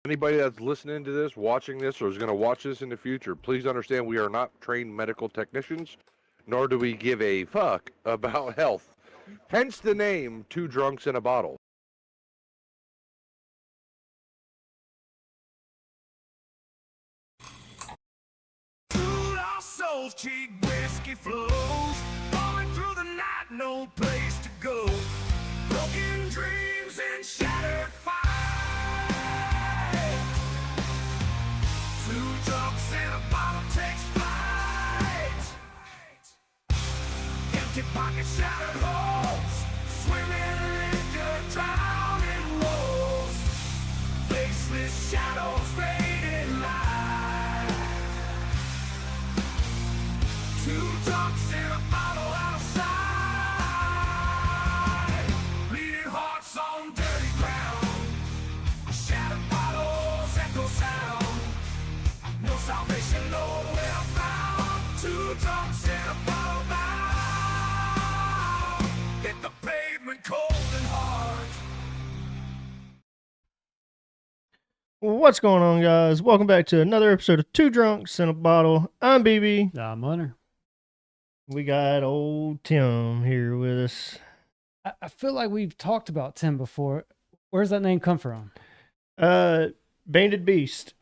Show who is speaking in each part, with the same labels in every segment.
Speaker 1: Anybody that's listening to this, watching this, or is going to watch this in the future, please understand we are not trained medical technicians, nor do we give a fuck about health. Hence the name Two Drunks in a Bottle.
Speaker 2: Souls, cheap whiskey flows, falling through the night, no place to go. Broken dreams and shattered fights. Two drunks and a bottle takes flight. Empty pockets, shattered holes, swimming liquor, drowning woes. Faceless shadows, fading light. Two drunks in a bottle outside, bleeding hearts on dirty ground, shattered bottles echo sound, no salvation nowhere found. Two drunks in a bottle bound, hit the pavement cold and hard.
Speaker 3: What's going on, guys? Welcome back to another episode of Two Drunks in a Bottle. I'm BB.
Speaker 4: I'm Hunter.
Speaker 3: We got old Tim here with us.
Speaker 4: I feel like we've talked about Tim before. Where's that name come from?
Speaker 3: Banded Beast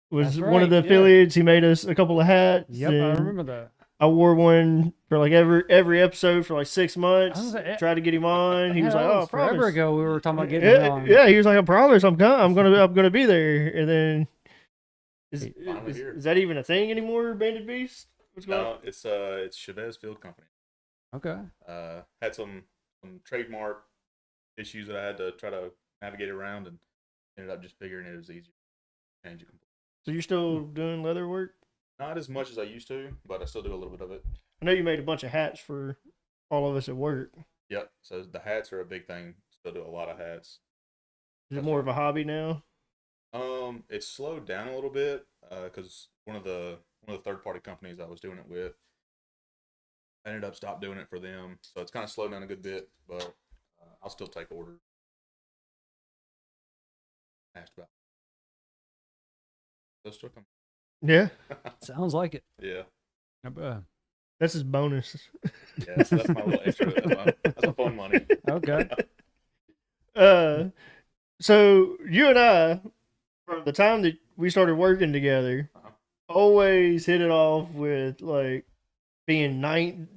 Speaker 3: was
Speaker 4: That's
Speaker 3: one of the
Speaker 4: right, yeah.
Speaker 3: affiliates. He made us a couple of hats.
Speaker 4: Yep, I
Speaker 3: and
Speaker 4: remember that.
Speaker 3: I wore one for like every episode for like 6 months.
Speaker 4: I was like,
Speaker 3: Tried to get him on. He was like, "Oh, I
Speaker 4: forever
Speaker 3: promise."
Speaker 4: ago we were talking about getting him on.
Speaker 3: Yeah, he was like, "I promise, I'm gonna be there." And then is that even a thing anymore? Banded Beast? What's going on?
Speaker 5: No, it's Chavez Field Company.
Speaker 4: Okay.
Speaker 5: Had some trademark issues that I had to try to navigate around, and ended up just figuring it was easier to change it completely.
Speaker 3: So you're still doing leather work?
Speaker 5: Not as much as I used to, but I still do a little bit of it.
Speaker 3: I know you made a bunch of hats for all of us at work.
Speaker 5: Yep. So the hats are a big thing. Still do a lot of hats.
Speaker 3: Is it more of a hobby now?
Speaker 5: It's slowed down a little bit because one of the third party companies I was doing it with, I ended up stopped doing it for them, so it's kind of slowed down a good bit. But I'll still take orders. Asked about. Those still come.
Speaker 3: Yeah,
Speaker 4: Sounds like it.
Speaker 5: Yeah.
Speaker 3: that's his bonus.
Speaker 5: Yeah, so that's my little extra. That's my fun money.
Speaker 4: Okay.
Speaker 3: So you and I, from the time that we started working together, always hit it off with like being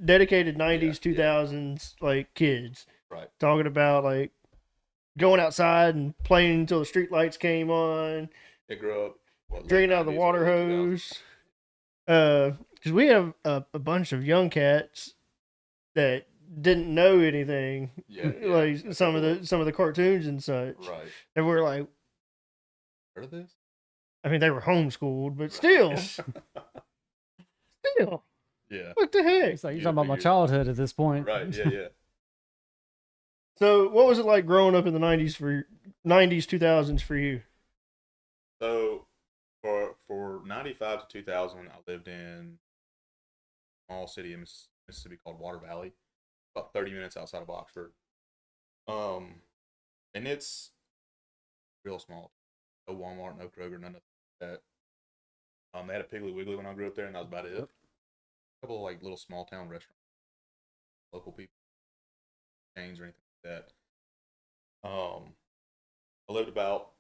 Speaker 3: dedicated 90s, 2000s like kids.
Speaker 5: Right.
Speaker 3: Talking about like going outside and playing until the street lights came on.
Speaker 5: It grew up.
Speaker 3: Drinking out of the water hose. Because we have a bunch of young cats that didn't know anything, like some of the cartoons and such.
Speaker 5: Right.
Speaker 3: And we're like,
Speaker 5: Heard of this?
Speaker 3: I mean, they were homeschooled, but still,
Speaker 5: Yeah.
Speaker 3: what the heck?
Speaker 4: It's like you're talking about my childhood at this point.
Speaker 5: Right. Yeah.
Speaker 3: So, what was it like growing up in the '90s 2000s for you?
Speaker 5: So for 95 to 2000, I lived in a small city in Mississippi called Water Valley, about 30 minutes outside of Oxford. And it's real small. No Walmart, no Kroger, none of that. They had a Piggly Wiggly when I grew up there, and that was about it. A couple of like little small town restaurants, local people, chains or anything like that. I lived about,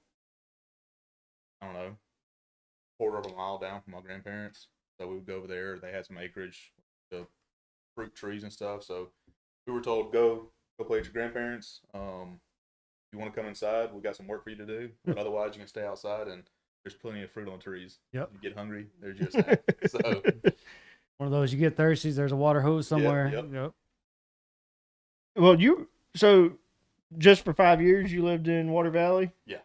Speaker 5: I don't know, quarter of a mile down from my grandparents. So we would go over there. They had some acreage, the fruit trees and stuff. So we were told, go play with your grandparents. You want to come inside, we got some work for you to do. But otherwise, you can stay outside, and there's plenty of fruit on the trees.
Speaker 4: Yep.
Speaker 5: You get hungry, there's your snack. So
Speaker 4: One of those, you get thirsty, there's a water hose somewhere.
Speaker 5: Yep.
Speaker 3: Well, so just for 5 years, you lived in Water Valley?
Speaker 5: Yep.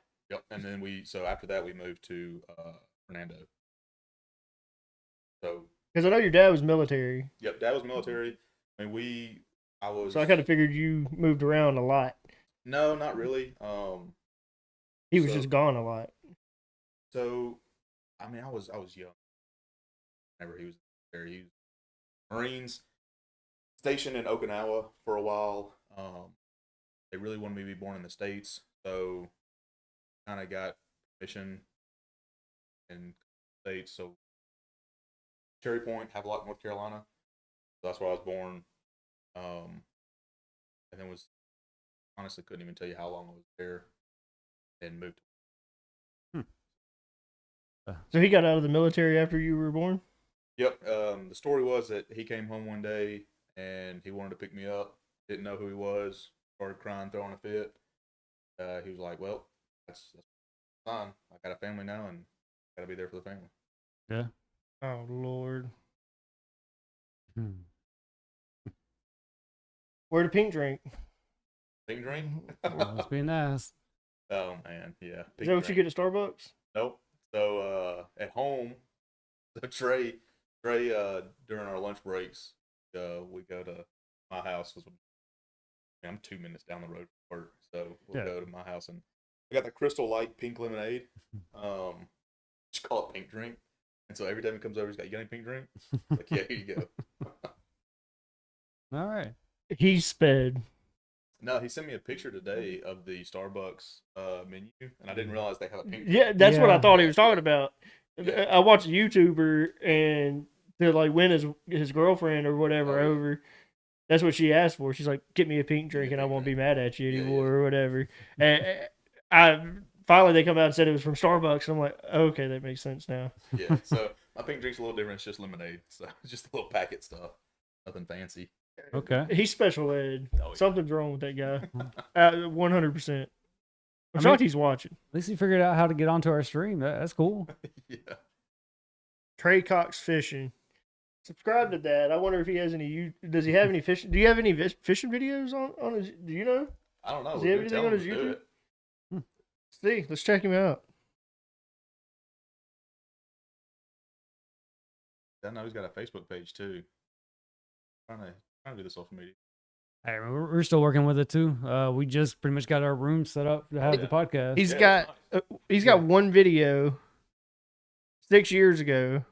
Speaker 5: And then after that, we moved to Fernando. So,
Speaker 3: Because I know your dad was military.
Speaker 5: yep, dad was military. I mean,
Speaker 3: So I kind of figured you moved around a lot.
Speaker 5: No, not really.
Speaker 3: He was
Speaker 5: So-
Speaker 3: just gone a lot.
Speaker 5: So, I mean, I was young. Whenever he was there, he was Marines, stationed in Okinawa for a while. They really wanted me to be born in the States, so kind of got mission in states. So Cherry Point, Havelock, North Carolina. So that's where I was born. And then honestly couldn't even tell you how long I was there and moved.
Speaker 3: So he got out of the military after you were born?
Speaker 5: Yep. The story was that he came home one day and he wanted to pick me up. Didn't know who he was. Started crying, throwing a fit. He was like, "Well, that's fine. I got a family now, and got to be there for the family."
Speaker 4: Yeah.
Speaker 3: Oh, Lord. Where the pink drink?
Speaker 5: Pink drink?
Speaker 4: Must be nice.
Speaker 5: Oh man, yeah.
Speaker 3: Is that what you get at Starbucks?
Speaker 5: Nope. So at home, so Trey, during our lunch breaks, we go to my house because I'm 2 minutes down the road from work, so we'll go to my house and I got the Crystal Light pink lemonade. Just call it pink drink. And so every time he comes over, he's got, "You got any pink drink?" Like, yeah, here you go.
Speaker 4: All right.
Speaker 3: He sped.
Speaker 5: No, he sent me a picture today of the Starbucks menu, and I didn't realize they have a pink drink.
Speaker 3: Yeah, that's what I
Speaker 4: Yeah.
Speaker 3: thought he was talking about.
Speaker 5: Yeah.
Speaker 3: I watched a YouTuber and to like win his girlfriend or whatever
Speaker 5: Oh, yeah.
Speaker 3: over. That's what she asked for. She's like, "Get me a pink drink, and I won't be mad at you
Speaker 5: Yeah,
Speaker 3: anymore,"
Speaker 5: yeah.
Speaker 3: or whatever. And I finally they come out and said it was from Starbucks, and I'm like, "Okay, that makes sense now."
Speaker 5: Yeah, so my pink drink's a little different. It's just lemonade, so it's just a little packet stuff. Nothing fancy.
Speaker 4: Okay.
Speaker 3: He's special ed.
Speaker 5: Oh, yeah.
Speaker 3: Something's wrong with that guy. 100%. I'm
Speaker 4: I
Speaker 3: shocked
Speaker 4: mean-
Speaker 3: he's watching.
Speaker 4: At least he figured out how to get onto our stream. That's cool.
Speaker 5: Yeah.
Speaker 3: Trey Cox Fishing. Subscribe to that. I wonder if he has any. Does he have any fishing? Do you have any fishing videos on his? Do you know?
Speaker 5: I don't know.
Speaker 3: Does
Speaker 5: We're
Speaker 3: he have
Speaker 5: gonna
Speaker 3: anything
Speaker 5: tell
Speaker 3: on
Speaker 5: him
Speaker 3: his
Speaker 5: to do
Speaker 3: YouTube?
Speaker 5: it.
Speaker 3: See, let's check him out.
Speaker 5: I know he's got a Facebook page too. Trying to do the social media.
Speaker 4: Hey, we're still working with it too. We just pretty much got our room set up to have the
Speaker 5: Yeah.
Speaker 4: podcast.
Speaker 3: He's
Speaker 5: Yeah,
Speaker 3: got one video 6 years ago.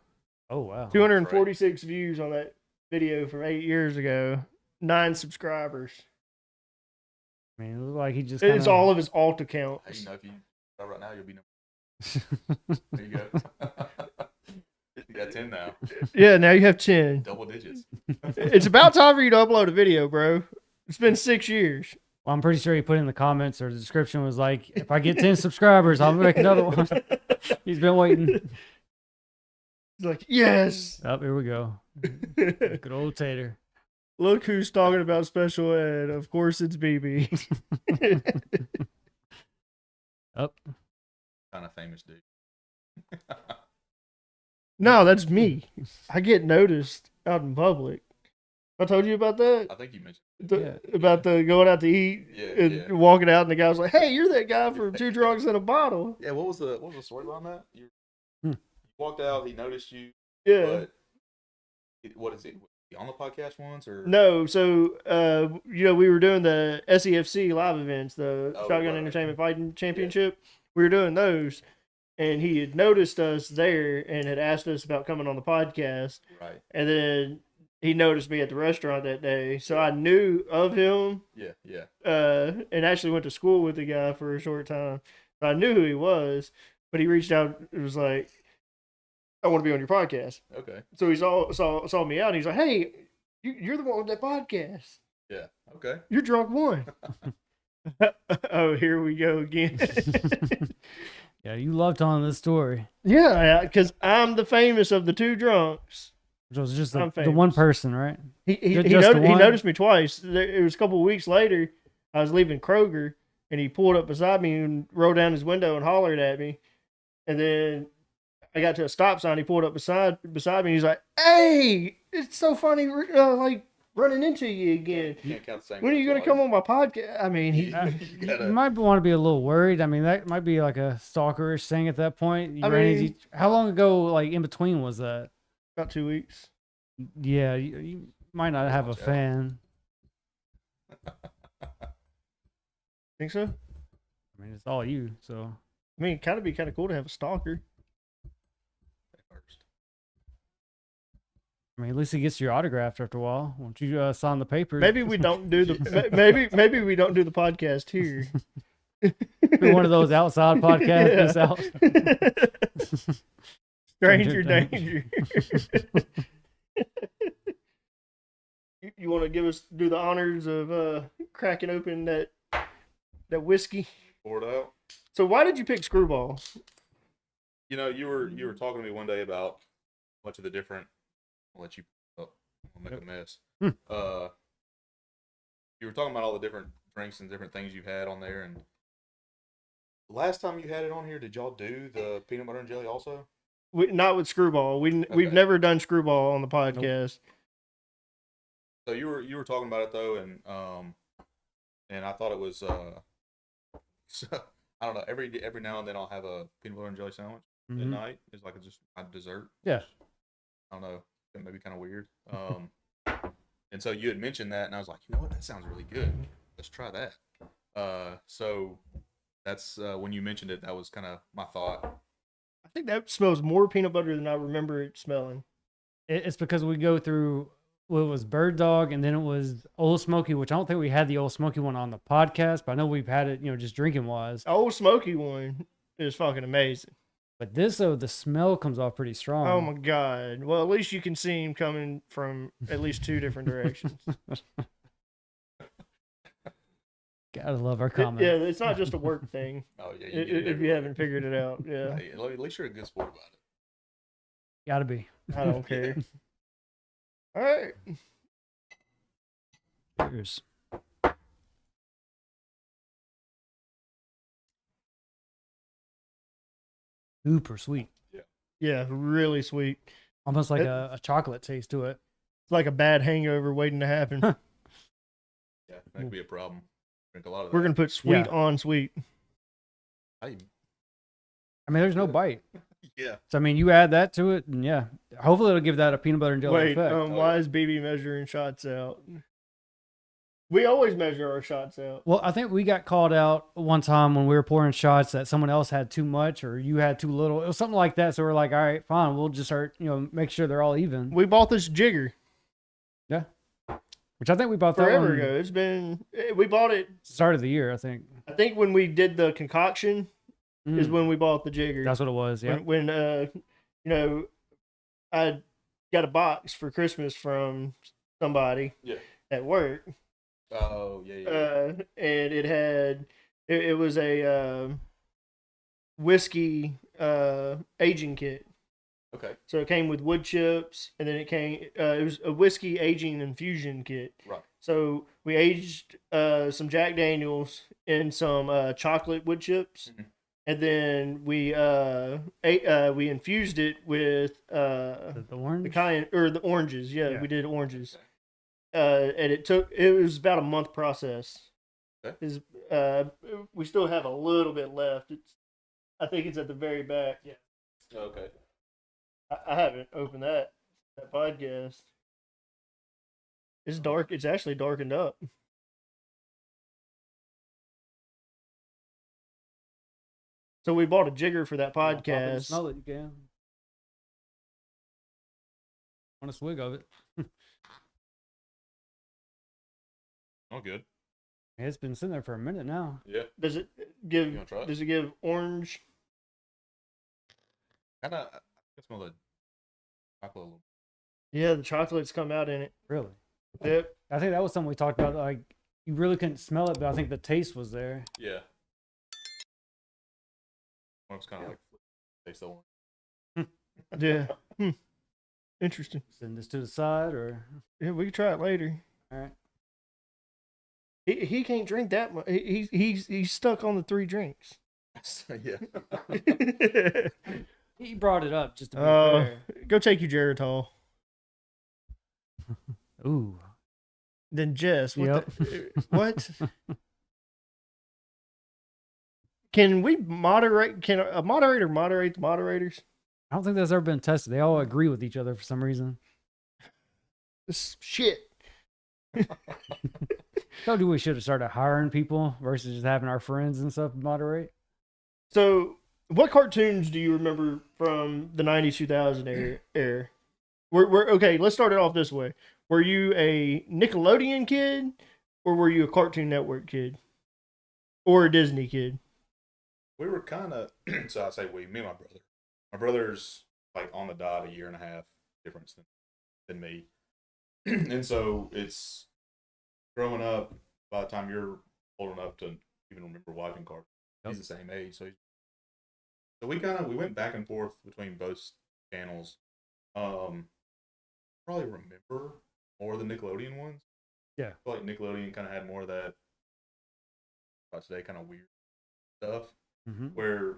Speaker 4: Oh wow.
Speaker 3: 246 views on that video from 8 years ago. 9 subscribers.
Speaker 4: I mean, it looked like he just.
Speaker 3: It's
Speaker 4: kinda-
Speaker 3: all of his alt
Speaker 5: Hey,
Speaker 3: accounts.
Speaker 5: you know, if you start right now, you'll be number. There you go. You got 10 now.
Speaker 3: Yeah, now you have 10.
Speaker 5: Double digits.
Speaker 3: It's about time for you to upload a video, bro. It's been 6 years.
Speaker 4: Well, I'm pretty sure he put in the comments or the description was like, if I get 10 subscribers, I'll make another one. He's been waiting.
Speaker 3: He's like, yes.
Speaker 4: Oh, here we go. Good old Tater.
Speaker 3: Look who's talking about special ed. Of course, it's BB.
Speaker 4: Up.
Speaker 5: Kind of famous dude.
Speaker 3: No, that's me. I get noticed out in public. I told you about that?
Speaker 5: I think you mentioned.
Speaker 3: About the going out to eat
Speaker 5: Yeah,
Speaker 3: and
Speaker 5: yeah.
Speaker 3: walking out, and the guy was like, "Hey, you're that guy from Two Drunks in a Bottle."
Speaker 5: Yeah, what was the story behind that? You
Speaker 4: Hmm.
Speaker 5: walked out, he noticed you,
Speaker 3: Yeah.
Speaker 5: but what is it? You on the podcast once or
Speaker 3: No, so we were doing the SEFC live events, the
Speaker 5: Oh,
Speaker 3: Shotgun
Speaker 5: right.
Speaker 3: Entertainment Fighting Championship. We were doing those, and he had noticed us there and had asked us about coming on the podcast.
Speaker 5: right?
Speaker 3: And then he noticed me at the restaurant that day, so I knew of him.
Speaker 5: Yeah.
Speaker 3: And actually went to school with the guy for a short time. So I knew who he was, but he reached out. It was like, "I want to be on your podcast."
Speaker 5: Okay.
Speaker 3: So he saw me out, and he's like, "Hey, you're the one with that podcast.
Speaker 5: Yeah. Okay.
Speaker 3: You're drunk one." Oh, here we go again.
Speaker 4: Yeah, you love telling this story.
Speaker 3: Yeah, because I'm the famous of the two drunks.
Speaker 4: Which was just
Speaker 3: I'm
Speaker 4: the one
Speaker 3: famous.
Speaker 4: person, right?
Speaker 3: He
Speaker 4: Just the one?
Speaker 3: noticed me twice. It was a couple of weeks later. I was leaving Kroger, and he pulled up beside me and rolled down his window and hollered at me. And then I got to a stop sign. He pulled up beside me. And he's like, "Hey, it's so funny, like running into you again.
Speaker 5: You can't count the same.
Speaker 3: When are you
Speaker 5: ones
Speaker 3: gonna come
Speaker 5: twice.
Speaker 3: on my podcast?" I mean, he.
Speaker 5: You gotta-
Speaker 4: You might want to be a little worried. I mean, that might be like a stalkerish thing at that point.
Speaker 3: I
Speaker 4: ran into
Speaker 3: mean-
Speaker 4: how long ago, like in between, was that?
Speaker 3: About 2 weeks.
Speaker 4: Yeah, you might not have a
Speaker 5: Watch out.
Speaker 4: fan.
Speaker 3: Think so?
Speaker 4: I mean, it's all you. So
Speaker 3: I mean, kind of cool to have a stalker.
Speaker 5: First.
Speaker 4: I mean, at least he gets your autograph after a while. Won't you sign the papers?
Speaker 3: Maybe we don't do the maybe we don't do the podcast here.
Speaker 4: Be one of those outside podcasts. Miss out.
Speaker 3: Stranger
Speaker 4: Stranger
Speaker 3: danger. You want to do the honors of cracking open that whiskey?
Speaker 5: Pour it out.
Speaker 3: So why did you pick Screwball?
Speaker 5: You know, you were talking to me one day about much of the different. I'll let you. Oh, I'll make a mess.
Speaker 4: Hmm.
Speaker 5: You were talking about all the different drinks and different things you've had on there, and the last time you had it on here, did y'all do the peanut butter and jelly also?
Speaker 3: Not with Screwball. We've
Speaker 5: Okay.
Speaker 3: never done Screwball on the podcast.
Speaker 5: So you were talking about it though, and I thought it was so, I don't know, every now and then I'll have a peanut butter and jelly sandwich at
Speaker 4: Mhm.
Speaker 5: night. It's like just my dessert.
Speaker 4: Yeah.
Speaker 5: I don't know, it may be kind of weird. And so you had mentioned that, and I was like, you know what, that sounds really good. Let's try that. So that's when you mentioned it, that was kind of my thought.
Speaker 3: I think that smells more peanut butter than I remember it smelling.
Speaker 4: It's because we go through. Well, it was Bird Dog, and then it was Old Smoky, which I don't think we had the Old Smoky one on the podcast, but I know we've had it, just drinking wise.
Speaker 3: The Old Smoky one is fucking amazing.
Speaker 4: But this, though, the smell comes off pretty strong.
Speaker 3: Oh my god! Well, at least you can see him coming from at least two different directions.
Speaker 4: Gotta love our comments.
Speaker 3: Yeah, it's not just a work thing.
Speaker 5: Oh yeah,
Speaker 3: If you haven't figured it out, yeah,
Speaker 5: Hey, at least you're a good sport about it.
Speaker 4: Gotta be.
Speaker 3: I don't care. All right.
Speaker 4: Cheers. Super sweet.
Speaker 3: Yeah, really sweet.
Speaker 4: Almost like a chocolate taste to it.
Speaker 3: It's like a bad hangover waiting to happen.
Speaker 5: Yeah, that could be a problem. Drink a lot of that.
Speaker 3: We're gonna put sweet
Speaker 4: Yeah.
Speaker 3: on sweet.
Speaker 5: Hey,
Speaker 4: I mean, there's no bite.
Speaker 5: yeah.
Speaker 4: So, I mean, you add that to it, and yeah, hopefully it'll give that a peanut butter and jelly
Speaker 3: Wait,
Speaker 4: effect.
Speaker 3: why is BB measuring shots out? We always measure our shots out.
Speaker 4: Well, I think we got called out one time when we were pouring shots that someone else had too much or you had too little. It was something like that. So we're like, all right, fine. We'll just start, make sure they're all even.
Speaker 3: We bought this jigger
Speaker 4: Yeah. Which I think we bought that
Speaker 3: forever
Speaker 4: one
Speaker 3: ago. We bought it.
Speaker 4: start of the year, I think.
Speaker 3: I think when we did the concoction is
Speaker 4: Mm.
Speaker 3: when we bought the jigger.
Speaker 4: That's what it was. Yeah.
Speaker 3: When I got a box for Christmas from somebody
Speaker 5: Yeah.
Speaker 3: at work.
Speaker 5: Oh yeah.
Speaker 3: And it was a whiskey aging kit.
Speaker 5: Okay.
Speaker 3: So it came with wood chips, and then it was a whiskey aging infusion kit.
Speaker 5: Right.
Speaker 3: So we aged some Jack Daniels in some chocolate wood chips,
Speaker 5: Mhm.
Speaker 3: and then we infused it with
Speaker 4: The orange?
Speaker 3: the oranges. Yeah,
Speaker 4: Yeah.
Speaker 3: we did oranges. And it was about a month process.
Speaker 5: Okay.
Speaker 3: We still have a little bit left. I think it's at the very back. Yeah.
Speaker 5: Okay.
Speaker 3: I haven't opened that podcast. It's dark. It's actually darkened up. So we bought a jigger for that
Speaker 4: Pop it and
Speaker 3: podcast.
Speaker 4: Smell it, you can. Want a swig of it?
Speaker 5: Oh, good.
Speaker 4: It's been sitting there for a minute now.
Speaker 5: Yeah.
Speaker 3: Does it
Speaker 5: You wanna try it?
Speaker 3: Does it give orange?
Speaker 5: Kind of. I can smell the chocolate a little.
Speaker 3: Yeah, the chocolates come out in it.
Speaker 4: Really?
Speaker 3: Yep.
Speaker 4: I think that was something we talked about. Like, you really couldn't smell it, but I think the taste was there.
Speaker 5: Yeah. One was kind of like taste the one.
Speaker 3: Yeah. Interesting.
Speaker 4: Send this to the side, or
Speaker 3: Yeah, we can try it later.
Speaker 4: all right.
Speaker 3: He can't drink that much. He's stuck on the 3 drinks.
Speaker 5: Yeah.
Speaker 4: He brought it up just to be fair.
Speaker 3: Go take your Geritol.
Speaker 4: Ooh.
Speaker 3: Then Jess, what?
Speaker 4: Yep.
Speaker 3: What? Can we moderate? Can a moderator moderate the moderators?
Speaker 4: I don't think that's ever been tested. They all agree with each other for some reason.
Speaker 3: This shit.
Speaker 4: Told you we should have started hiring people versus just having our friends and stuff moderate.
Speaker 3: So, what cartoons do you remember from the 90s, 2000 era? Okay, let's start it off this way. Were you a Nickelodeon kid or were you a Cartoon Network kid? or a Disney kid?
Speaker 5: We were kind of, so I say we, me and my brother. My brother's like on the dot a year and a half difference than me. And so it's growing up, by the time you're old enough to even remember watching cartoons, he's the same age. So we went back and forth between both channels. Probably remember more of the Nickelodeon ones.
Speaker 4: Yeah.
Speaker 5: I feel like Nickelodeon kind of had more of that, today, kind of weird stuff, where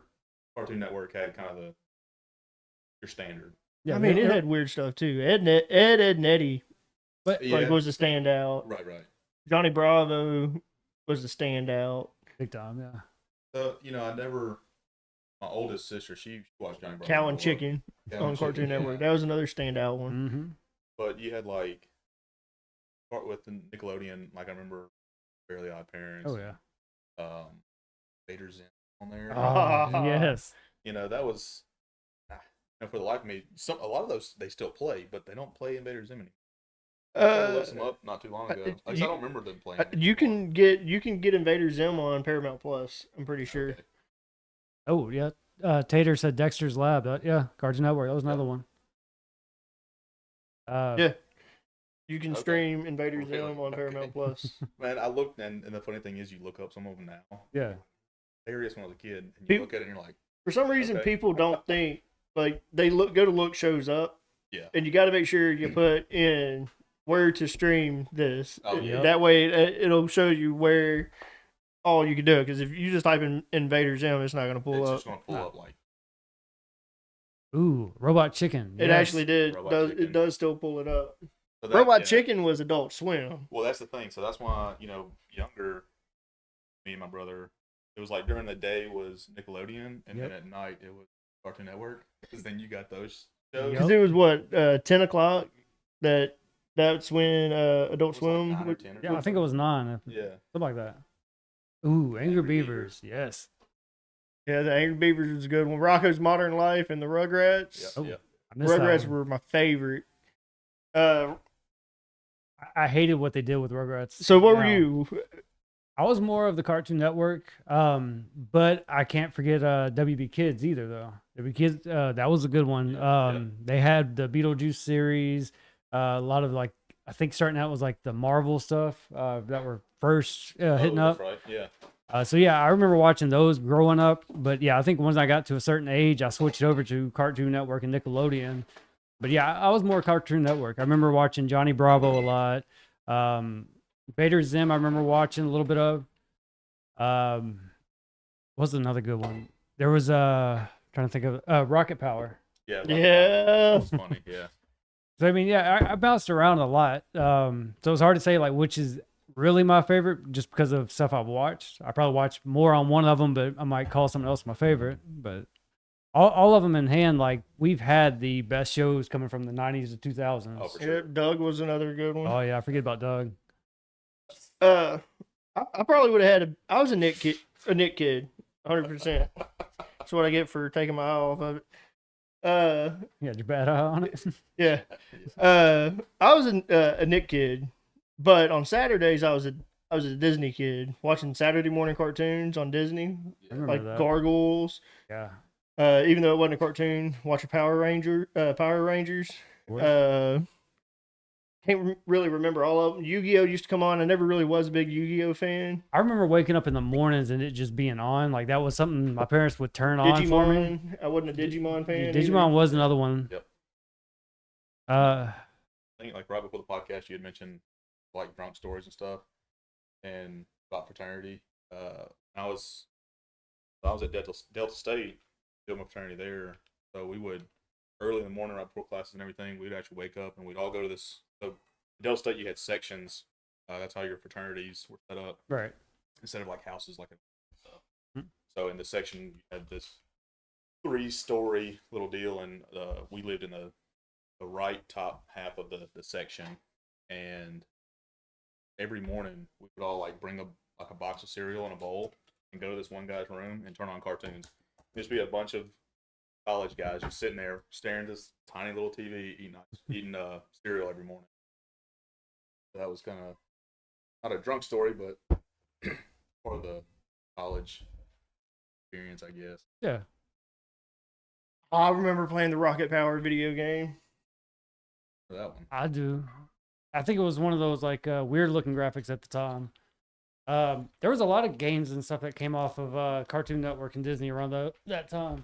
Speaker 5: Cartoon Network had kind of your standard.
Speaker 4: Yeah,
Speaker 3: I mean, it had weird stuff too. Ed, and Eddie,
Speaker 4: but
Speaker 3: was the standout.
Speaker 5: Right.
Speaker 3: Johnny Bravo was the standout.
Speaker 4: big time. Yeah.
Speaker 5: My oldest sister, she watched Johnny Bravo.
Speaker 3: Cow and Chicken on Cartoon Network. That was another standout one.
Speaker 4: Mm-hmm.
Speaker 5: But you had like, with the Nickelodeon, like I remember Fairly Odd Parents.
Speaker 4: Oh yeah.
Speaker 5: Vader Zim on there.
Speaker 4: Oh, yes.
Speaker 5: That was, for the life of me, a lot of those they still play, but they don't play Invader Zim anymore. I tried to look them up not too long ago. I don't remember them playing.
Speaker 3: You can get Invader Zim on Paramount Plus. I'm pretty sure.
Speaker 5: Okay.
Speaker 4: Oh yeah. Tater said Dexter's Lab. Yeah, Cartoon Network. That was another one.
Speaker 3: Yeah. You can
Speaker 5: Okay.
Speaker 3: stream Invader
Speaker 5: Really?
Speaker 3: Zim on Paramount
Speaker 5: Okay.
Speaker 3: Plus.
Speaker 5: Man, I looked, and the funny thing is, you look up some of them now.
Speaker 4: Yeah.
Speaker 5: Hilarious when I was a kid, and you
Speaker 3: People-
Speaker 5: look at it and you're like,
Speaker 3: For some reason,
Speaker 5: Okay.
Speaker 3: people don't think like they go to look shows up,
Speaker 5: yeah.
Speaker 3: and you got to make sure you put in where to stream this.
Speaker 5: Oh, yeah.
Speaker 3: That way, it'll show you where all you can do it. Because if you just type in Invader Zim, it's not going to pull
Speaker 5: It's
Speaker 3: up.
Speaker 5: just going to pull up like,
Speaker 4: Ooh, Robot Chicken.
Speaker 3: It
Speaker 4: Yes.
Speaker 3: actually did.
Speaker 5: Robot Chicken.
Speaker 3: It does still pull it up.
Speaker 5: so
Speaker 3: Robot
Speaker 5: yeah.
Speaker 3: Chicken was Adult Swim.
Speaker 5: Well, that's the thing. So that's why, younger, me and my brother, it was like during the day was Nickelodeon, and
Speaker 4: Yep.
Speaker 5: then at night it was Cartoon Network. Because then you got those shows.
Speaker 4: Yep.
Speaker 3: Because it was what 10 o'clock. That's when Adult
Speaker 5: It was like
Speaker 3: Swim.
Speaker 5: 9 or 10 or
Speaker 4: Yeah, I think it was 9.
Speaker 5: Yeah.
Speaker 4: Something like that. Ooh, Angry
Speaker 5: Angry
Speaker 4: Beavers. Yes.
Speaker 3: Yeah, the Angry Beavers was a good one. Rocco's Modern Life and the Rugrats.
Speaker 5: Yeah.
Speaker 4: Oh.
Speaker 5: Yeah.
Speaker 4: I missed that
Speaker 3: Rugrats
Speaker 4: one.
Speaker 3: were my favorite.
Speaker 4: I hated what they did with Rugrats.
Speaker 3: So what were
Speaker 4: Now,
Speaker 3: you?
Speaker 4: I was more of the Cartoon Network, but I can't forget WB Kids either, though. WB Kids, that was a good one.
Speaker 5: Yeah.
Speaker 4: They had the Beetlejuice series, a lot of like, I think starting out was like the Marvel stuff that were first hitting
Speaker 5: that's
Speaker 4: up.
Speaker 5: right. Yeah.
Speaker 4: So yeah, I remember watching those growing up. But yeah, I think once I got to a certain age, I switched over to Cartoon Network and Nickelodeon. But yeah, I was more Cartoon Network. I remember watching Johnny Bravo a lot. Vader Zim, I remember watching a little bit of. What's another good one? There was trying to think of Rocket Power.
Speaker 5: Yeah.
Speaker 3: Yeah.
Speaker 5: That's funny. Yeah.
Speaker 4: So I mean, yeah, I bounced around a lot. So it's hard to say like which is really my favorite, just because of stuff I've watched. I probably watched more on one of them, but I might call something else my favorite. But all of them in hand, like we've had the best shows coming from the 90s to 2000s.
Speaker 5: Oh, for
Speaker 3: Yeah,
Speaker 5: sure.
Speaker 3: Doug was another good one.
Speaker 4: Oh yeah, I forget about Doug.
Speaker 3: I probably would have had I was a Nick kid, 100%. That's what I get for taking my eye off of it.
Speaker 4: You got your bad eye on it.
Speaker 3: Yeah. I was a Nick kid, but on Saturdays I was a Disney kid, watching Saturday morning cartoons on Disney,
Speaker 4: I remember
Speaker 3: like
Speaker 4: that.
Speaker 3: Gargoyles.
Speaker 4: Yeah.
Speaker 3: Even though it wasn't a cartoon, watching Power Rangers.
Speaker 4: Of course.
Speaker 3: Can't really remember all of them. Yu-Gi-Oh used to come on. I never really was a big Yu-Gi-Oh fan.
Speaker 4: I remember waking up in the mornings and it just being on. Like that was something my parents would turn on for me.
Speaker 3: Digimon. I wasn't a Digimon fan.
Speaker 4: Digimon was another one.
Speaker 5: Yep.
Speaker 4: Uh,
Speaker 5: I think like right before the podcast, you had mentioned like drunk stories and stuff, and about fraternity. I was at Delta State doing my fraternity there, so we would early in the morning, right before classes and everything, we'd actually wake up and we'd all go to this. So Delta State, you had sections. That's how your fraternities were set up
Speaker 4: right.
Speaker 5: instead of like houses, like a.
Speaker 4: Hmm.
Speaker 5: So in the section, you had this 3-story little deal, and we lived in the right top half of the section, and every morning we would all like bring a box of cereal and a bowl and go to this one guy's room and turn on cartoons. There'd be a bunch of college guys just sitting there staring at this tiny little TV, eating cereal every morning. So that was kind of not a drunk story, but part of the college experience, I guess.
Speaker 4: Yeah.
Speaker 3: I remember playing the Rocket Power video game.
Speaker 5: For that one.
Speaker 4: I do. I think it was one of those like weird looking graphics at the time. There was a lot of games and stuff that came off of Cartoon Network and Disney around that time.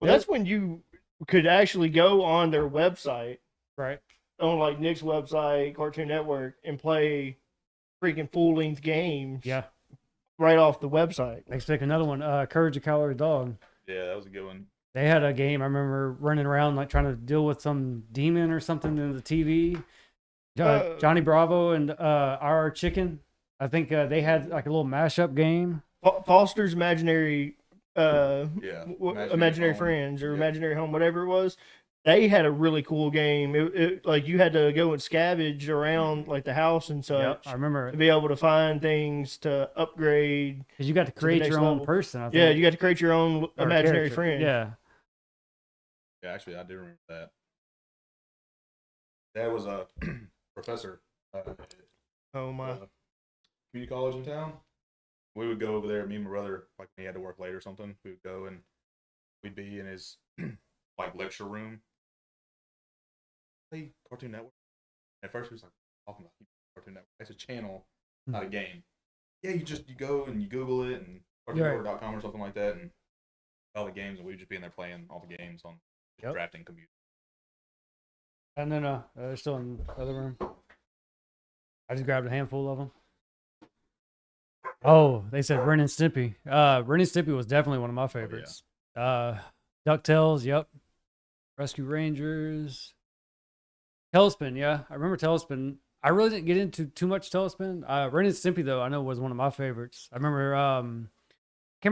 Speaker 3: Well, that's when you could actually go on their website,
Speaker 4: Right.
Speaker 3: on like Nick's website, Cartoon Network, and play freaking full length games.
Speaker 4: Yeah.
Speaker 3: Right off the website.
Speaker 4: Next pick another one. Courage the Cowardly Dog.
Speaker 5: Yeah, that was a good one.
Speaker 4: They had a game. I remember running around like trying to deal with some demon or something in the TV. Johnny Bravo and RR Chicken. I think they had like a little mashup game.
Speaker 3: Foster's Imaginary
Speaker 5: Imaginary
Speaker 3: Friends or
Speaker 5: Home.
Speaker 3: Imaginary Home, whatever it was. They had a really cool game. It like you had to go and scavenge around like the house and such.
Speaker 4: Yep, I remember
Speaker 3: to
Speaker 4: it.
Speaker 3: be able to find things to upgrade.
Speaker 4: Because you got to
Speaker 3: the
Speaker 4: create
Speaker 3: next
Speaker 4: your own
Speaker 3: level.
Speaker 4: person. I think.
Speaker 3: Yeah, you got to create your own
Speaker 4: or
Speaker 3: imaginary
Speaker 4: character.
Speaker 3: friend.
Speaker 4: Yeah.
Speaker 5: Yeah, actually, I do remember that. That was a professor at
Speaker 3: Oh my.
Speaker 5: community college in town. We would go over there. Me and my brother, like when he had to work late or something, we would go and we'd be in his like lecture room. Play Cartoon Network. At first, he was like talking about Cartoon Network. It's a channel, not a game. Yeah, you go and you Google it and cartoonnetwork.com or something like that, and all the games, and we'd just be in there playing all the games on drafting computer.
Speaker 4: And then they're still in the other room. I just grabbed a handful of them. Oh, they said Ren and Stimpy. Ren and Stimpy was definitely one of my favorites. DuckTales, yep. Rescue Rangers. Tailspin, yeah. I remember Tailspin. I really didn't get into too much Tailspin. Ren and Stimpy, though, I know was one of my favorites. I remember, can't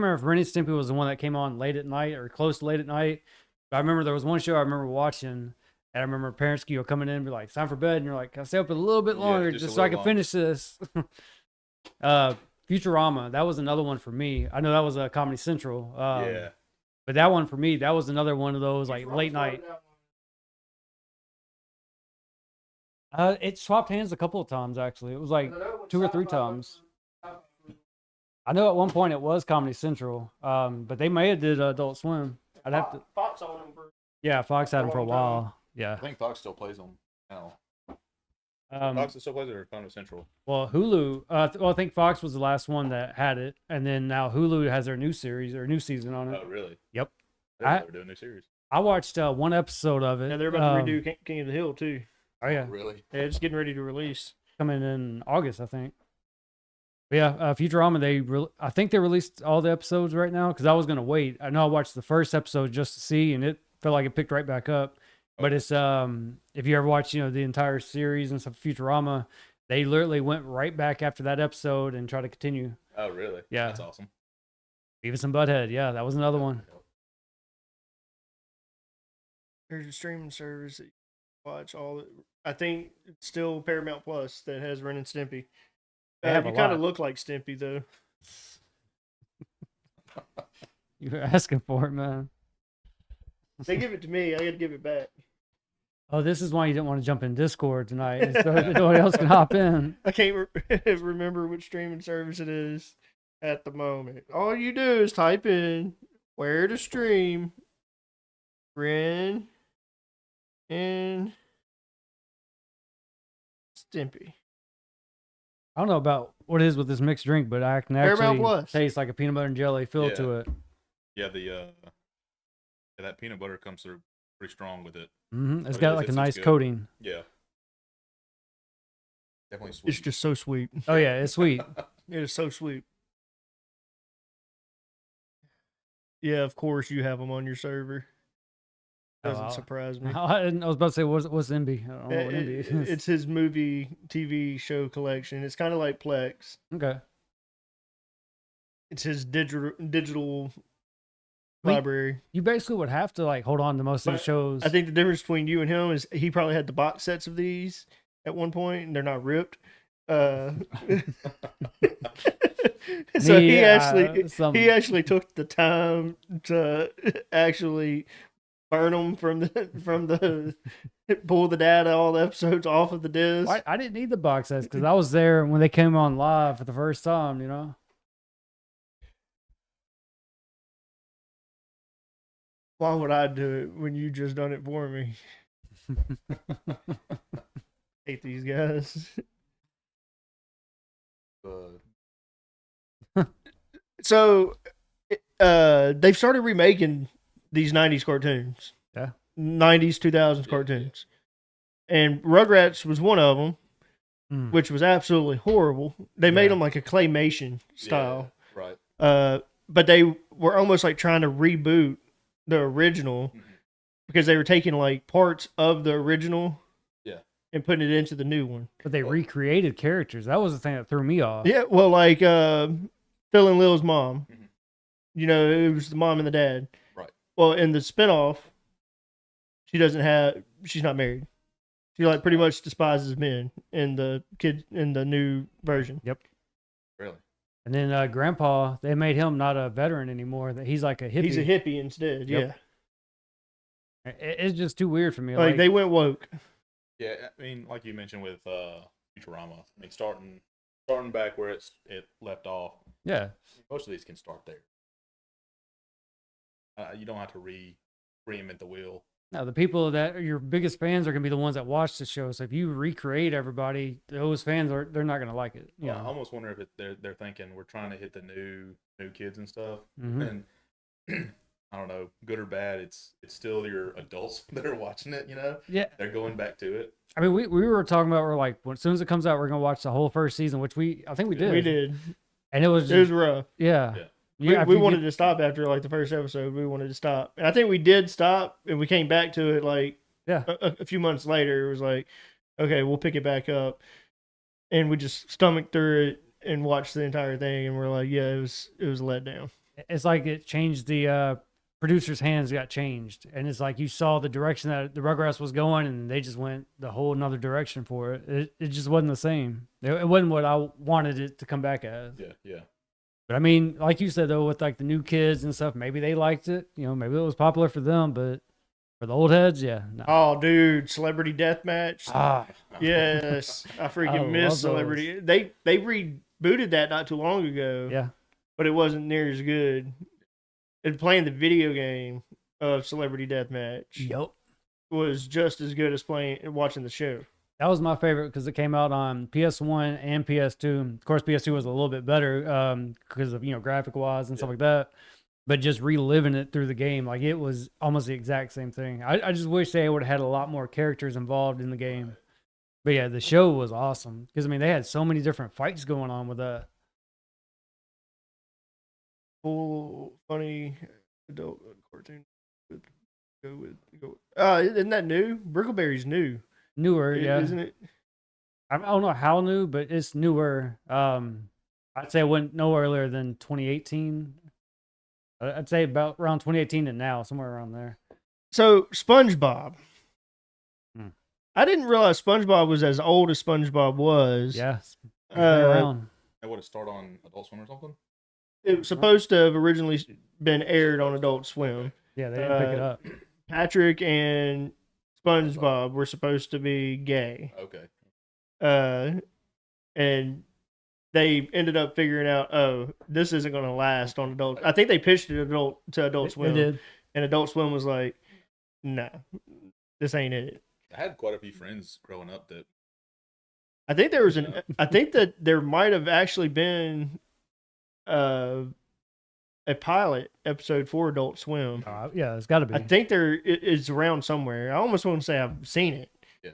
Speaker 4: remember if Ren and Stimpy was the one that came on late at night or close to late at night. But I remember there was one show I remember watching, and I remember parents coming in and be like, it's time for bed. And you're like, can I stay up a little bit longer just so I can finish this? Futurama, that was another one for me. I know that was a Comedy Central. But that one for me, that was another one of those like late night. It swapped hands a couple of times, actually. It was like 2 or 3 times. I know at one point it was Comedy Central, but they may have did Adult Swim. I'd have to.
Speaker 3: Fox on them for.
Speaker 4: Yeah, Fox had them for a
Speaker 3: long time.
Speaker 4: while. Yeah.
Speaker 5: I think Fox still plays them now.
Speaker 4: Um,
Speaker 5: Fox still plays it or Comedy Central?
Speaker 4: well, Hulu. Well, I think Fox was the last one that had it, and then now Hulu has their new series or new season on it.
Speaker 5: Oh, really?
Speaker 4: Yep.
Speaker 5: They're doing a new series.
Speaker 4: I watched one episode of it.
Speaker 3: Yeah, they're about to redo King of the Hill too.
Speaker 4: Oh yeah,
Speaker 5: Really?
Speaker 3: Yeah, it's getting ready to release.
Speaker 4: coming in August, I think. But yeah, Futurama. I think they released all the episodes right now because I was gonna wait. I know I watched the first episode just to see, and it felt like it picked right back up. But it's if you ever watch the entire series and stuff, Futurama, they literally went right back after that episode and tried to continue.
Speaker 5: Oh, really?
Speaker 4: Yeah.
Speaker 5: That's awesome.
Speaker 4: Beavis and Butthead, yeah, that was another one.
Speaker 3: There's a streaming service that you can watch all. I think it's still Paramount Plus that has Ren and Stimpy.
Speaker 4: They have
Speaker 3: you
Speaker 4: a
Speaker 3: kind of
Speaker 4: lot.
Speaker 3: look like Stimpy though.
Speaker 4: You were asking for it, man.
Speaker 3: They give it to me. I got to give it back.
Speaker 4: Oh, this is why you didn't want to jump in Discord tonight, so nobody else can hop in.
Speaker 3: I can't remember which streaming service it is at the moment. All you do is type in where to stream Ren and Stimpy.
Speaker 4: I don't know about what it is with this mixed drink, but I can
Speaker 3: Paramount
Speaker 4: actually
Speaker 3: Plus.
Speaker 4: taste like a peanut butter and jelly feel
Speaker 5: Yeah.
Speaker 4: to it.
Speaker 5: Yeah, that peanut butter comes through pretty strong with it.
Speaker 4: It's
Speaker 5: Oh,
Speaker 4: got
Speaker 5: yeah,
Speaker 4: like a
Speaker 5: it's
Speaker 4: nice
Speaker 5: good.
Speaker 4: coating.
Speaker 5: Yeah. Definitely sweet.
Speaker 3: It's just so sweet.
Speaker 4: Oh yeah, it's sweet.
Speaker 3: It is so sweet. Yeah, of course you have them on your server. Doesn't
Speaker 4: Oh,
Speaker 3: surprise me.
Speaker 4: I was about to say, what's Imby? I don't know what Imby is.
Speaker 3: It's his movie TV show collection. It's kind of like Plex.
Speaker 4: Okay.
Speaker 3: It's his digital
Speaker 4: Wait.
Speaker 3: library.
Speaker 4: You basically would have to like hold on to most of the
Speaker 3: But
Speaker 4: shows.
Speaker 3: I think the difference between you and him is he probably had the box sets of these at one point, and they're not ripped. So he actually took the time to actually burn them from the pull the data, all the episodes off of the disc.
Speaker 4: I didn't need the box sets because I was there when they came on live for the first time.
Speaker 3: Why would I do it when you just done it for me? Hate these guys. So, they've started remaking these 90s cartoons.
Speaker 4: Yeah.
Speaker 3: 90s, 2000s cartoons. And Rugrats was one of them, which was absolutely horrible. They made them like a claymation style.
Speaker 5: Yeah, right.
Speaker 3: But they were almost like trying to reboot the original because they were taking like parts of the original and putting it into the new one.
Speaker 4: But they recreated characters. That was the thing that threw me off.
Speaker 3: Yeah, well, like Phil and Lil's mom. You know, it was the mom and the dad.
Speaker 5: Right.
Speaker 3: Well, in the spinoff, she's not married. She like pretty much despises men in the new version.
Speaker 4: Yep.
Speaker 5: Really?
Speaker 4: And then Grandpa, they made him not a veteran anymore. That he's like a hippie.
Speaker 3: He's a hippie instead.
Speaker 4: Yep.
Speaker 3: Yeah.
Speaker 4: It's just too weird for me.
Speaker 3: Like they went woke.
Speaker 5: Yeah, I mean, like you mentioned with Futurama. I mean, starting back where it left off.
Speaker 4: Yeah.
Speaker 5: Most of these can start there. You don't have to reinvent the wheel.
Speaker 4: No, the people that are your biggest fans are gonna be the ones that watch the show. So if you recreate everybody, those fans they're not gonna like it.
Speaker 5: Yeah, I almost wonder if they're thinking we're trying to hit the new kids and stuff,
Speaker 4: Mm-hmm.
Speaker 5: and I don't know, good or bad, it's still your adults that are watching it. You know,
Speaker 4: Yeah.
Speaker 5: they're going back to it.
Speaker 4: I mean, we were talking about, we're like, as soon as it comes out, we're gonna watch the whole first season, which I think we did.
Speaker 3: We did.
Speaker 4: And it was
Speaker 3: rough.
Speaker 4: Yeah.
Speaker 3: We wanted to stop after like the first episode. We wanted to stop, and I think we did stop, and we came back to it like a few months later. It was like, okay, we'll pick it back up, and we just stomached through it and watched the entire thing, and we're like, yeah, it was a letdown.
Speaker 4: It's like it changed, the producer's hands got changed, and it's like you saw the direction that the Rugrats was going, and they just went the whole another direction for it. It just wasn't the same. It wasn't what I wanted it to come back as.
Speaker 5: Yeah.
Speaker 4: But I mean, like you said though, with like the new kids and stuff, maybe they liked it. You know, maybe it was popular for them, but for the old heads, yeah. No.
Speaker 3: Oh, dude, Celebrity Deathmatch.
Speaker 4: Ah,
Speaker 3: Yes, I freaking
Speaker 4: love
Speaker 3: miss
Speaker 4: those.
Speaker 3: Celebrity. They rebooted that not too long ago.
Speaker 4: yeah.
Speaker 3: But it wasn't near as good. And playing the video game of Celebrity Deathmatch
Speaker 4: Yep.
Speaker 3: was just as good as watching the show.
Speaker 4: That was my favorite because it came out on PS1 and PS2. Of course, PS2 was a little bit better because of, graphic wise and stuff like that. But just reliving it through the game, like it was almost the exact same thing. I just wish they would have had a lot more characters involved in the game. But yeah, the show was awesome because I mean they had so many different fights going on with that.
Speaker 3: Full funny adult cartoon. Isn't that new? Brickleberry's new.
Speaker 4: Newer, yeah.
Speaker 3: Isn't it?
Speaker 4: I don't know how new, but it's newer. I'd say it went no earlier than 2018. I'd say about around 2018 and now, somewhere around there.
Speaker 3: So SpongeBob.
Speaker 4: Hmm.
Speaker 3: I didn't realize SpongeBob was as old as SpongeBob was.
Speaker 4: Yeah, it's been around.
Speaker 5: They would have started on Adult Swim or something.
Speaker 3: It was supposed to have originally been aired on Adult Swim.
Speaker 4: Yeah, they didn't pick it up.
Speaker 3: Patrick and SpongeBob were supposed to be gay.
Speaker 5: Okay.
Speaker 3: And they ended up figuring out, this isn't going to last on Adult. I think they pitched it to Adult Swim.
Speaker 4: They did.
Speaker 3: And Adult Swim was like, nah, this ain't it.
Speaker 5: I had quite a few friends growing up that.
Speaker 3: I think I think that there might have actually been a pilot episode for Adult Swim.
Speaker 4: Yeah, it's got to be.
Speaker 3: I think it's around somewhere. I almost want to say I've seen it.
Speaker 5: Yeah.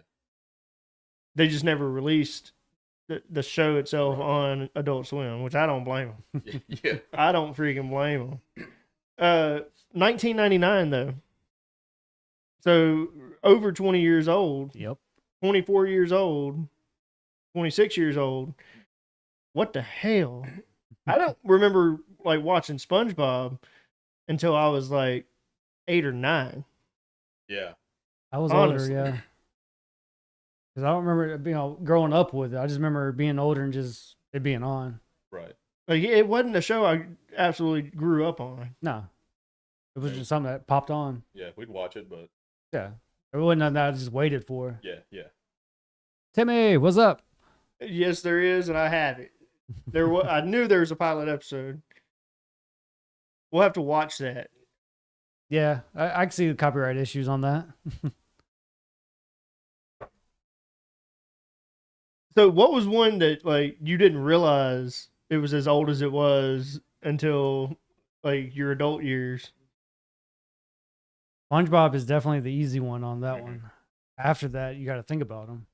Speaker 3: They just never released the show itself on Adult Swim, which I don't blame them.
Speaker 5: Yeah.
Speaker 3: I don't freaking blame them. 1999 though. So over 20 years old.
Speaker 4: Yep.
Speaker 3: 24 years old. 26 years old. What the hell? I don't remember like watching SpongeBob until I was like 8 or 9.
Speaker 5: Yeah.
Speaker 4: I was
Speaker 3: Honestly.
Speaker 4: older, yeah. Because I don't remember it growing up with it. I just remember being older and just it being on.
Speaker 5: Right.
Speaker 3: Like it wasn't a show I absolutely grew up on.
Speaker 4: No. It was just something that popped on.
Speaker 5: Yeah, we'd watch it, but
Speaker 4: Yeah. It wasn't nothing that I just waited for.
Speaker 5: yeah.
Speaker 4: Timmy, what's up?
Speaker 3: Yes, there is, and I have it. I knew there was a pilot episode. We'll have to watch that.
Speaker 4: Yeah, I can see the copyright issues on that.
Speaker 3: So what was one that like you didn't realize it was as old as it was until like your adult years?
Speaker 4: SpongeBob is definitely the easy one on that
Speaker 5: Mhm.
Speaker 4: one. After that, you got to think about them.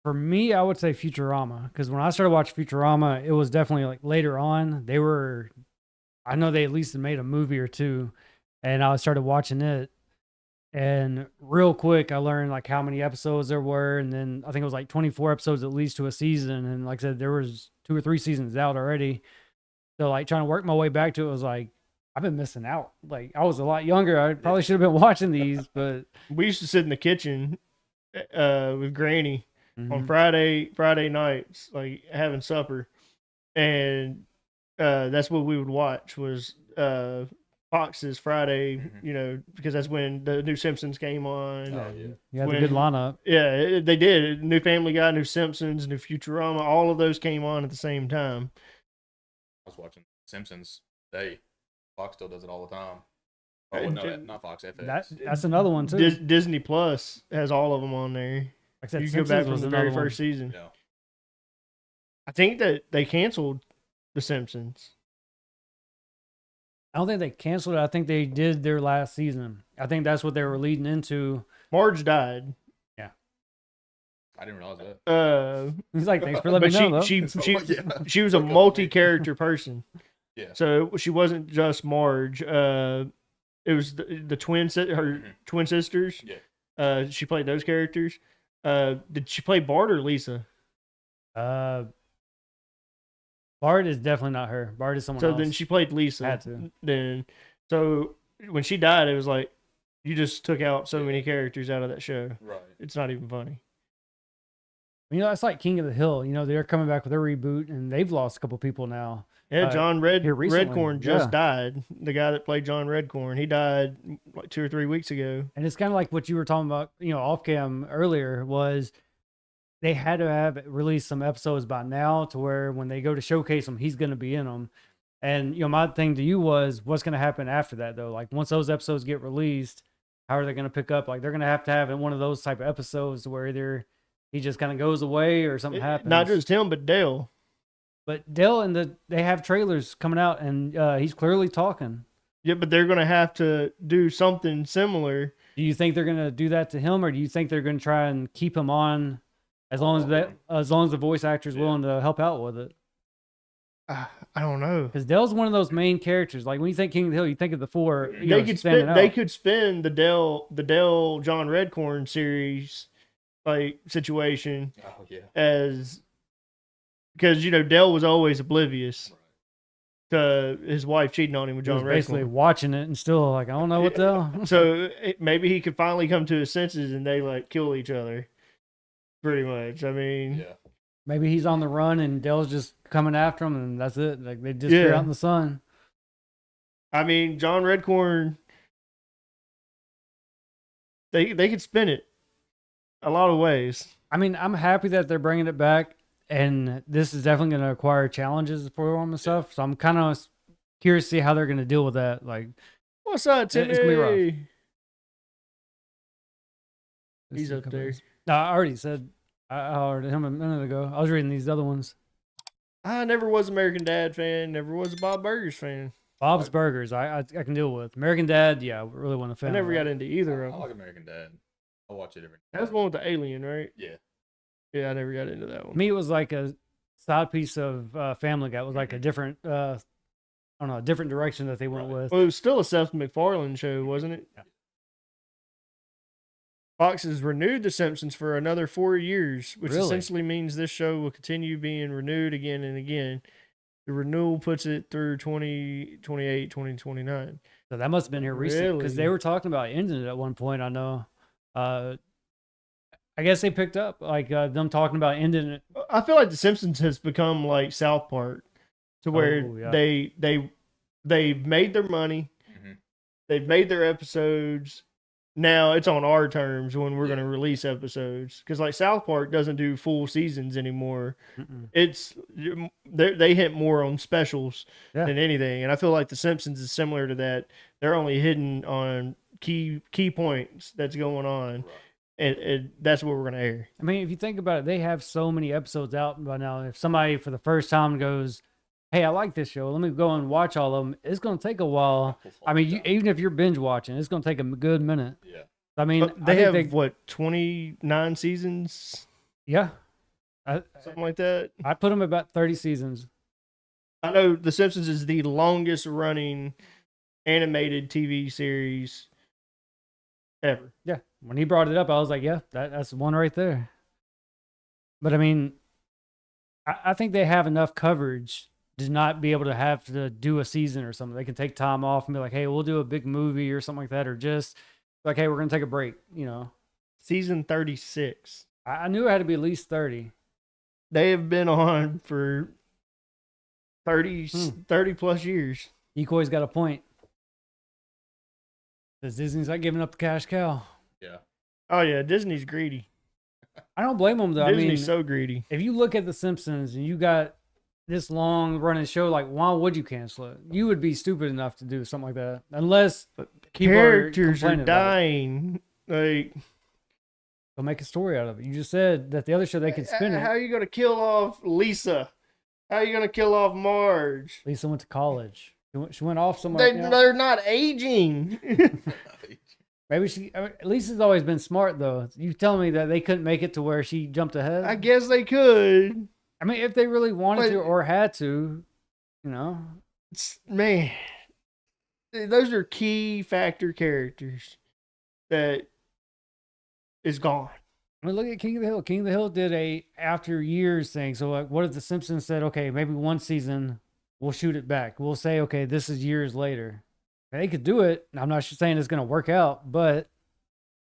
Speaker 4: For me, I would say Futurama because when I started watching Futurama, it was definitely like later on. I know they at least made a movie or two, and I started watching it. And real quick, I learned like how many episodes there were, and then I think it was like 24 episodes at least to a season. And like I said, there was 2 or 3 seasons out already. So like trying to work my way back to it was like I've been missing out. Like I was a lot younger. I probably should have been watching these, but
Speaker 3: We used to sit in the kitchen with Granny on
Speaker 4: Mhm.
Speaker 3: Friday nights, like having supper, and that's what we would watch was Fox's Friday, because that's when the new Simpsons came on.
Speaker 5: Oh yeah.
Speaker 4: You had a good
Speaker 3: When-
Speaker 4: lineup.
Speaker 3: Yeah, they did. New Family Guy, new Simpsons, new Futurama, all of those came on at the same time.
Speaker 5: I was watching Simpsons today. Fox still does it all the time. Oh,
Speaker 3: And
Speaker 5: no,
Speaker 3: Jim-
Speaker 5: not Fox. FX.
Speaker 4: That's another one too.
Speaker 3: Disney Plus has all of them on there.
Speaker 4: Like I said,
Speaker 3: You go back
Speaker 4: Simpsons
Speaker 3: from
Speaker 4: was
Speaker 3: the very
Speaker 4: another one.
Speaker 3: first season.
Speaker 5: Yeah.
Speaker 3: I think that they canceled The Simpsons.
Speaker 4: I don't think they canceled it. I think they did their last season. I think that's what they were leading into.
Speaker 3: Marge died.
Speaker 5: I didn't realize that.
Speaker 4: He's like, thanks for letting
Speaker 3: But
Speaker 4: me know. Though.
Speaker 3: she was a multi-character person.
Speaker 5: Yeah.
Speaker 3: So she wasn't just Marge. It was the her twin sisters.
Speaker 5: Yeah.
Speaker 3: She played those characters. Did she play Bart or Lisa?
Speaker 4: Bart is definitely not her. Bart is someone
Speaker 3: So
Speaker 4: else.
Speaker 3: then she played Lisa.
Speaker 4: Had to.
Speaker 3: Then so when she died, it was like you just took out so many characters out of that show.
Speaker 5: Right.
Speaker 3: It's not even funny.
Speaker 4: You know, it's like King of the Hill. You know, they're coming back with a reboot, and they've lost a couple people now.
Speaker 3: Yeah, John
Speaker 4: here recently,
Speaker 3: Redcorn just
Speaker 4: yeah.
Speaker 3: died. The guy that played John Redcorn, he died like 2 or 3 weeks ago.
Speaker 4: And it's kind of like what you were talking about, you know, off cam earlier was they had to have released some episodes by now to where when they go to showcase them, he's going to be in them. And, you know, my thing to you was what's going to happen after that, though? Like once those episodes get released, how are they going to pick up? Like they're going to have one of those type of episodes where either he just kind of goes away or something happens.
Speaker 3: Not just him, but Dale.
Speaker 4: But Dell they have trailers coming out, and he's clearly talking.
Speaker 3: Yeah, but they're going to have to do something similar.
Speaker 4: Do you think they're going to do that to him, or do you think they're going to try and keep him on as long as the voice actor's willing to help out with it?
Speaker 3: I don't know.
Speaker 4: Because Dell's one of those main characters. Like when you think King of the Hill, you think of the four.
Speaker 3: They could spin the Dell John Redcorn series like situation
Speaker 5: Oh yeah.
Speaker 3: as because Dell was always oblivious to his wife cheating on him with John
Speaker 4: basically
Speaker 3: Redcorn.
Speaker 4: watching it and still like I don't know what the hell.
Speaker 3: So maybe he could finally come to his senses and they like kill each other. Pretty much. I mean,
Speaker 5: Yeah.
Speaker 4: Maybe he's on the run and Dell's just coming after him, and that's it. Like they disappear
Speaker 3: Yeah.
Speaker 4: out in the sun.
Speaker 3: I mean, John Redcorn. They could spin it a lot of ways.
Speaker 4: I mean, I'm happy that they're bringing it back, and this is definitely going to require challenges for them and stuff. So I'm kind of curious to see how they're going to deal with that. Like,
Speaker 3: What's up, Timmy?
Speaker 4: It's gonna be rough.
Speaker 3: He's up there.
Speaker 4: No, I already said. I heard him a minute ago. I was reading these other ones.
Speaker 3: I never was American Dad fan. Never was a Bob Burgers fan.
Speaker 4: Bob's Burgers, I can deal with. American Dad, yeah, really wasn't a fan.
Speaker 3: I never
Speaker 4: of
Speaker 3: got
Speaker 4: that.
Speaker 3: into either
Speaker 5: I
Speaker 3: of them.
Speaker 5: like American Dad. I watch it every.
Speaker 3: That's the one with the alien, right?
Speaker 5: Yeah.
Speaker 3: Yeah, I never got into that one.
Speaker 4: Me, it was like a side piece of Family Guy. It was like a different, I don't know, a different direction that they went
Speaker 5: Right.
Speaker 4: with.
Speaker 3: Well, it was still a Seth MacFarlane show, wasn't it?
Speaker 4: Yeah.
Speaker 3: Fox has renewed The Simpsons for another 4 years, which
Speaker 4: Really?
Speaker 3: essentially means this show will continue being renewed again and again. The renewal puts it through 2028, 2029.
Speaker 4: So that must have been here recently because they
Speaker 3: Really?
Speaker 4: were talking about ending it at one point. I know. I guess they picked up like them talking about ending it.
Speaker 3: I feel like The Simpsons has become like South Park, to where
Speaker 4: Oh, yeah.
Speaker 3: they've made their money,
Speaker 5: Mhm.
Speaker 3: they've made their episodes, now it's on our terms when we're going to release episodes. Because like South Park doesn't do full seasons anymore.
Speaker 4: Mm-mm.
Speaker 3: It's they hit more on specials
Speaker 4: Yeah.
Speaker 3: than anything, and I feel like The Simpsons is similar to that. They're only hitting on key points that's going on, and that's what we're going to air.
Speaker 4: I mean, if you think about it, they have so many episodes out by now. If somebody for the first time goes, "Hey, I like this show. Let me go and watch all of them," it's going to take a while. I mean, even if you're binge watching, it's going to take a good minute.
Speaker 5: Yeah.
Speaker 3: But
Speaker 4: I mean,
Speaker 3: they
Speaker 4: I think
Speaker 3: have what 29 seasons,
Speaker 4: yeah.
Speaker 3: something like that.
Speaker 4: I put them about 30 seasons.
Speaker 3: I know The Simpsons is the longest running animated TV series ever.
Speaker 4: Yeah. When he brought it up, I was like, yeah, that's one right there. But I mean, I think they have enough coverage to not be able to have to do a season or something. They can take time off and be like, hey, we'll do a big movie or something like that, or just like, hey, we're going to take a break, you know.
Speaker 3: Season 36.
Speaker 4: I knew it had to be at least 30.
Speaker 3: They have been on for 30 plus years.
Speaker 4: Ecoy's got a point. Says Disney's not giving up the cash cow.
Speaker 5: Yeah.
Speaker 3: Oh yeah, Disney's greedy.
Speaker 4: I don't blame them though.
Speaker 3: Disney's
Speaker 4: I mean,
Speaker 3: so greedy.
Speaker 4: if you look at The Simpsons and you got this long running show, like why would you cancel it? You would be stupid enough to do something like that, unless people
Speaker 3: Characters are
Speaker 4: complaining about it.
Speaker 3: dying. Like,
Speaker 4: They'll make a story out of it. You just said that the other show they could spin
Speaker 3: how are
Speaker 4: it.
Speaker 3: you gonna kill off Lisa? How are you gonna kill off Marge?
Speaker 4: Lisa went to college. She went off somewhere.
Speaker 3: They're not aging.
Speaker 4: Maybe Lisa's always been smart though. You telling me that they couldn't make it to where she jumped ahead?
Speaker 3: I guess they could.
Speaker 4: I mean, if they really wanted
Speaker 3: But-
Speaker 4: to or had to, you know.
Speaker 3: Man, those are key factor characters that is gone.
Speaker 4: I mean, look at King of the Hill. King of the Hill did a after years thing. So, like, what if the Simpsons said, okay, maybe one season we'll shoot it back. We'll say, okay, this is years later. They could do it. I'm not saying it's going to work out, but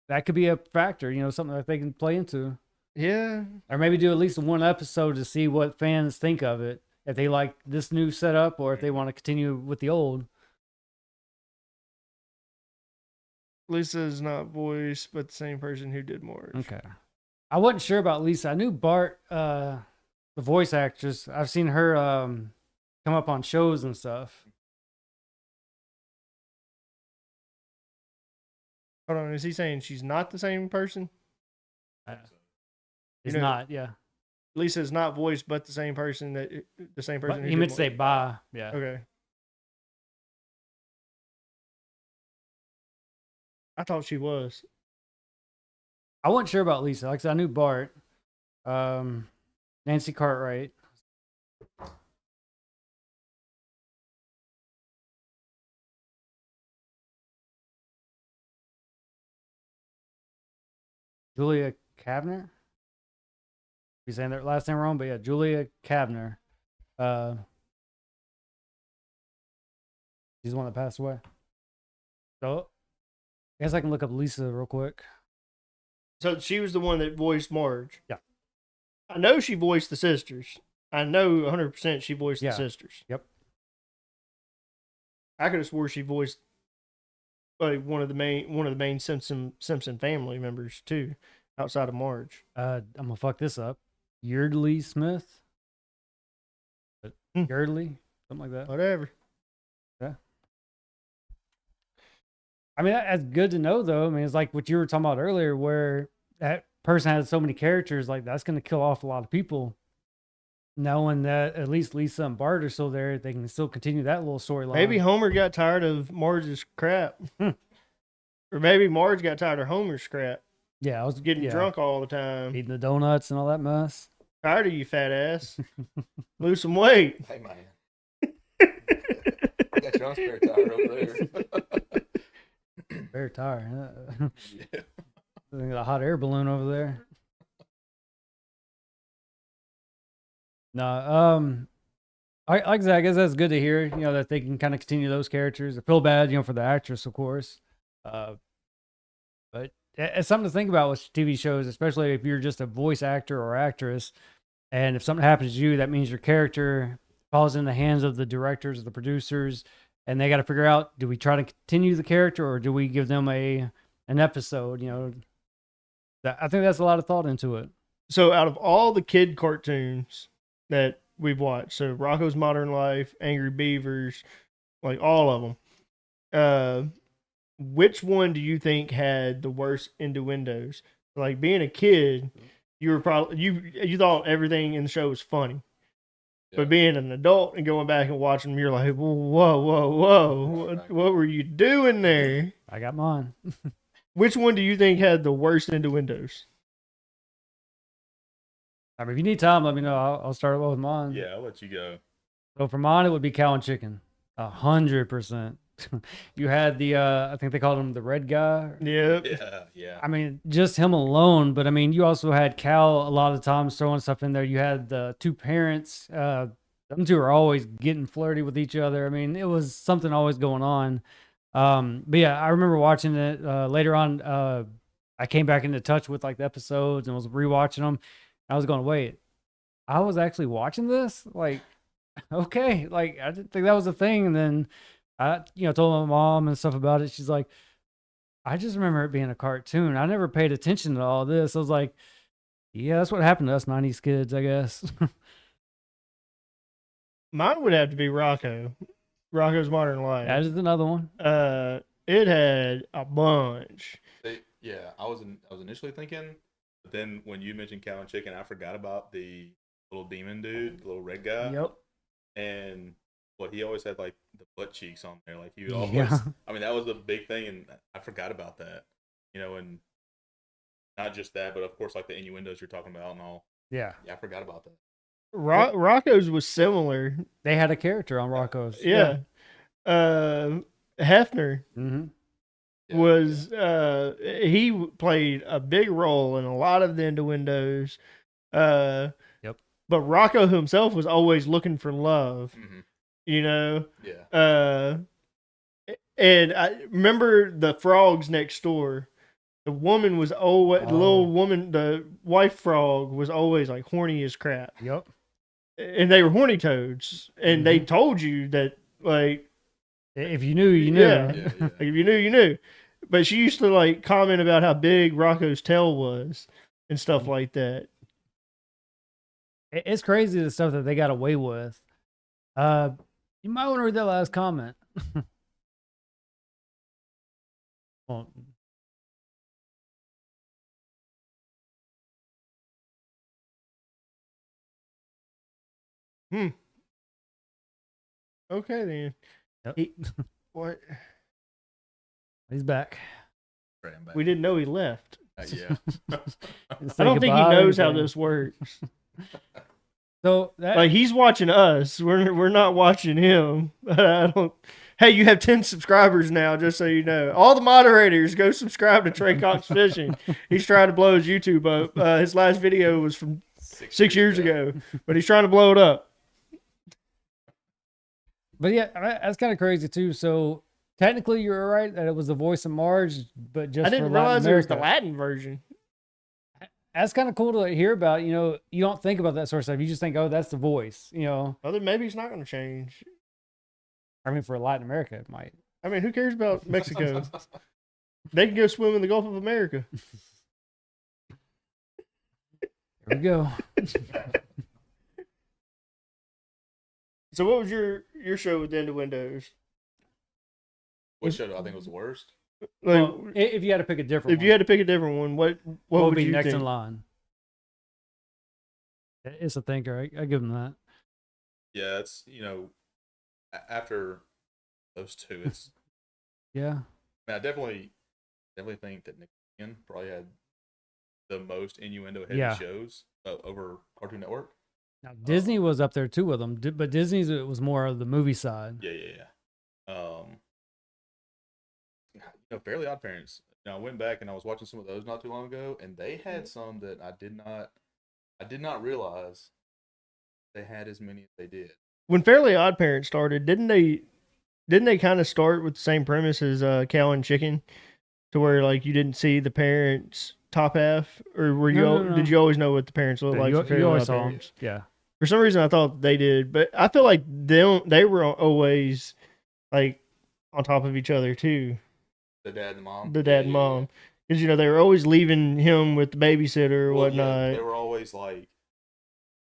Speaker 4: that could be a factor, you know, something that they can play into.
Speaker 3: Yeah.
Speaker 4: Or maybe do at least one episode to see what fans think of it. If they like this new setup or if they want to continue with the old.
Speaker 3: Lisa is not voiced, but the same person who did Marge.
Speaker 4: Okay. I wasn't sure about Lisa. I knew Bart, the voice actress. I've seen her come up on shows and stuff.
Speaker 3: Hold on, is he saying she's not the same person?
Speaker 4: It's
Speaker 3: know-
Speaker 4: not, yeah.
Speaker 3: Lisa is not voiced, but the same person
Speaker 4: But
Speaker 3: who
Speaker 4: he meant
Speaker 3: did
Speaker 4: to say
Speaker 3: Marge.
Speaker 4: bye. Yeah.
Speaker 3: Okay. I thought she was.
Speaker 4: I wasn't sure about Lisa. Like I said, I knew Bart. Nancy Cartwright. Julia Kavner. He's saying their last name wrong, but yeah, Julia Kavner. She's the one that passed away. So I guess I can look up Lisa real quick.
Speaker 3: So she was the one that voiced Marge.
Speaker 4: Yeah.
Speaker 3: I know she voiced the sisters. I know 100% she voiced
Speaker 4: Yeah.
Speaker 3: the sisters.
Speaker 4: Yep.
Speaker 3: I could have swore she voiced like one of the main Simpson family members too, outside of Marge.
Speaker 4: I'm gonna fuck this up. Yeardley Smith. Yeardley, something like that.
Speaker 3: Whatever.
Speaker 4: Yeah. I mean, that's good to know, though. I mean, it's like what you were talking about earlier, where that person has so many characters, like that's going to kill off a lot of people. Knowing that at least Lisa and Bart are still there, they can still continue that little storyline.
Speaker 3: Maybe Homer got tired of Marge's crap. Or maybe Marge got tired of Homer's crap.
Speaker 4: Yeah, I was
Speaker 3: Getting drunk all the time.
Speaker 4: eating the donuts and all that mess.
Speaker 3: Tired of you, fat ass. Lose some weight.
Speaker 5: Hey, man. I got your own spare tire over there.
Speaker 4: Very tired.
Speaker 5: Yeah.
Speaker 4: A hot air balloon over there. No, like I said, I guess that's good to hear. You know that they can kind of continue those characters. I feel bad, you know, for the actress, of course. But it's something to think about with TV shows, especially if you're just a voice actor or actress. And if something happens to you, that means your character falls in the hands of the directors or the producers, and they got to figure out: do we try to continue the character, or do we give them a an episode. You know, I think that's a lot of thought into it.
Speaker 3: So out of all the kid cartoons that we've watched, so Rocco's Modern Life, Angry Beavers, like all of them, which one do you think had the worst innuendos? Like being a kid, you were probably you thought everything in the show was funny. But being an adult and going back and watching them, you're like, whoa, what were you doing there?
Speaker 4: I got mine.
Speaker 3: Which one do you think had the worst innuendos?
Speaker 4: I mean, if you need time, let me know. I'll start with mine.
Speaker 5: Yeah, I'll let you go.
Speaker 4: So for mine, it would be cow and chicken, 100%. You had the, I think they called him the red guy.
Speaker 3: Yep.
Speaker 5: Yeah.
Speaker 4: I mean, just him alone. But I mean, you also had Cal a lot of times throwing stuff in there. You had the two parents. Them two are always getting flirty with each other. I mean, it was something always going on. But yeah, I remember watching it later on. I came back into touch with like the episodes and was rewatching them. I was going, wait, I was actually watching this? Like, okay, like I didn't think that was a thing. And then I, told my mom and stuff about it. She's like, I just remember it being a cartoon. I never paid attention to all this. I was like, yeah, that's what happened to us 90s kids, I guess.
Speaker 3: Mine would have to be Rocco. Rocco's Modern Life.
Speaker 4: That is another one.
Speaker 3: It had a bunch.
Speaker 5: Yeah, I was initially thinking, but then when you mentioned cow and chicken, I forgot about the little demon dude, the little red guy.
Speaker 3: Yep.
Speaker 5: And he always had like the butt cheeks on there. Like he would always,
Speaker 4: Yeah.
Speaker 5: I mean, that was the big thing, and I forgot about that. And not just that, but of course, like the innuendos you're talking about and all.
Speaker 4: Yeah.
Speaker 5: Yeah, I forgot about that.
Speaker 3: Rocco's was similar.
Speaker 4: They had a character on Rocco's.
Speaker 3: Yeah. Hefner
Speaker 4: Mm-hmm.
Speaker 3: was he played a big role in a lot of the innuendos.
Speaker 4: Yep.
Speaker 3: But Rocco himself was always looking for love.
Speaker 5: Mm-hmm.
Speaker 3: Yeah. And I remember the frogs next door. The woman was always the little woman. The wife frog was always like horny as crap.
Speaker 4: Yep.
Speaker 3: And they were horny toads, and they told you that like
Speaker 4: If you knew, you knew.
Speaker 3: yeah. Like, if you knew, you knew. But she used to like comment about how big Rocco's tail was and stuff like that.
Speaker 4: It's crazy the stuff that they got away with. You might want to read that last comment. Well,
Speaker 3: Okay then.
Speaker 4: Yep.
Speaker 3: What?
Speaker 4: He's back.
Speaker 5: Right, I'm back.
Speaker 3: We didn't know he left.
Speaker 5: Yeah.
Speaker 3: I don't think he knows how this works.
Speaker 4: So that,
Speaker 3: Like he's watching us. We're not watching him. I don't. Hey, you have 10 subscribers now, just so you know. All the moderators go subscribe to Trey Cox Fishing. He's trying to blow his YouTube up. His last video was from 6 years ago, but he's trying to blow it up.
Speaker 4: but yeah, that's kind of crazy too. So technically, you're right that it was the voice of Marge, but just
Speaker 3: I didn't
Speaker 4: for Latin
Speaker 3: realize it was the
Speaker 4: America.
Speaker 3: Latin version.
Speaker 4: That's kind of cool to hear about. You don't think about that sort of stuff. You just think, oh, that's the voice.
Speaker 3: Other maybe it's not going to change.
Speaker 4: I mean, for Latin America, it might.
Speaker 3: I mean, who cares about Mexico? They can go swim in the Gulf of America.
Speaker 4: Here we go.
Speaker 3: So, what was your show with the innuendos?
Speaker 5: What show do I think was the worst?
Speaker 3: Like,
Speaker 4: Well, if you had to pick a different
Speaker 3: if you had to pick a different one, what
Speaker 4: would be
Speaker 3: you
Speaker 4: next
Speaker 3: think?
Speaker 4: in line? It's a thinker. I give him that.
Speaker 5: Yeah, it's after those two, it's.
Speaker 4: Yeah.
Speaker 5: I mean, I definitely think that Nickelodeon probably had the most innuendo-heavy
Speaker 4: Yeah.
Speaker 5: shows over Cartoon Network.
Speaker 4: Now Disney was up there too with them, but Disney's it was more of the movie side.
Speaker 5: Yeah. Fairly Odd Parents. Now I went back and I was watching some of those not too long ago, and they had some that I did not realize they had as many as they did.
Speaker 3: When Fairly Odd Parents started, didn't they kind of start with the same premise as Cow and Chicken, to where like you didn't see the parents' top half, or were you
Speaker 4: No.
Speaker 3: did you always know what the parents looked like? for
Speaker 4: You
Speaker 3: Fairly
Speaker 4: always
Speaker 3: Odd
Speaker 4: saw 'em.
Speaker 3: Parents?
Speaker 4: Yeah.
Speaker 3: For some reason, I thought they did, but I feel like they were always like on top of each other too.
Speaker 5: The dad and the mom.
Speaker 3: the dad and mom, because they were always leaving him with the babysitter or
Speaker 5: Well,
Speaker 3: whatnot.
Speaker 5: they were always like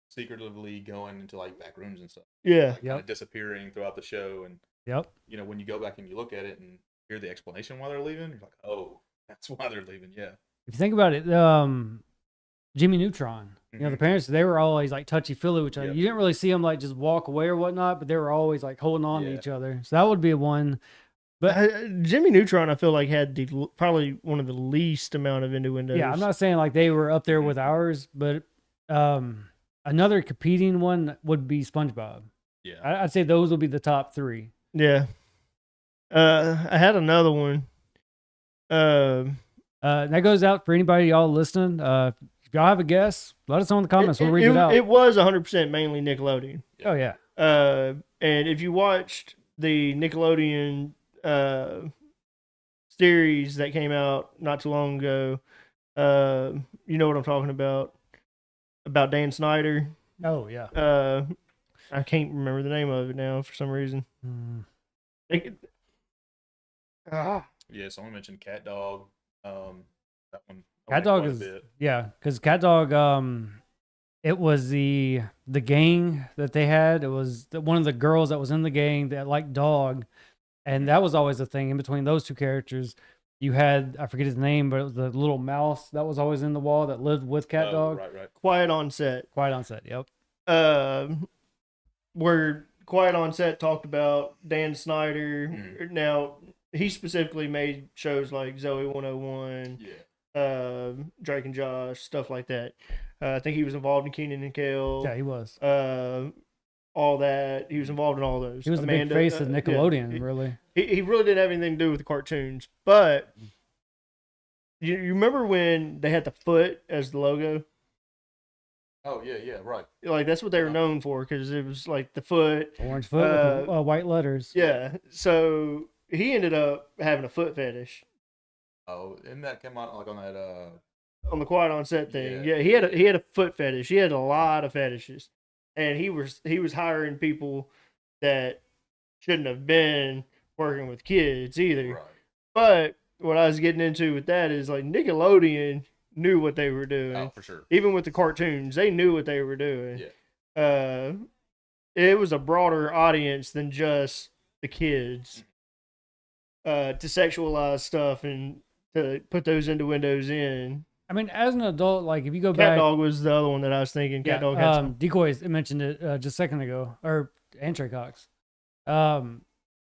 Speaker 5: secretively going into like back rooms and stuff.
Speaker 3: Yeah,
Speaker 5: Like, kind of disappearing throughout the show, and
Speaker 4: Yep.
Speaker 5: when you go back and you look at it and hear the explanation why they're leaving, you're like, oh, that's why they're leaving. Yeah.
Speaker 4: If you think about it, Jimmy Neutron, the parents, they were always like touchy feely with each other.
Speaker 5: Yep.
Speaker 4: You didn't really see them like just walk away or whatnot, but they were always like holding on to each other. So that would be one. But
Speaker 3: Jimmy Neutron, I feel like had probably one of the least amount of innuendos.
Speaker 4: yeah, I'm not saying like they were up there with ours, but another competing one would be SpongeBob.
Speaker 5: Yeah.
Speaker 4: I'd say those would be the top three.
Speaker 3: Yeah. I had another one.
Speaker 4: That goes out for anybody y'all listening. If y'all have a guess, let us know in the comments. We'll read it out.
Speaker 3: It was 100% mainly Nickelodeon.
Speaker 4: Oh yeah.
Speaker 3: And if you watched the Nickelodeon series that came out not too long ago, you know what I'm talking about Dan Snyder.
Speaker 4: Oh yeah.
Speaker 3: I can't remember the name of it now for some reason.
Speaker 5: Yeah, someone mentioned Cat Dog. That one.
Speaker 4: Cat Dog is because Cat Dog. It was the gang that they had. It was one of the girls that was in the gang that liked dog, and that was always the thing in between those two characters. You had, I forget his name, but it was the little mouse that was always in the wall that lived with Cat Dog.
Speaker 5: Right.
Speaker 3: Quiet on Set.
Speaker 4: Quiet on Set. Yep.
Speaker 3: Where Quiet on Set talked about Dan Snyder. Now he specifically made shows like Zoe 101.
Speaker 5: Yeah.
Speaker 3: Drake and Josh, stuff like that. I think he was involved in Keenan and Kel.
Speaker 4: Yeah, he was.
Speaker 3: All that. He was involved in all those.
Speaker 4: He was the big face of Nickelodeon, really.
Speaker 3: He really didn't have anything to do with the cartoons. But you remember when they had the foot as the logo?
Speaker 5: Oh, yeah, right.
Speaker 3: Like, that's what they were known for, because it was like the foot.
Speaker 4: Orange foot with the, white letters.
Speaker 3: Yeah. So he ended up having a foot fetish.
Speaker 5: Oh, and that came out like on that
Speaker 3: on the Quiet on Set thing. Yeah, he had a foot fetish. He had a lot of fetishes. And he was hiring people that shouldn't have been working with kids either.
Speaker 5: Right.
Speaker 3: But what I was getting into with that is like Nickelodeon knew what they were doing.
Speaker 5: Oh, for sure.
Speaker 3: Even with the cartoons, they knew what they were doing.
Speaker 5: Yeah.
Speaker 3: It was a broader audience than just the kids. To sexualize stuff and to put those innuendos in.
Speaker 4: I mean, as an adult, like if you go
Speaker 3: Cat
Speaker 4: back,
Speaker 3: Dog was the other one that I was thinking. Cat Dog had some.
Speaker 4: Decoys. It mentioned it just a second ago, or Entree Cox. But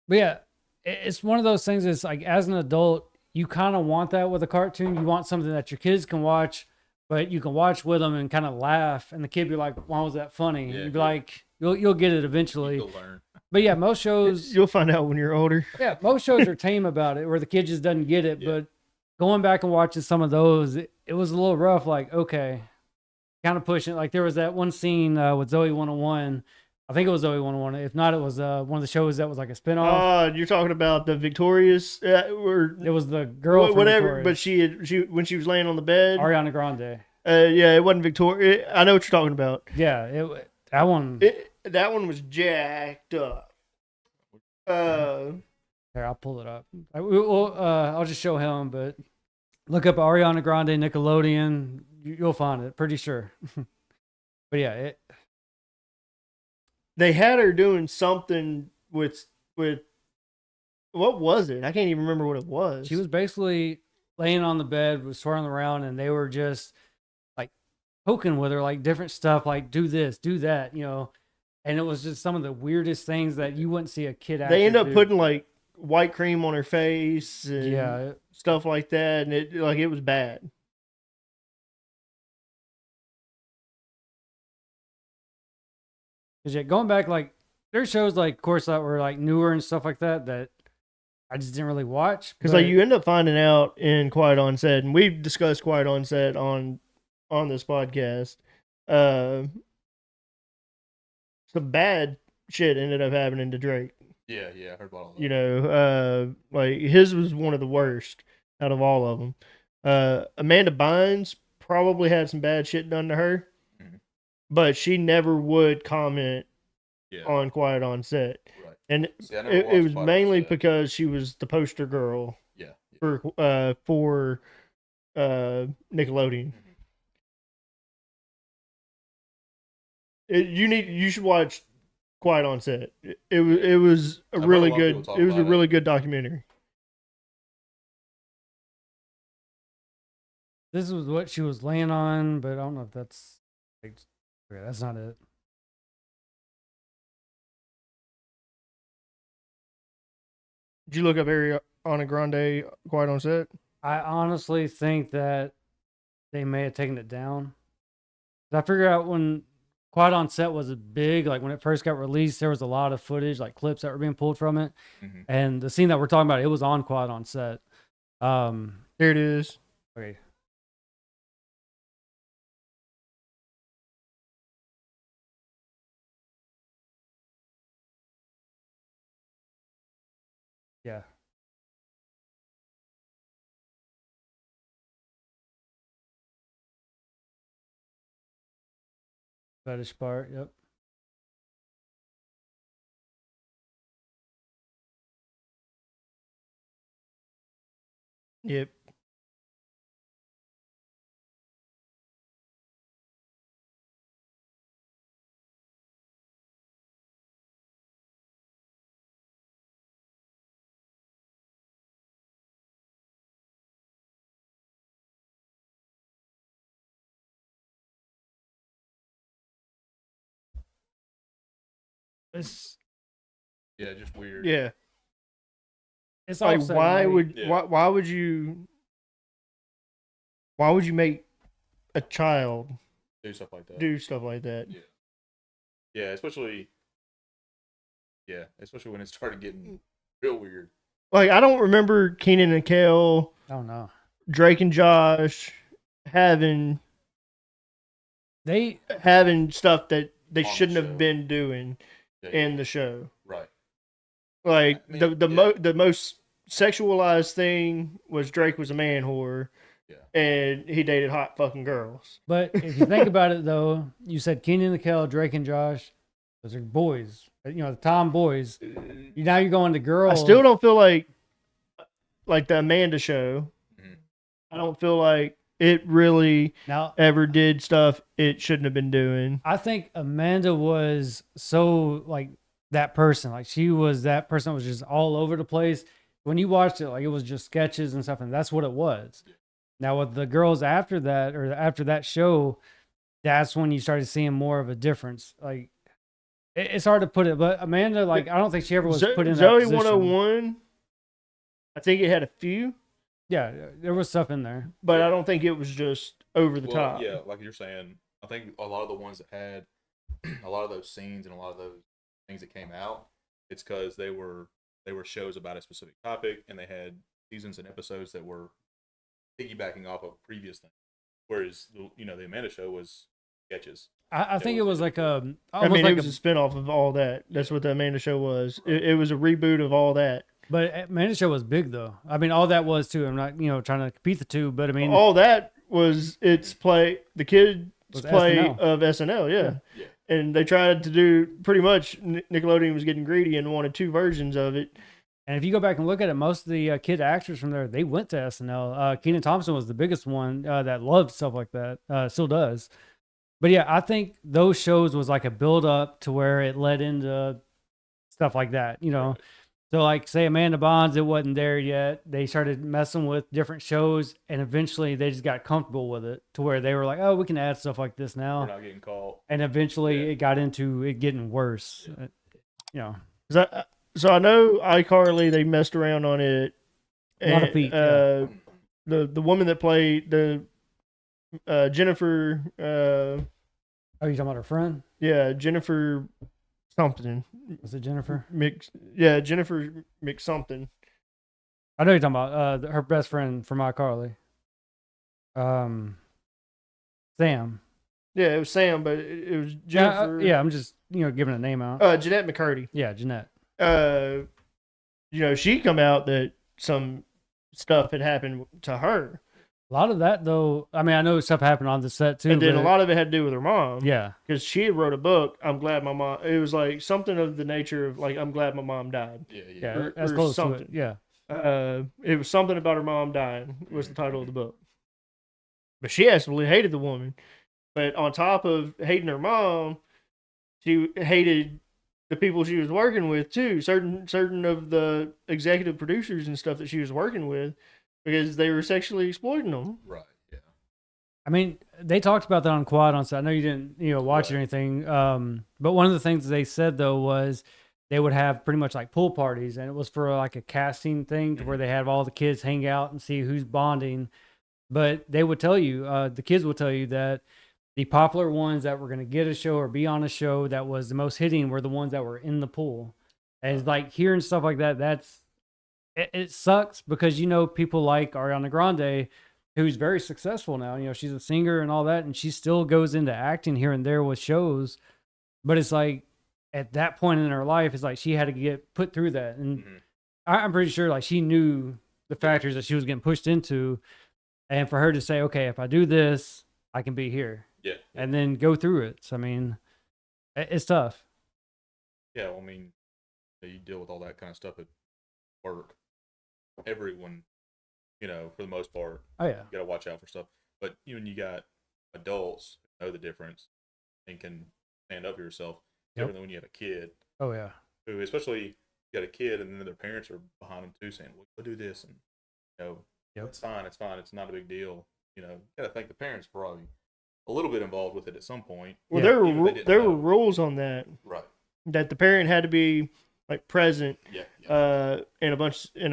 Speaker 4: yeah, it's one of those things. It's like as an adult, you kind of want that with a cartoon. You want something that your kids can watch, but you can watch with them and kind of laugh. And the kid be like, "Why was that funny?"
Speaker 5: Yeah,
Speaker 4: You'd be like, "You'll get it eventually."
Speaker 5: You'll learn.
Speaker 4: But yeah, most shows.
Speaker 3: You'll find out when you're older.
Speaker 4: Yeah, most shows are tame about it, where the kid just doesn't get it.
Speaker 5: Yeah.
Speaker 4: But going back and watching some of those, it was a little rough. Like, okay, kind of pushing. Like there was that one scene with Zoe 101. I think it was Zoe 101. If not, it was one of the shows that was like a spinoff.
Speaker 3: You're talking about the Victorious, or
Speaker 4: It was the girl, from
Speaker 3: whatever.
Speaker 4: Victorious.
Speaker 3: But she when she was laying on the bed.
Speaker 4: Ariana Grande.
Speaker 3: Yeah, it wasn't Victoria. I know what you're talking about.
Speaker 4: Yeah, that one.
Speaker 3: That one was jacked up.
Speaker 4: Here, I'll pull it up. I'll just show him, but look up Ariana Grande Nickelodeon. You'll find it, pretty sure. But yeah,
Speaker 3: they had her doing something with what was it? I can't even remember what it was.
Speaker 4: she was basically laying on the bed, was swirling around, and they were just like poking with her, like different stuff, like do this, do that, And it was just some of the weirdest things that you wouldn't see a kid actor
Speaker 3: They end up
Speaker 4: do.
Speaker 3: putting like white cream on her face and
Speaker 4: Yeah.
Speaker 3: stuff like that, and it was bad.
Speaker 4: Cause yeah, going back, like there's shows like, of course, that were like newer and stuff like that I just didn't really watch.
Speaker 3: Because
Speaker 4: but-
Speaker 3: like you end up finding out in Quiet on Set, and we've discussed Quiet on Set on this podcast. Some bad shit ended up happening to Drake.
Speaker 5: Yeah, I heard about all that.
Speaker 3: Like his was one of the worst out of all of them. Amanda Bynes probably had some bad shit done to her, but she never would comment on Quiet on Set.
Speaker 5: Right.
Speaker 3: And
Speaker 5: See, I never
Speaker 3: it
Speaker 5: watched
Speaker 3: was
Speaker 5: Quiet on
Speaker 3: mainly
Speaker 5: Set.
Speaker 3: because she was the poster girl
Speaker 5: Yeah.
Speaker 3: for Nickelodeon. You should watch Quiet on Set. It was a
Speaker 5: I've heard
Speaker 3: really
Speaker 5: a lot of
Speaker 3: good.
Speaker 5: people talk
Speaker 3: It was a
Speaker 5: about it.
Speaker 3: really good documentary.
Speaker 4: This was what she was laying on, but I don't know if that's like, okay, that's not it.
Speaker 3: Did you look up Ariana Grande Quiet on Set?
Speaker 4: I honestly think that they may have taken it down. I figured out when Quiet on Set was big, like when it first got released, there was a lot of footage, like clips that were being pulled from it.
Speaker 5: Mhm.
Speaker 4: And the scene that we're talking about, it was on Quiet on Set.
Speaker 3: There it is.
Speaker 4: Okay. Yeah. Fetish part, yep.
Speaker 3: Yep.
Speaker 4: It's
Speaker 5: Yeah, just weird.
Speaker 3: Yeah.
Speaker 4: it's
Speaker 3: Like
Speaker 4: also
Speaker 3: why
Speaker 4: like-
Speaker 3: would
Speaker 5: Yeah.
Speaker 3: why would you make a child
Speaker 5: Do stuff like that.
Speaker 3: do stuff like that?
Speaker 5: Yeah, especially when it started getting real weird.
Speaker 3: Like I don't remember Keenan and Kel,
Speaker 4: I don't know.
Speaker 3: Drake and Josh having
Speaker 4: They
Speaker 3: stuff that they
Speaker 5: On the
Speaker 3: shouldn't
Speaker 5: show.
Speaker 3: have been doing
Speaker 5: Yeah,
Speaker 3: in the show.
Speaker 5: right.
Speaker 3: Like
Speaker 5: I mean,
Speaker 3: the most sexualized thing was Drake was a man whore,
Speaker 5: Yeah.
Speaker 3: and he dated hot fucking girls.
Speaker 4: But if you think about it, though, you said Keenan and Kel, Drake and Josh, those are boys. You know, the Tom boys. Now you're going to girls.
Speaker 3: I still don't feel like the Amanda show.
Speaker 5: Mhm.
Speaker 3: I don't feel like it really
Speaker 4: Now,
Speaker 3: ever did stuff it shouldn't have been doing.
Speaker 4: I think Amanda was so like that person. Like she was that person that was just all over the place. When you watched it, like it was just sketches and stuff, and that's what it was. Now with the girls after that, or after that show, that's when you started seeing more of a difference. Like it's hard to put it, but Amanda, like I don't think she ever was put in that
Speaker 3: Zoe
Speaker 4: position.
Speaker 3: 101. I think it had a few,
Speaker 4: Yeah, there was stuff in there.
Speaker 3: but I don't think it was just over the
Speaker 5: Well,
Speaker 3: top.
Speaker 5: yeah, like you're saying, I think a lot of the ones that had a lot of those scenes and a lot of those things that came out, it's because they were shows about a specific topic, and they had seasons and episodes that were piggybacking off of previous things. Whereas the Amanda show was sketches.
Speaker 4: I think it was like a.
Speaker 3: I mean,
Speaker 4: like
Speaker 3: it was a spinoff of all that. That's what the Amanda show was. It was a reboot of all that.
Speaker 4: But Amanda show was big though. I mean, all that was too. I'm not trying to compete the two, but I mean,
Speaker 3: All that was its play, the kids'
Speaker 4: Was
Speaker 3: play
Speaker 4: SNL.
Speaker 3: of SNL, yeah.
Speaker 5: Yeah.
Speaker 3: And they tried to do pretty much. Nickelodeon was getting greedy and wanted two versions of it.
Speaker 4: and if you go back and look at it, most of the kid actors from there, they went to SNL. Kenan Thompson was the biggest one that loved stuff like that. Still does. But yeah, I think those shows was like a build up to where it led into stuff like that. So like say Amanda Bonds, it wasn't there yet. They started messing with different shows, and eventually they just got comfortable with it to where they were like, oh, we can add stuff like this
Speaker 5: We're
Speaker 4: now.
Speaker 5: not getting caught.
Speaker 4: And eventually
Speaker 5: Yeah.
Speaker 4: it got into it getting worse.
Speaker 3: So I know iCarly, they messed around on it.
Speaker 4: A lot of
Speaker 3: And,
Speaker 4: feet, yeah.
Speaker 3: The woman that played the Jennifer,
Speaker 4: Oh, you talking about her friend?
Speaker 3: Jennifer something.
Speaker 4: Was it Jennifer?
Speaker 3: Jennifer McSomething.
Speaker 4: I know you're talking about her best friend from iCarly. Sam.
Speaker 3: Yeah, it was Sam, but it was Jennifer.
Speaker 4: Yeah, I'm just giving a name out.
Speaker 3: Jeanette McCurdy.
Speaker 4: Yeah, Jeanette.
Speaker 3: She come out that some stuff had happened to her,
Speaker 4: A lot of that though, I mean, I know stuff happened on the set too.
Speaker 3: and then
Speaker 4: but
Speaker 3: a lot of it had to do with her mom.
Speaker 4: Yeah,
Speaker 3: because she had wrote a book. I'm glad my mom. It was like something of the nature of like I'm glad my mom died.
Speaker 5: Yeah, yeah.
Speaker 4: yeah,
Speaker 3: Or
Speaker 4: that's close to
Speaker 3: something.
Speaker 4: it. Yeah,
Speaker 3: It was something about her mom dying was the title of the book. But she absolutely hated the woman. But on top of hating her mom, she hated the people she was working with too. Certain of the executive producers and stuff that she was working with, because they were sexually exploiting them.
Speaker 5: Right. Yeah.
Speaker 4: I mean, they talked about that on Quad on set. I know you didn't, watch it or anything. But one of the things they said though was they would have pretty much like pool parties, and it was for like a casting thing to where they have all the kids hang out and see who's bonding. But they would tell you, the kids would tell you that the popular ones that were going to get a show or be on a show that was the most hitting were the ones that were in the pool. And it's like hearing stuff like that, it sucks because people like Ariana Grande, who's very successful now. She's a singer and all that, and she still goes into acting here and there with shows. But it's like at that point in her life, it's like she had to get put through that. And I'm pretty sure like she knew the factors that she was getting pushed into. And for her to say, okay, if I do this, I can be here.
Speaker 5: Yeah.
Speaker 4: And then go through it. So, I mean, it's tough.
Speaker 5: Yeah. Well, I mean, you deal with all that kind of stuff at work. Everyone, for the most part,
Speaker 4: Oh, yeah.
Speaker 5: you got to watch out for stuff. But when you got adults who know the difference and can stand up for yourself, different than when you have a kid.
Speaker 4: Oh, yeah.
Speaker 5: Who, especially, you got a kid and then their parents are behind them too, saying, "We'll do this," and it's fine, it's not a big deal. You got to thank the parents for probably a little bit involved with it at some point.
Speaker 3: Well,
Speaker 4: Yeah.
Speaker 3: there were rules on that.
Speaker 5: Right.
Speaker 3: That the parent had to be like present.
Speaker 5: Yeah.
Speaker 3: In a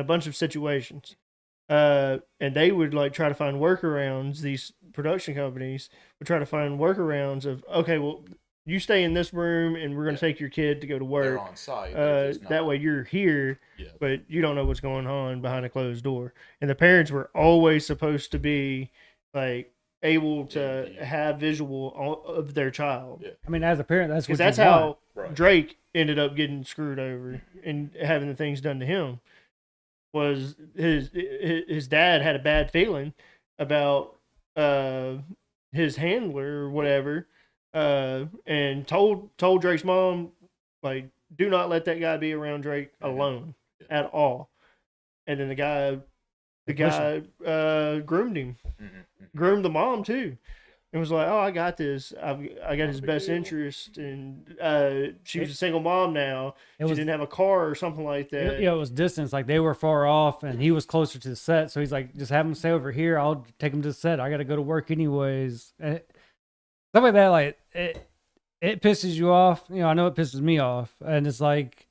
Speaker 3: bunch of situations. And they would like try to find workarounds. These production companies would try to find workarounds of, okay, well, you stay in this room and we're going to take your kid to go to
Speaker 5: They're
Speaker 3: work.
Speaker 5: on site.
Speaker 3: That way you're here,
Speaker 5: Yeah.
Speaker 3: but you don't know what's going on behind a closed door. And the parents were always supposed to be like able to have visual of their child.
Speaker 5: Yeah.
Speaker 4: I mean, as a parent, that's what
Speaker 3: Because that's
Speaker 4: you want.
Speaker 3: how
Speaker 5: Right.
Speaker 3: Drake ended up getting screwed over and having the things done to him. Was his dad had a bad feeling about his handler or whatever, and told Drake's mom, like, do not let that guy be around Drake alone at all. And then the guy groomed him, groomed the mom too. And was like, oh, I got this. I got his best interest, and she was a single mom now. She didn't have a car or something like that.
Speaker 4: It was distance. Like they were far off, and he was closer to the set. So he's like, just have him stay over here. I'll take him to the set. I got to go to work anyways. And stuff like that, like it pisses you off. I know it pisses me off, and it's like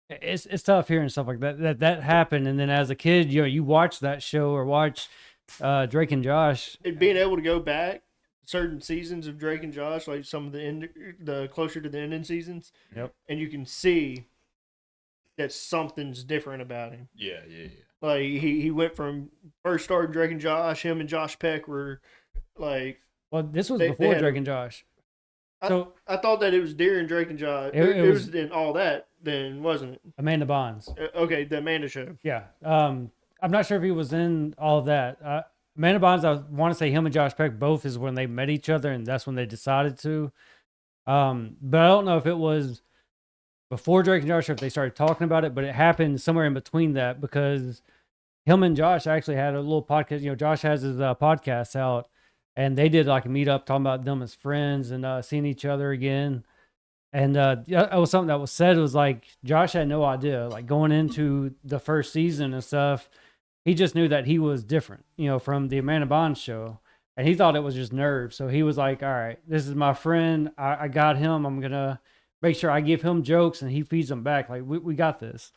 Speaker 4: it's tough hearing stuff like that happened. And then as a kid, you watch that show or watch Drake and Josh,
Speaker 3: and being able to go back certain seasons of Drake and Josh, like some of the closer to the ending seasons.
Speaker 4: Yep.
Speaker 3: And you can see that something's different about him.
Speaker 5: Yeah.
Speaker 3: Like he went from first started Drake and Josh, him and Josh Peck were like.
Speaker 4: well, this was
Speaker 3: They
Speaker 4: before
Speaker 3: had-
Speaker 4: Drake and Josh. So
Speaker 3: I thought that it was during Drake and Josh.
Speaker 4: It
Speaker 3: It
Speaker 4: was-
Speaker 3: was in all that, then wasn't it?
Speaker 4: Amanda Bonds.
Speaker 3: Okay, the Amanda show.
Speaker 4: Yeah. I'm not sure if he was in all of that. Amanda Bonds, I want to say him and Josh Peck both is when they met each other, and that's when they decided to. But I don't know if it was before Drake and Josh or if they started talking about it, but it happened somewhere in between that because him and Josh actually had a little podcast. Josh has his podcast out, and they did like a meetup talking about them as friends and seeing each other again. And it was something that was said. It was like Josh had no idea, like going into the first season and stuff. He just knew that he was different, from the Amanda Bonds show. And he thought it was just nerves. So he was like, all right, this is my friend. I got him. I'm going to make sure I give him jokes and he feeds them back. Like, we got this.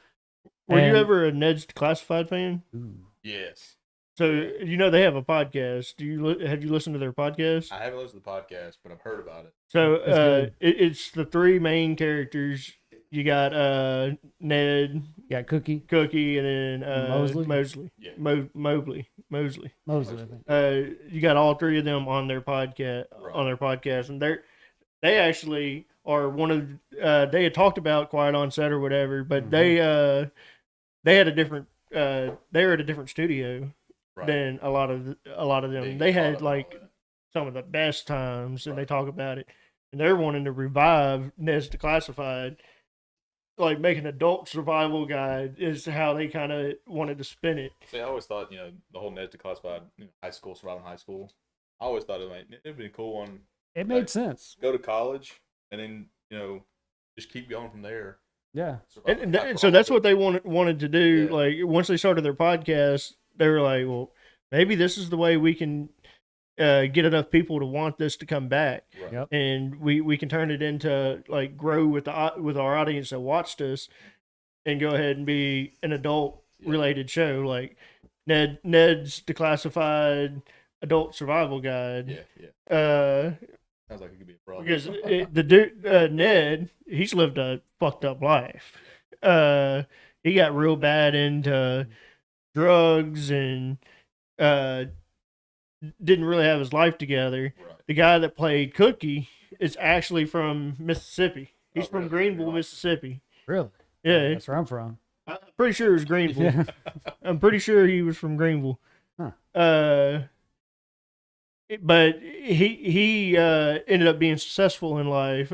Speaker 3: Were
Speaker 4: And-
Speaker 3: you ever a Ned's Classified fan?
Speaker 4: Ooh.
Speaker 5: Yes.
Speaker 3: So they have a have you listened to their podcast?
Speaker 5: I haven't listened to the podcast, but I've heard about it.
Speaker 3: So
Speaker 4: That's good.
Speaker 3: it's the three main characters. You got Ned,
Speaker 4: Yeah, Cookie.
Speaker 3: Cookie, and then
Speaker 4: Mosley?
Speaker 5: Yeah.
Speaker 3: Mosley.
Speaker 4: Mosley, I think.
Speaker 3: You got all three of them on their podcast.
Speaker 5: Right.
Speaker 3: And they actually are one of they had talked about Quiet on Set or whatever, but they had a different they were at a different studio
Speaker 5: Right.
Speaker 3: than a lot of them.
Speaker 5: Being
Speaker 3: They
Speaker 5: part
Speaker 3: had
Speaker 5: of
Speaker 3: like
Speaker 5: all that.
Speaker 3: some of the best times, and they
Speaker 5: Right.
Speaker 3: talk about it. And they're wanting to revive Ned's Declassified. like make an adult survival guide is how they kind of wanted to spin it.
Speaker 5: See, I always thought, the whole Ned Declassified, high school, surviving high school. I always thought it'd be a cool one.
Speaker 4: It made sense.
Speaker 5: Go to college and then, just keep going from there.
Speaker 4: Yeah.
Speaker 3: And so that's what they wanted to do.
Speaker 5: Yeah.
Speaker 3: Like once they started their podcast, they were like, well, maybe this is the way we can get enough people to want this to come back.
Speaker 5: Right.
Speaker 4: Yep.
Speaker 3: And we can turn it into like grow with our audience that watched us and go ahead and be an adult related show like Ned's Declassified Adult Survival Guide.
Speaker 5: Yeah. Sounds like it could be a problem.
Speaker 3: Because the dude Ned, he's lived a fucked up life. He got real bad into drugs and didn't really have his life together.
Speaker 5: Right.
Speaker 3: The guy that played Cookie is actually from Mississippi. He's from
Speaker 5: really?
Speaker 3: Greenville, Mississippi.
Speaker 4: Really?
Speaker 3: Yeah,
Speaker 4: That's where I'm from.
Speaker 3: I'm pretty sure it was Greenville.
Speaker 4: Yeah.
Speaker 3: I'm pretty sure he was from Greenville.
Speaker 4: Huh.
Speaker 3: But he ended up being successful in life.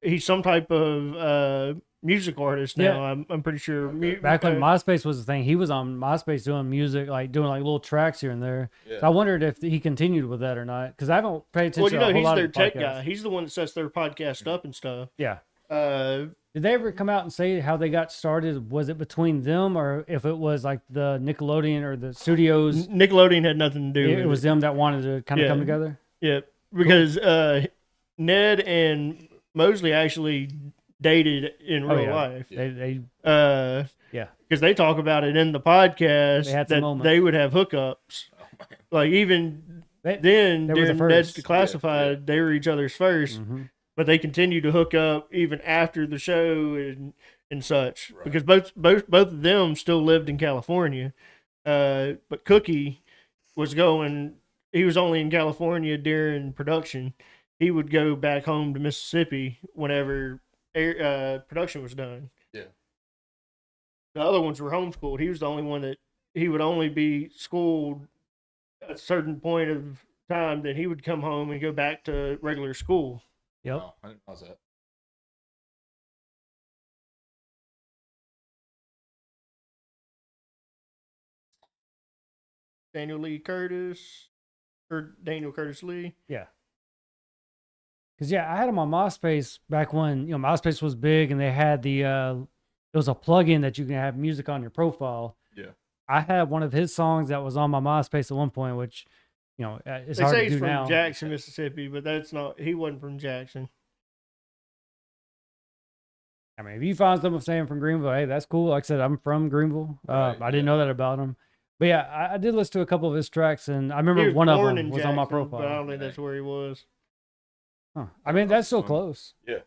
Speaker 3: He's some type of music artist now.
Speaker 4: Yeah.
Speaker 3: I'm pretty sure.
Speaker 4: Back when MySpace was the thing, he was on MySpace doing music, like doing like little tracks here and there.
Speaker 5: Yeah.
Speaker 4: So I wondered if he continued with that or not, because I haven't paid attention to a whole
Speaker 3: he's
Speaker 4: lot
Speaker 3: their
Speaker 4: of
Speaker 3: tech
Speaker 4: podcasts.
Speaker 3: guy. He's the one that sets their podcast up and stuff.
Speaker 4: Yeah.
Speaker 3: Uh,
Speaker 4: Did they ever come out and say how they got started? Was it between them, or if it was like the Nickelodeon or the studios?
Speaker 3: Nickelodeon had nothing to do with
Speaker 4: It was them that wanted to kind of
Speaker 3: Yeah.
Speaker 4: come together.
Speaker 3: Yeah, because Ned and Mosley actually dated in real
Speaker 4: yeah.
Speaker 3: life.
Speaker 4: They yeah.
Speaker 3: Because they talk about it in the podcast
Speaker 4: They had some
Speaker 3: that
Speaker 4: moments.
Speaker 3: they would have hookups. Like even then,
Speaker 4: they were the
Speaker 3: during Ned's
Speaker 4: first.
Speaker 3: Declassified, they were each other's 1st,
Speaker 4: Mhm.
Speaker 3: but they continued to hook up even after the show and such.
Speaker 5: Right.
Speaker 3: Because both of them still lived in California, but Cookie was going. He was only in California during production. He would go back home to Mississippi whenever production was done.
Speaker 5: Yeah.
Speaker 3: The other ones were homeschooled. He was the only one that he would only be schooled at a certain point of time. Then he would come home and go back to regular school.
Speaker 4: Yep.
Speaker 5: Oh, I didn't know that.
Speaker 3: Daniel Curtis Lee.
Speaker 4: Yeah. Because I had them on MySpace back when MySpace was big, and they had there was a plugin that you can have music on your profile.
Speaker 5: Yeah.
Speaker 4: I had one of his songs that was on my MySpace at one point, which it's
Speaker 3: They
Speaker 4: hard
Speaker 3: say
Speaker 4: to
Speaker 3: he's
Speaker 4: do
Speaker 3: from
Speaker 4: now.
Speaker 3: Jackson, Mississippi, but that's not. He wasn't from Jackson.
Speaker 4: I mean, if you find someone saying from Greenville, hey, that's cool. Like I said, I'm from Greenville.
Speaker 5: Right,
Speaker 4: I didn't know that about him. But yeah, I did listen to a couple of his tracks, and I remember
Speaker 3: He was
Speaker 4: one of
Speaker 3: born
Speaker 4: them
Speaker 3: in
Speaker 4: was on my
Speaker 3: Jackson, but I
Speaker 4: profile.
Speaker 3: don't think that's where he was.
Speaker 4: Huh. I mean, that's still close.
Speaker 5: Yeah.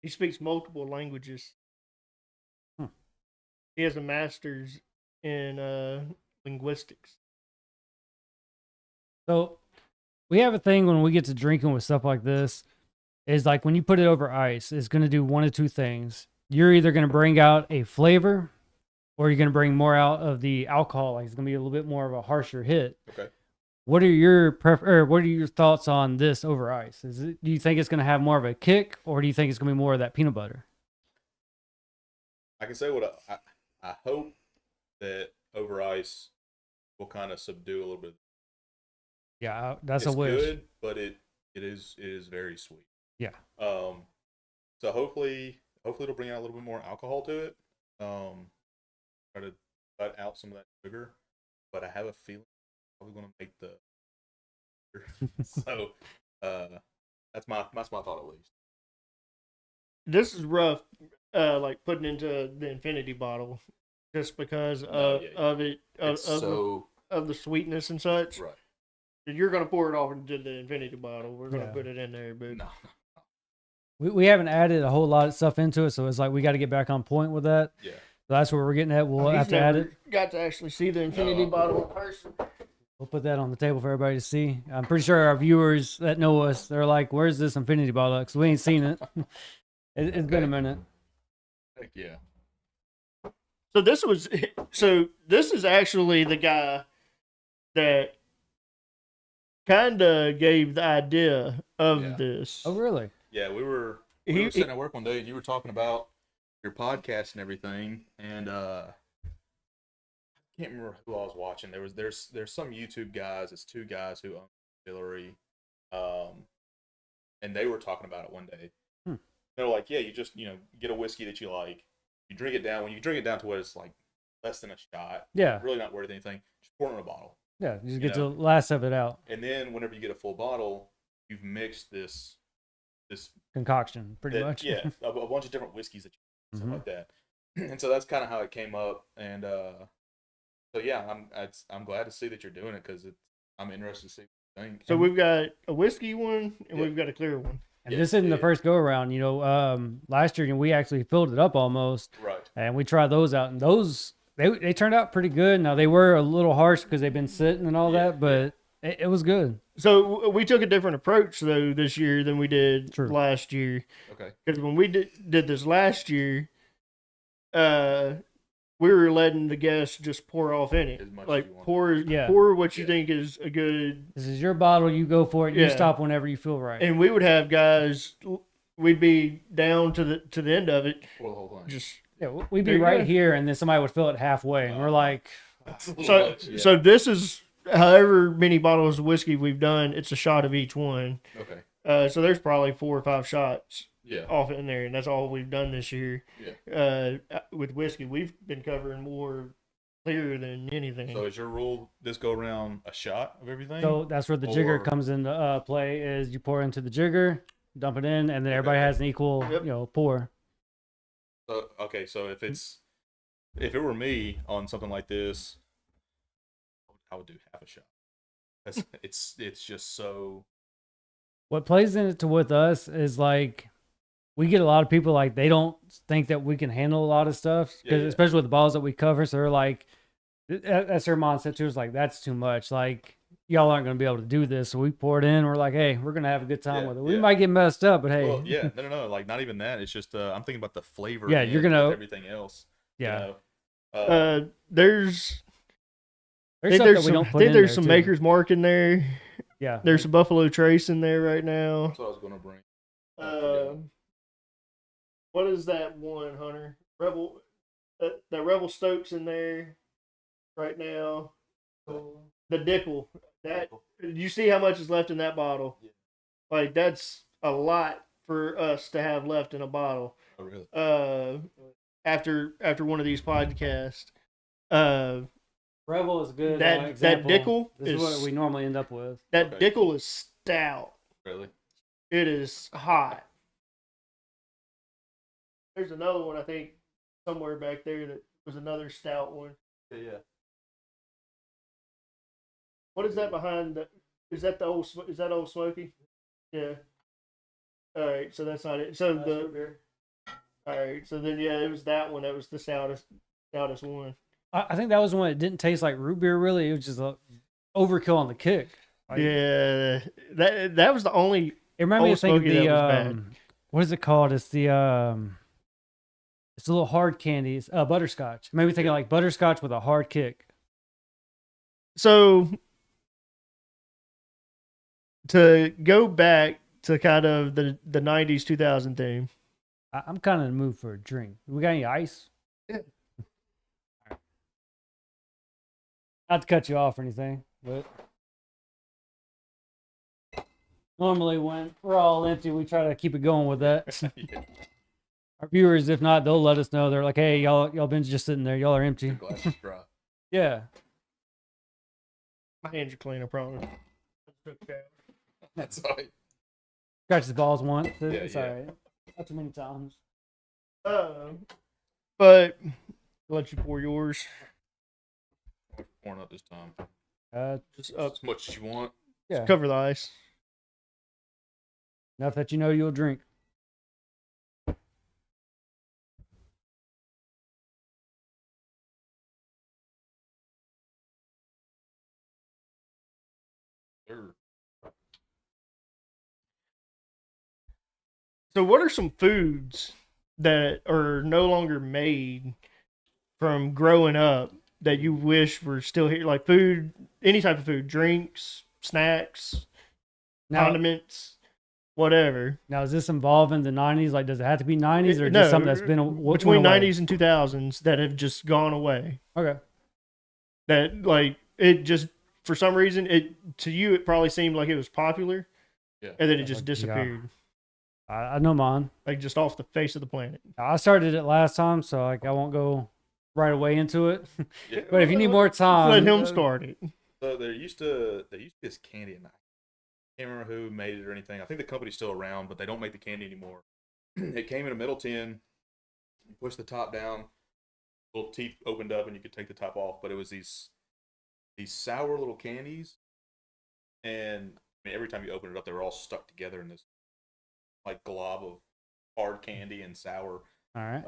Speaker 3: He speaks multiple languages.
Speaker 4: Hmm.
Speaker 3: He has a master's in linguistics.
Speaker 4: So we have a thing when we get to drinking with stuff like this, is like when you put it over ice, it's going to do one of two things. You're either going to bring out a flavor, or you're going to bring more out of the alcohol. Like it's going to be a little bit more of a harsher hit.
Speaker 5: Okay.
Speaker 4: What are your what are your thoughts on this over ice? Do you think it's going to have more of a kick, or do you think it's going to be more of that peanut butter?
Speaker 5: I can say what I hope that over ice will kind of subdue a little bit.
Speaker 4: Yeah, that's
Speaker 5: It's
Speaker 4: a wish.
Speaker 5: good, but it is very sweet.
Speaker 4: Yeah.
Speaker 5: So hopefully it'll bring out a little bit more alcohol to it. Try to cut out some of that sugar, but I have a feeling I'm probably going to make the. So, that's my thought at least.
Speaker 3: This is rough, like putting into the infinity bottle, just because of it of the sweetness and such.
Speaker 5: Right.
Speaker 3: You're gonna pour it off into the infinity bottle. We're gonna
Speaker 4: Yeah.
Speaker 3: put it in there, but
Speaker 5: No.
Speaker 4: We haven't added a whole lot of stuff into it, so it's like we got to get back on point with that.
Speaker 5: Yeah.
Speaker 4: So that's where we're getting at. We'll
Speaker 3: he's
Speaker 4: have to add
Speaker 3: never
Speaker 4: it.
Speaker 3: got to actually see the infinity bottle in person.
Speaker 4: We'll put that on the table for everybody to see. I'm pretty sure our viewers that know us, they're like, "Where's this infinity bottle?" Because we ain't seen it. It's been a minute.
Speaker 5: Heck yeah.
Speaker 3: So this is actually the guy that kind of gave the idea of
Speaker 5: Yeah.
Speaker 3: this.
Speaker 4: Oh, really?
Speaker 5: Yeah, we were sitting at work one day, and you were talking about your podcast and everything, and I can't remember who I was watching. There's some YouTube guys. It's two guys who own a distillery, and they were talking about it one day. They're like, yeah, you just get a whiskey that you like, you drink it down. When you drink it down to what it's like less than a shot,
Speaker 4: Yeah.
Speaker 5: really not worth anything. Just pour it in a bottle,
Speaker 4: Yeah, you just get the last of it out.
Speaker 5: and then whenever you get a full bottle, you've mixed this
Speaker 4: Concoction, pretty much.
Speaker 5: Yeah, a bunch of different whiskeys that you something
Speaker 4: Mhm.
Speaker 5: like that. And so that's kind of how it came up. And so yeah, I'm glad to see that you're doing it because I'm interested to see what you think.
Speaker 3: So we've got a whiskey one and
Speaker 5: Yeah.
Speaker 3: we've got a clear one.
Speaker 4: And
Speaker 5: Yeah,
Speaker 4: this isn't the
Speaker 5: yeah.
Speaker 4: first go around. Last year we actually filled it up almost,
Speaker 5: Right.
Speaker 4: and we tried those out, and those they turned out pretty good. Now they were a little harsh because they've been sitting and all that, but it was good.
Speaker 3: So we took a different approach though this year than we did
Speaker 4: True.
Speaker 3: last year.
Speaker 5: Okay.
Speaker 3: Because when we did this last year, we were letting the guests just pour off in it.
Speaker 5: As much as
Speaker 3: Like
Speaker 5: you want.
Speaker 3: pour what you
Speaker 5: Yeah.
Speaker 3: think is a good.
Speaker 4: This is your bottle. You go for it. You
Speaker 3: Yeah.
Speaker 4: stop whenever you feel right.
Speaker 3: And we would have guys. We'd be down to the end of it.
Speaker 5: Pour the whole thing.
Speaker 3: Just
Speaker 4: Yeah, we'd be
Speaker 3: There you
Speaker 4: right
Speaker 3: go.
Speaker 4: here, and then somebody would fill it halfway, and we're like,
Speaker 5: That's a little
Speaker 3: so
Speaker 5: much, yeah.
Speaker 3: so. This is however many bottles of whiskey we've done. It's a shot of each one.
Speaker 5: Okay.
Speaker 3: So there's probably 4 or 5 shots
Speaker 5: Yeah.
Speaker 3: off in there, and that's all we've done this year.
Speaker 5: Yeah.
Speaker 3: With whiskey, we've been covering more clear than anything.
Speaker 5: So is your rule this go around a shot of everything?
Speaker 4: so that's where the jigger
Speaker 5: Or-
Speaker 4: comes into play. Is you pour into the jigger, dump it in, and then everybody has an equal,
Speaker 3: Yep.
Speaker 4: pour.
Speaker 5: So, okay. So if it were me on something like this, I would do half a shot. It's just so.
Speaker 4: What plays into with us is like we get a lot of people like they don't think that we can handle a lot of stuff, 'cause
Speaker 5: Yeah.
Speaker 4: especially with the balls that we cover. So they're like, that's their mindset too. Is like that's too much. Like y'all aren't going to be able to do this. So we pour it in. We're like, hey, we're going to have a good time
Speaker 5: Yeah,
Speaker 4: with it. We
Speaker 5: yeah.
Speaker 4: might get messed up, but hey,
Speaker 5: Well, yeah, no. Like not even that. It's just I'm thinking about the flavor.
Speaker 4: Yeah,
Speaker 5: in
Speaker 4: you're
Speaker 5: with
Speaker 4: gonna-
Speaker 5: everything else.
Speaker 4: yeah.
Speaker 3: There's
Speaker 4: There's stuff that we don't
Speaker 3: I
Speaker 4: put
Speaker 3: think
Speaker 4: in
Speaker 3: there's
Speaker 4: there,
Speaker 3: some
Speaker 4: too.
Speaker 3: Maker's Mark in there.
Speaker 4: Yeah,
Speaker 3: There's some Buffalo Trace in there right now.
Speaker 5: That's what I was gonna bring.
Speaker 3: What is that one, Hunter? Rebel. That Rebel Stokes in there right now. The Dickel. That you see how much is left in that bottle?
Speaker 5: Yeah.
Speaker 3: Like that's a lot for us to have left in a bottle.
Speaker 5: Oh, really?
Speaker 3: After one of these podcasts.
Speaker 4: Rebel is good.
Speaker 3: That
Speaker 4: example.
Speaker 3: Dickel
Speaker 4: This is
Speaker 3: is
Speaker 4: what we normally end up with.
Speaker 3: that
Speaker 5: Okay.
Speaker 3: Dickel is stout.
Speaker 5: Really?
Speaker 3: It is hot. There's another one I think somewhere back there that was another stout one.
Speaker 5: Yeah.
Speaker 3: What is that behind? Is that the old? Is that Old Smoky? Yeah. All right, so that's not it. So all right, so then yeah, it was that one that was the stoutest one.
Speaker 4: I think that was one that didn't taste like root beer. Really, it was just a overkill on the kick. Like,
Speaker 3: Yeah, that was the only.
Speaker 4: It reminded me
Speaker 3: Old
Speaker 4: of thinking
Speaker 3: Smoky,
Speaker 4: the
Speaker 3: that was bad.
Speaker 4: what is it called? It's the it's a little hard candy. It's butterscotch. It made me thinking like butterscotch with a hard kick.
Speaker 3: So to go back to kind of the 90s 2000 theme.
Speaker 4: I'm kind of in the mood for a drink. We got any ice?
Speaker 3: Yeah.
Speaker 4: Not to cut you off or anything, but normally when we're all empty, we try to keep it going with that.
Speaker 5: Yeah.
Speaker 4: Our viewers, if not, they'll let us know. They're like, "Hey, y'all been just sitting there. Y'all are empty."
Speaker 5: Your glass is dry.
Speaker 4: Yeah,
Speaker 3: My hands are clean, I promise.
Speaker 5: That's all right.
Speaker 4: scratch his balls once. It's
Speaker 5: yeah.
Speaker 4: all right. Not too many times.
Speaker 3: But I'll let you pour yours.
Speaker 5: Pouring up this time.
Speaker 3: Just up,
Speaker 5: As much as you want.
Speaker 4: Yeah,
Speaker 3: cover the ice.
Speaker 4: enough that you know you'll drink.
Speaker 5: Sure.
Speaker 3: So, what are some foods that are no longer made from growing up that you wish were still here? Like food, any type of food, drinks, snacks,
Speaker 4: Now,
Speaker 3: condiments, whatever.
Speaker 4: now is this involving the 90s? Like, does it have to be 90s or
Speaker 3: No,
Speaker 4: just something that's been
Speaker 3: between
Speaker 4: went away?
Speaker 3: 90s and 2000s that have just gone away.
Speaker 4: Okay.
Speaker 3: That like it just for some reason to you it probably seemed like it was popular,
Speaker 5: Yeah.
Speaker 3: and then it just
Speaker 4: Yeah.
Speaker 3: disappeared,
Speaker 4: I know mine.
Speaker 3: like just off the face of the planet.
Speaker 4: I started it last time, so like I won't go right away into it.
Speaker 5: Yeah.
Speaker 4: But if you need more time,
Speaker 3: Let him start it.
Speaker 5: So there used to be this candy, and I can't remember who made it or anything. I think the company's still around, but they don't make the candy anymore. It came in a metal tin. You push the top down, little teeth opened up, and you could take the top off. But it was these sour little candies, and I mean, every time you open it up, they were all stuck together in this like glob of hard candy and sour.
Speaker 4: All right.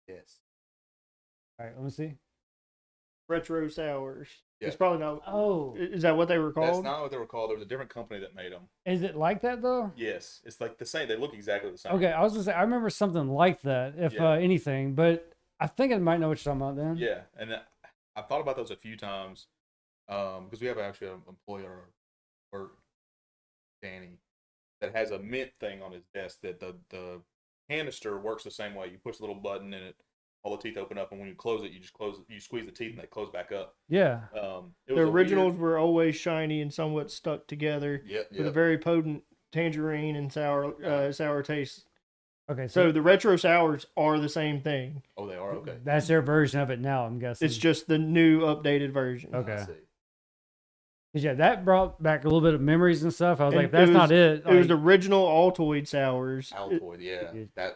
Speaker 5: Yes.
Speaker 4: All right. Let me see.
Speaker 3: Retro sours.
Speaker 5: Yeah.
Speaker 3: It's probably not.
Speaker 4: Oh,
Speaker 3: Is that what they were
Speaker 5: That's
Speaker 3: called?
Speaker 5: not what they were called. There was a different company that made them.
Speaker 4: is it like that though?
Speaker 5: Yes, it's like the same. They look exactly the same.
Speaker 4: Okay, I was gonna say I remember something like that, if
Speaker 5: Yeah.
Speaker 4: anything, but I think I might know what you're talking about then.
Speaker 5: Yeah, and I thought about those a few times because we have actually an employee at our work, Danny, that has a mint thing on his desk that the canister works the same way. You push a little button and all the teeth open up, and when you close it, you just close it. You squeeze the teeth and they close back up.
Speaker 4: Yeah.
Speaker 5: It was
Speaker 3: The
Speaker 5: a
Speaker 3: originals
Speaker 5: weird-
Speaker 3: were always shiny and somewhat stuck together
Speaker 5: Yep,
Speaker 3: with a
Speaker 5: yep.
Speaker 3: very potent tangerine and sour taste.
Speaker 4: Okay,
Speaker 3: So
Speaker 4: so
Speaker 3: the retro sours are the same thing.
Speaker 5: Oh, they are okay.
Speaker 4: that's their version of it now, I'm guessing.
Speaker 3: It's just the new updated version.
Speaker 4: Okay.
Speaker 5: I see.
Speaker 4: 'Cause, yeah, that brought back a little bit of memories and stuff. I was
Speaker 3: And
Speaker 4: like, that's
Speaker 3: it was-
Speaker 4: not it.
Speaker 3: It was
Speaker 4: Like,
Speaker 3: the original Altoid sours.
Speaker 5: Altoid, yeah,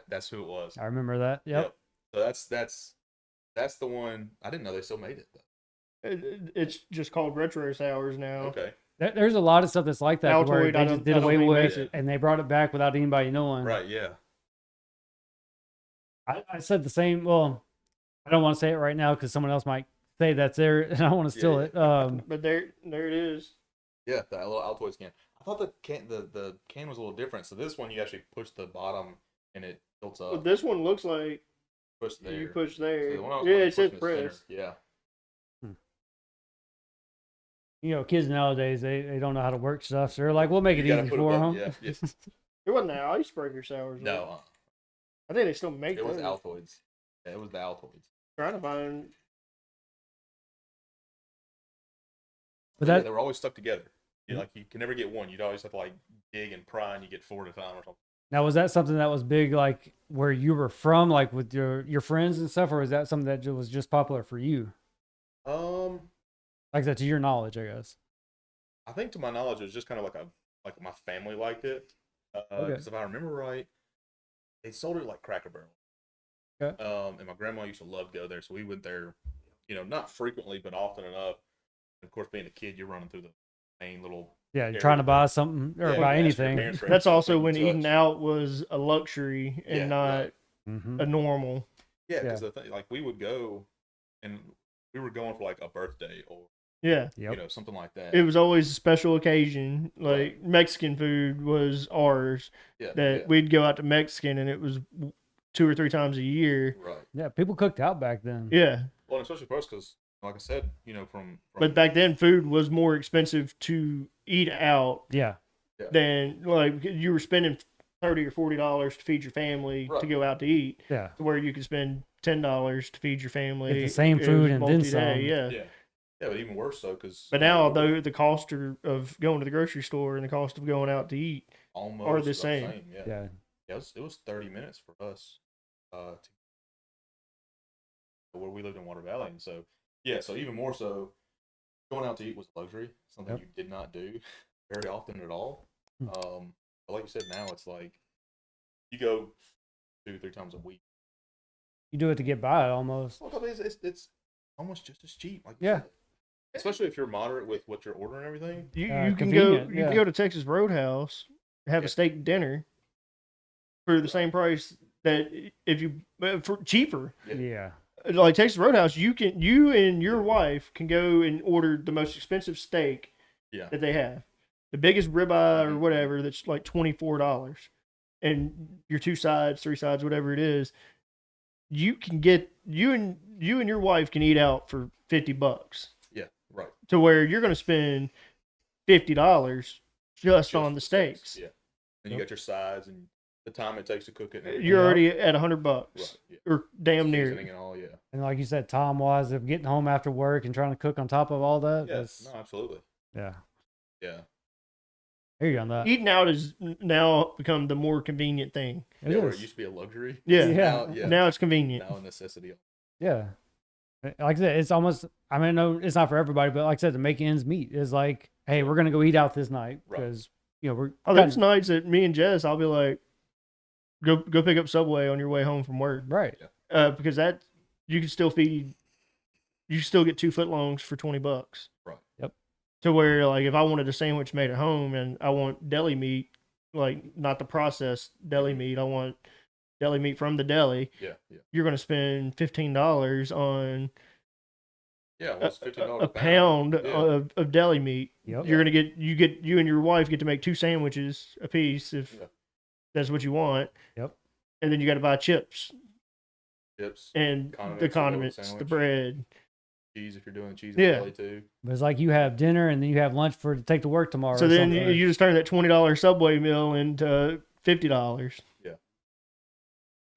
Speaker 5: that's who it was.
Speaker 4: I remember that. Yep.
Speaker 5: So that's the one. I didn't know they still made it though.
Speaker 3: It's just called retro sours now.
Speaker 5: Okay,
Speaker 4: There's a lot of stuff that's like that to where
Speaker 3: Altoid,
Speaker 4: they just did
Speaker 3: I don't
Speaker 4: away
Speaker 3: think
Speaker 4: with
Speaker 3: makes
Speaker 4: it,
Speaker 3: it.
Speaker 4: and they brought it back without anybody knowing.
Speaker 5: right, yeah.
Speaker 4: I said the same. Well, I don't want to say it right now because someone else might say that's there, and I want to steal
Speaker 5: Yeah.
Speaker 4: it.
Speaker 3: But there it is.
Speaker 5: Yeah, that little Altoids can. I thought the can was a little different. So this one you actually push the bottom and it tilts
Speaker 3: Well,
Speaker 5: up.
Speaker 3: this one looks like
Speaker 5: Push there.
Speaker 3: you push
Speaker 5: So
Speaker 3: there.
Speaker 5: the one I was
Speaker 3: Yeah,
Speaker 5: pushing
Speaker 3: it says
Speaker 5: is thinner.
Speaker 3: press.
Speaker 5: Yeah.
Speaker 4: Kids nowadays they don't know how to work stuff, so they're like, we'll make it
Speaker 5: You gotta
Speaker 4: easy
Speaker 5: put a
Speaker 4: for
Speaker 5: button,
Speaker 4: them.
Speaker 5: Yeah.
Speaker 3: It wasn't the icebreaker sours. was
Speaker 5: No,
Speaker 3: it? I think they still make
Speaker 5: it was
Speaker 3: those.
Speaker 5: Altoids. Yeah, it was the Altoids.
Speaker 3: Trying to find.
Speaker 4: But
Speaker 5: Yeah,
Speaker 4: that
Speaker 5: they were always stuck together. Like you can never get one. You'd always have to like dig and pry, and you get four at a time or something.
Speaker 4: now was that something that was big, like where you were from, like with your friends and stuff, or was that something that was just popular for you? Like that, to your knowledge, I guess.
Speaker 5: I think to my knowledge, it was just kind of like my family liked it. Because if I remember right, they sold it like Cracker Barrel.
Speaker 4: Okay.
Speaker 5: And my grandma used to love to go there, so we went there, not frequently, but often enough. And of course, being a kid, you're running through the main little.
Speaker 4: Yeah, you're
Speaker 5: area
Speaker 4: trying to
Speaker 5: there.
Speaker 4: buy something or
Speaker 5: Yeah,
Speaker 4: buy
Speaker 5: you ask your
Speaker 4: anything.
Speaker 5: parents for
Speaker 3: That's
Speaker 5: anything
Speaker 3: also
Speaker 5: you
Speaker 3: when
Speaker 5: touch.
Speaker 3: eating out was a luxury and
Speaker 5: Yeah,
Speaker 3: not
Speaker 5: right.
Speaker 4: Mm-hmm.
Speaker 3: a normal.
Speaker 5: Yeah, because the thing, like we would go, and we were going for like a birthday or
Speaker 3: Yeah.
Speaker 4: Yep.
Speaker 5: something like that.
Speaker 3: It was always a special occasion. Like
Speaker 5: Right.
Speaker 3: Mexican food was ours.
Speaker 5: yeah,
Speaker 3: That
Speaker 5: yeah,
Speaker 3: we'd go out to Mexican and it was 2 or 3 times a year.
Speaker 5: right.
Speaker 4: Yeah, people cooked out back then.
Speaker 3: Yeah.
Speaker 5: Well, especially for us, because like I said, from
Speaker 3: But back then, food was more expensive to eat out
Speaker 4: Yeah.
Speaker 3: than like you were spending $30 or $40 to feed your family to
Speaker 5: Right.
Speaker 3: go out to eat,
Speaker 4: Yeah.
Speaker 3: to where you could spend $10 to feed your family.
Speaker 4: Get the same
Speaker 3: It
Speaker 4: food
Speaker 3: was
Speaker 4: and then
Speaker 3: multi-day,
Speaker 4: some.
Speaker 3: Yeah.
Speaker 5: yeah, but even worse so because.
Speaker 3: But now, although the cost of going to the grocery store and the cost of going out to eat
Speaker 5: almost
Speaker 3: are the
Speaker 5: about
Speaker 3: same.
Speaker 5: Yeah,
Speaker 4: Yeah.
Speaker 5: Yeah, it was 30 minutes for us, where we lived in Water Valley, and so so even more so, going out to eat was a luxury, something
Speaker 4: Yep.
Speaker 5: you did not do very often at all.
Speaker 4: Hmm.
Speaker 5: But like you said, now it's like you go 2-3 times a week.
Speaker 4: You do it to get by almost.
Speaker 5: Well, I mean, it's almost just as cheap. Like you
Speaker 4: Yeah.
Speaker 5: said. Especially if you're moderate with what you're ordering and everything.
Speaker 3: You
Speaker 4: Uh,
Speaker 3: you can go
Speaker 4: convenient,
Speaker 3: you
Speaker 4: yeah.
Speaker 3: can go to Texas Roadhouse, have
Speaker 5: Yeah.
Speaker 3: a steak dinner for the same price that if you for cheaper.
Speaker 5: Yeah.
Speaker 4: Yeah.
Speaker 3: Like Texas Roadhouse, you and your wife can go and order the most expensive steak
Speaker 5: Yeah.
Speaker 3: that they have, the biggest ribeye or whatever. That's like $24, and your 2 sides, 3 sides, whatever it is. You can get you and your wife can eat out for $50.
Speaker 5: Yeah. Right.
Speaker 3: to where you're going to spend $50 just on the
Speaker 5: steaks.
Speaker 3: steaks.
Speaker 5: Yeah. And you got your sides and the time it takes to cook it. And
Speaker 3: You're
Speaker 5: everything.
Speaker 3: already at $100,
Speaker 5: Right. Yeah.
Speaker 3: or damn near.
Speaker 5: Seasoning and all. Yeah.
Speaker 4: And like you said, time wise of getting home after work and trying to cook on top of all that.
Speaker 5: Yes.
Speaker 4: That's,
Speaker 5: No, absolutely.
Speaker 4: yeah.
Speaker 5: Yeah.
Speaker 4: Here you on that.
Speaker 3: Eating out has now become the more convenient thing.
Speaker 4: It
Speaker 5: Where
Speaker 4: is.
Speaker 5: it used to be a luxury.
Speaker 3: Yeah.
Speaker 4: Yeah.
Speaker 3: Now it's convenient.
Speaker 5: Now a necessity.
Speaker 4: Yeah. Like I said, it's almost, I mean, no, it's not for everybody, but like I said, to make ends meet is like, hey, we're going to go eat out this night
Speaker 5: Right.
Speaker 4: because, you know, we're.
Speaker 3: Oh, there's nights that me and Jess, I'll be like, go pick up Subway on your way home from work.
Speaker 4: Right.
Speaker 3: Because that, you can still feed, you can still get 2 footlongs for $20.
Speaker 5: Right.
Speaker 4: Yep.
Speaker 3: To where, like, if I wanted a sandwich made at home and I want deli meat, like, not the processed deli meat, I want deli meat from the deli,
Speaker 5: Yeah. Yeah.
Speaker 3: you're going to spend $15 on
Speaker 5: Yeah. Well, it's $15
Speaker 3: a pound
Speaker 5: Yeah.
Speaker 3: of deli meat.
Speaker 4: Yep.
Speaker 3: You're going to you and your wife get to make 2 sandwiches a piece if
Speaker 5: Yeah.
Speaker 3: that's what you want.
Speaker 4: Yep.
Speaker 3: And then you got to buy chips
Speaker 5: Chips,
Speaker 3: and the
Speaker 5: Condiments,
Speaker 3: condiments, the
Speaker 5: sandwich.
Speaker 3: bread.
Speaker 5: cheese if you're doing cheese
Speaker 3: Yeah.
Speaker 5: and deli too.
Speaker 4: But it's like you have dinner and then you have lunch to take to work tomorrow.
Speaker 3: So
Speaker 4: or
Speaker 3: then
Speaker 4: something.
Speaker 3: you just turn that $20 Subway meal into $50.
Speaker 5: Yeah.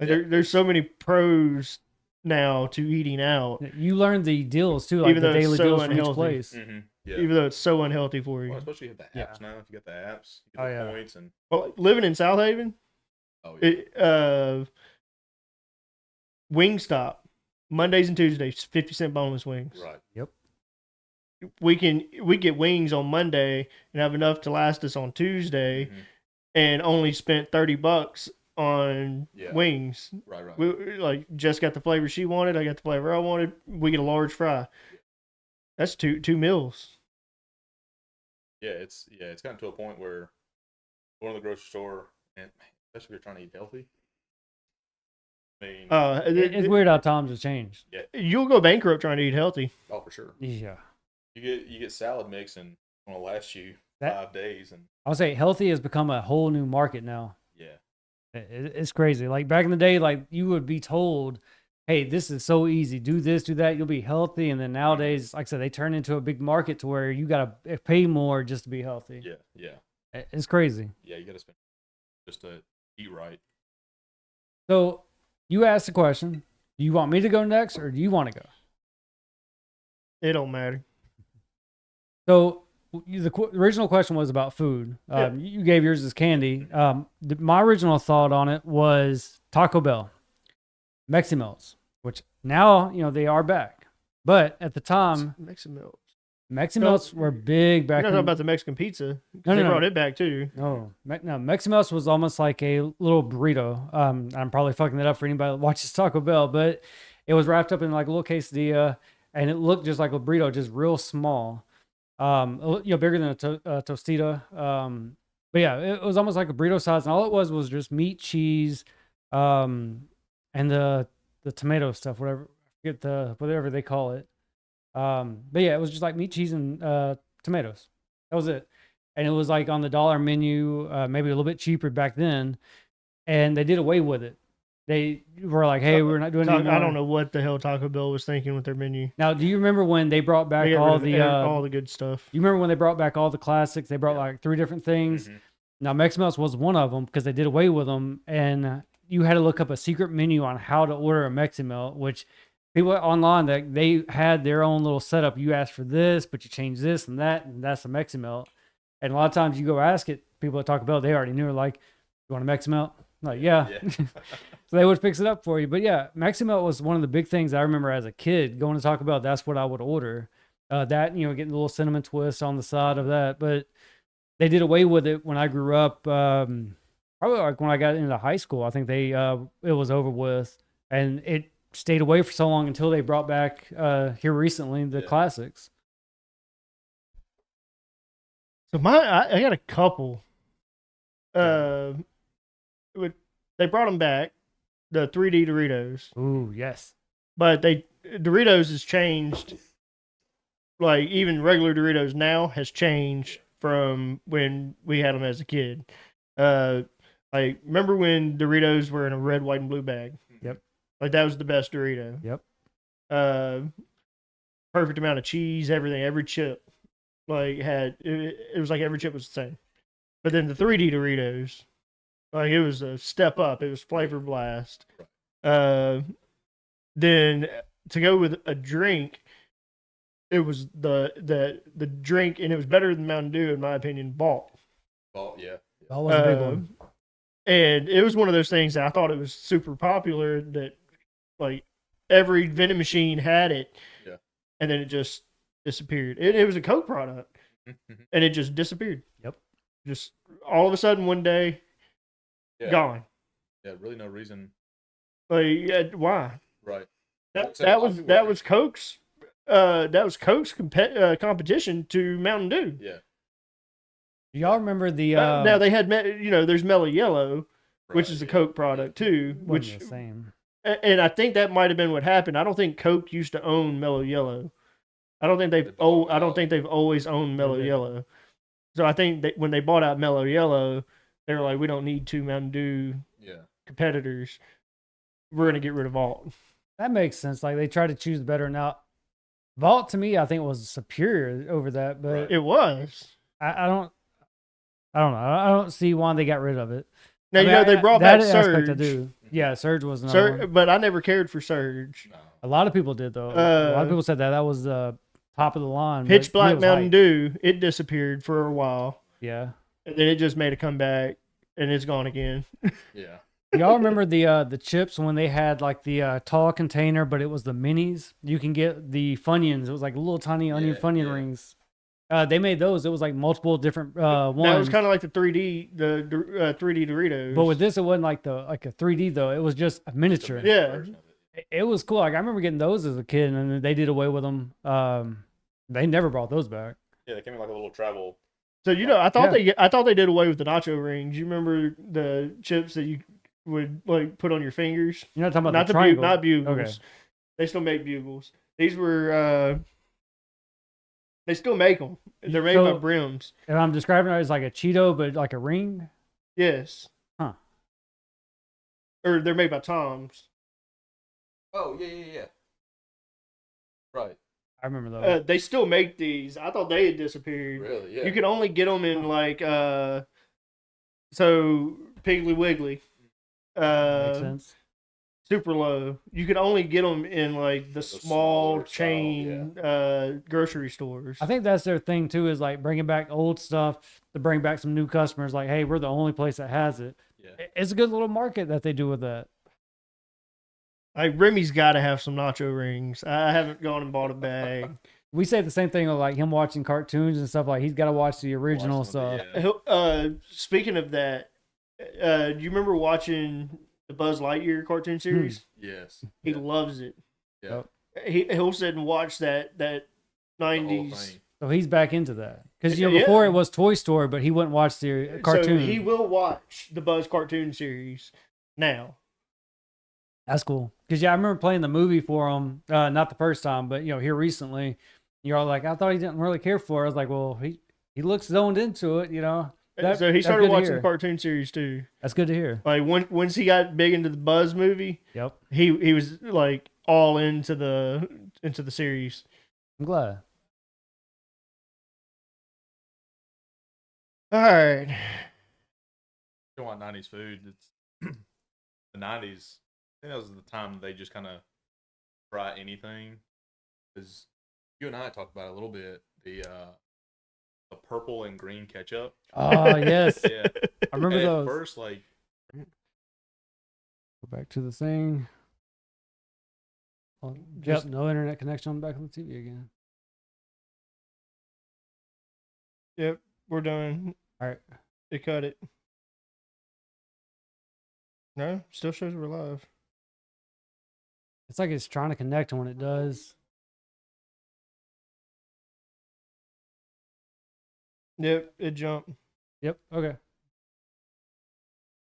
Speaker 3: Like,
Speaker 5: Yeah.
Speaker 3: there's so many pros now to eating out,
Speaker 4: You learn the deals too, like
Speaker 3: Even
Speaker 4: the
Speaker 3: though it's
Speaker 4: daily
Speaker 3: so
Speaker 4: deals from each
Speaker 3: unhealthy.
Speaker 4: place.
Speaker 5: Mm-hmm. Yeah.
Speaker 3: even though it's so unhealthy for you.
Speaker 5: Well, especially you have the apps now. If you got the apps, you get
Speaker 4: Oh,
Speaker 5: the
Speaker 4: yeah.
Speaker 5: points and
Speaker 3: Well, living in South Haven,
Speaker 5: oh yeah.
Speaker 3: Wingstop, Mondays and Tuesdays, 50-cent boneless wings.
Speaker 5: Right.
Speaker 3: We get wings on Monday and have enough to last us on Tuesday,
Speaker 5: Mhm.
Speaker 3: and only spent $30 on
Speaker 5: Yeah.
Speaker 3: wings.
Speaker 5: Right. Right.
Speaker 3: We like Jess got the flavor she wanted. I got the flavor I wanted. We get a large fry. That's two meals.
Speaker 5: Yeah. It's gotten to a point where going to the grocery store and especially if you're trying to eat healthy. I mean,
Speaker 4: It's weird how times have changed.
Speaker 3: You'll go bankrupt trying to eat healthy.
Speaker 5: oh for sure.
Speaker 4: Yeah.
Speaker 5: You get salad mix and it's gonna last you
Speaker 4: That-
Speaker 5: 5 days and
Speaker 4: I would say healthy has become a whole new market now.
Speaker 5: yeah.
Speaker 4: It's crazy. Like back in the day, like you would be told, hey, this is so easy. Do this, do that. You'll be healthy. And then nowadays, like I said, they turn into a big market to where you got to pay more just to be healthy.
Speaker 5: Yeah. Yeah.
Speaker 4: It's crazy.
Speaker 5: Yeah. You got to spend just to eat right.
Speaker 4: So you asked the question, do you want me to go next or do you want to go?
Speaker 3: It don't matter.
Speaker 4: So the original question was about food.
Speaker 3: Yeah.
Speaker 4: You gave yours as candy. My original thought on it was Taco Bell, Mexi Melts, which now, you know, they are back. But at the time,
Speaker 3: Mexican milk.
Speaker 4: Mexi
Speaker 3: No,
Speaker 4: Melts were big
Speaker 3: You're
Speaker 4: back
Speaker 3: not
Speaker 4: in
Speaker 3: talking about the Mexican pizza. 'Cause
Speaker 4: No,
Speaker 3: they
Speaker 4: no,
Speaker 3: brought
Speaker 4: no.
Speaker 3: it back too.
Speaker 4: No, Mexi Melts was almost like a little burrito. I'm probably fucking that up for anybody that watches Taco Bell, but it was wrapped up in like a little quesadilla, and it looked just like a burrito, just real small. Bigger than a tostita. But yeah, it was almost like a burrito size, and all it was just meat, cheese, and the tomato stuff, whatever they call it. But yeah, it was just like meat, cheese, and tomatoes. That was it. And it was like on the dollar menu, maybe a little bit cheaper back then. And they did away with it. They were like, "Hey, we're not doing it anymore."
Speaker 3: I don't know what the hell Taco Bell was thinking with their menu.
Speaker 4: Now, do you remember when they brought back
Speaker 3: They got
Speaker 4: all
Speaker 3: rid of all
Speaker 4: the?
Speaker 3: the good stuff.
Speaker 4: You remember when they brought back all the classics? They brought like 3 different things.
Speaker 5: Mhm.
Speaker 4: Now, Mex Melts was one of them because they did away with them, and you had to look up a secret menu on how to order a Mexi Melt, which people online that they had their own little setup. You ask for this, but you change this and that's a Mexi Melt. And a lot of times you go ask it, people at Taco Bell, they already knew, like, you want a Mexi Melt? Like, yeah. So they would fix it up for you. But yeah, Mexi Melt was one of the big things I remember as a kid going to Taco Bell. That's what I would order. That, you know, getting a little cinnamon twist on the side of that. But they did away with it when I grew up. Probably like when I got into high school. I think it was over with, and it stayed away for so long until they brought back here recently the classics.
Speaker 3: So I got a couple. They brought them back, the 3D Doritos,
Speaker 4: Ooh, yes.
Speaker 3: but Doritos has changed. Like even regular Doritos now has changed from when we had them as a kid. Like remember when Doritos were in a red, white, and blue bag?
Speaker 4: Yep.
Speaker 3: Like that was the best Dorito.
Speaker 4: Yep.
Speaker 3: perfect amount of cheese, everything, every chip it was like every chip was the same. But then the 3D Doritos, like it was a step up. It was Flavor Blast. Then to go with a drink, it was the drink, and it was better than Mountain Dew in my opinion. Vault.
Speaker 5: Oh yeah.
Speaker 4: That was a big one.
Speaker 3: And it was one of those things that I thought it was super popular that like every vending machine had it.
Speaker 5: Yeah.
Speaker 3: And then it just disappeared. It was a Coke product. And it just disappeared.
Speaker 4: Yep.
Speaker 3: Just all of a sudden one day, gone.
Speaker 5: Yeah, really no reason.
Speaker 3: Like why?
Speaker 5: Right.
Speaker 3: That was Coke's competition to Mountain Dew.
Speaker 5: Yeah.
Speaker 4: Do y'all remember the
Speaker 3: Now they had there's Mellow Yellow, which
Speaker 5: Right,
Speaker 3: is a
Speaker 5: yeah.
Speaker 3: Coke product too, which
Speaker 4: wasn't the same.
Speaker 3: and I think that might have been what happened. I don't think Coke used to own Mellow Yellow. I don't think they've always owned Mellow
Speaker 4: did.
Speaker 3: Yellow. So I think that when they bought out Mellow Yellow, they were like, we don't need two Mountain Dew competitors. We're gonna get rid of Vault.
Speaker 4: That makes sense. Like they tried to choose better. Now, Vault to me, I think was superior over that, but
Speaker 5: Right.
Speaker 3: It was.
Speaker 4: I don't know. I don't see why they got rid of it.
Speaker 3: Now
Speaker 4: I mean,
Speaker 3: they brought back
Speaker 4: that aspect I
Speaker 3: Surge.
Speaker 4: do. Yeah, Surge was another one.
Speaker 3: But I never cared for Surge.
Speaker 5: No.
Speaker 4: A lot of people did though. A lot of people said that was top of the line. but
Speaker 3: Pitch
Speaker 4: it
Speaker 3: Black
Speaker 4: was
Speaker 3: Mountain
Speaker 4: hype.
Speaker 3: Dew, it disappeared for a while,
Speaker 4: Yeah.
Speaker 3: and then it just made a comeback, and it's gone again.
Speaker 5: Yeah.
Speaker 4: Y'all remember the chips when they had like the tall container, but it was the minis? You can get the Funyuns. It was like little tiny onion
Speaker 5: Yeah,
Speaker 4: Funyun
Speaker 5: yeah.
Speaker 4: rings. They made those. It was like multiple different ones.
Speaker 3: That was kind of like the 3D Doritos.
Speaker 4: But with this, it wasn't like a 3D though. It was just a miniature.
Speaker 3: Yeah.
Speaker 5: Version of it.
Speaker 4: It was cool. Like I remember getting those as a kid, and then they did away with them. They never brought those back.
Speaker 5: Yeah, they came in like a little travel.
Speaker 3: So I thought they did away with the nacho rings. You remember the chips that you would like put on your fingers?
Speaker 4: You're not talking about
Speaker 3: Not
Speaker 4: the triangle.
Speaker 3: not bugles.
Speaker 4: Okay.
Speaker 3: They still make bugles. These were they still make them. They're made by
Speaker 4: So-
Speaker 3: Brims.
Speaker 4: And I'm describing it as like a Cheeto, but like a ring.
Speaker 3: Yes.
Speaker 4: Huh.
Speaker 3: Or they're made by Tom's.
Speaker 5: Oh yeah. Right.
Speaker 4: I remember those.
Speaker 3: They still make these. I thought they had disappeared.
Speaker 5: Really? Yeah.
Speaker 3: You could only get them in like so Piggly Wiggly,
Speaker 4: Makes sense.
Speaker 3: Super Low. You could only get them in like the small
Speaker 5: smaller style,
Speaker 3: chain grocery stores.
Speaker 4: I think that's their thing too, is like bringing back old stuff to bring back some new customers. Like, hey, we're the only place that has it.
Speaker 5: Yeah.
Speaker 4: It's a good little market that they do with that.
Speaker 3: Like Remy's got to have some nacho rings. I haven't gone and bought a bag.
Speaker 4: We say the same thing with like him watching cartoons and stuff. Like he's got to watch the original
Speaker 5: Watch some of
Speaker 4: stuff.
Speaker 5: the-
Speaker 3: Speaking of that, do you remember watching the Buzz Lightyear cartoon series?
Speaker 5: Yes.
Speaker 3: He
Speaker 5: Yeah.
Speaker 3: loves it.
Speaker 5: Yeah.
Speaker 3: He'll sit and watch that
Speaker 5: The whole
Speaker 3: 90s.
Speaker 5: thing.
Speaker 4: So he's back into that because
Speaker 3: Yeah.
Speaker 4: before it was Toy Story, but he wouldn't watch the cartoon.
Speaker 3: So he will watch the Buzz cartoon series now.
Speaker 4: That's cool. Because I remember playing the movie for him, not the first time, but here recently. You're all like, I thought he didn't really care for it. I was like, well, he looks zoned into it,
Speaker 3: So he
Speaker 4: that's
Speaker 3: started
Speaker 4: good to
Speaker 3: watching
Speaker 4: hear.
Speaker 3: the cartoon series too.
Speaker 4: That's good to hear.
Speaker 3: Like once he got big into the Buzz movie,
Speaker 4: Yep,
Speaker 3: he was like all into the series.
Speaker 4: I'm glad.
Speaker 3: All right.
Speaker 5: You want 90s food? It's the 90s. I think that was the time they just kind of try anything. Because you and I talked about it a little bit. The purple and green ketchup.
Speaker 4: Oh yes,
Speaker 5: Yeah.
Speaker 4: I remember
Speaker 5: And
Speaker 4: those.
Speaker 5: At first, like,
Speaker 4: Go back to the thing. Oh,
Speaker 3: Just-
Speaker 4: yep, no internet connection on the back of the TV again.
Speaker 3: Yep, we're done.
Speaker 4: All right.
Speaker 3: They cut it. No, still shows we're live.
Speaker 4: It's like it's trying to connect, and when it does,
Speaker 3: Yep, it jumped.
Speaker 4: yep, okay.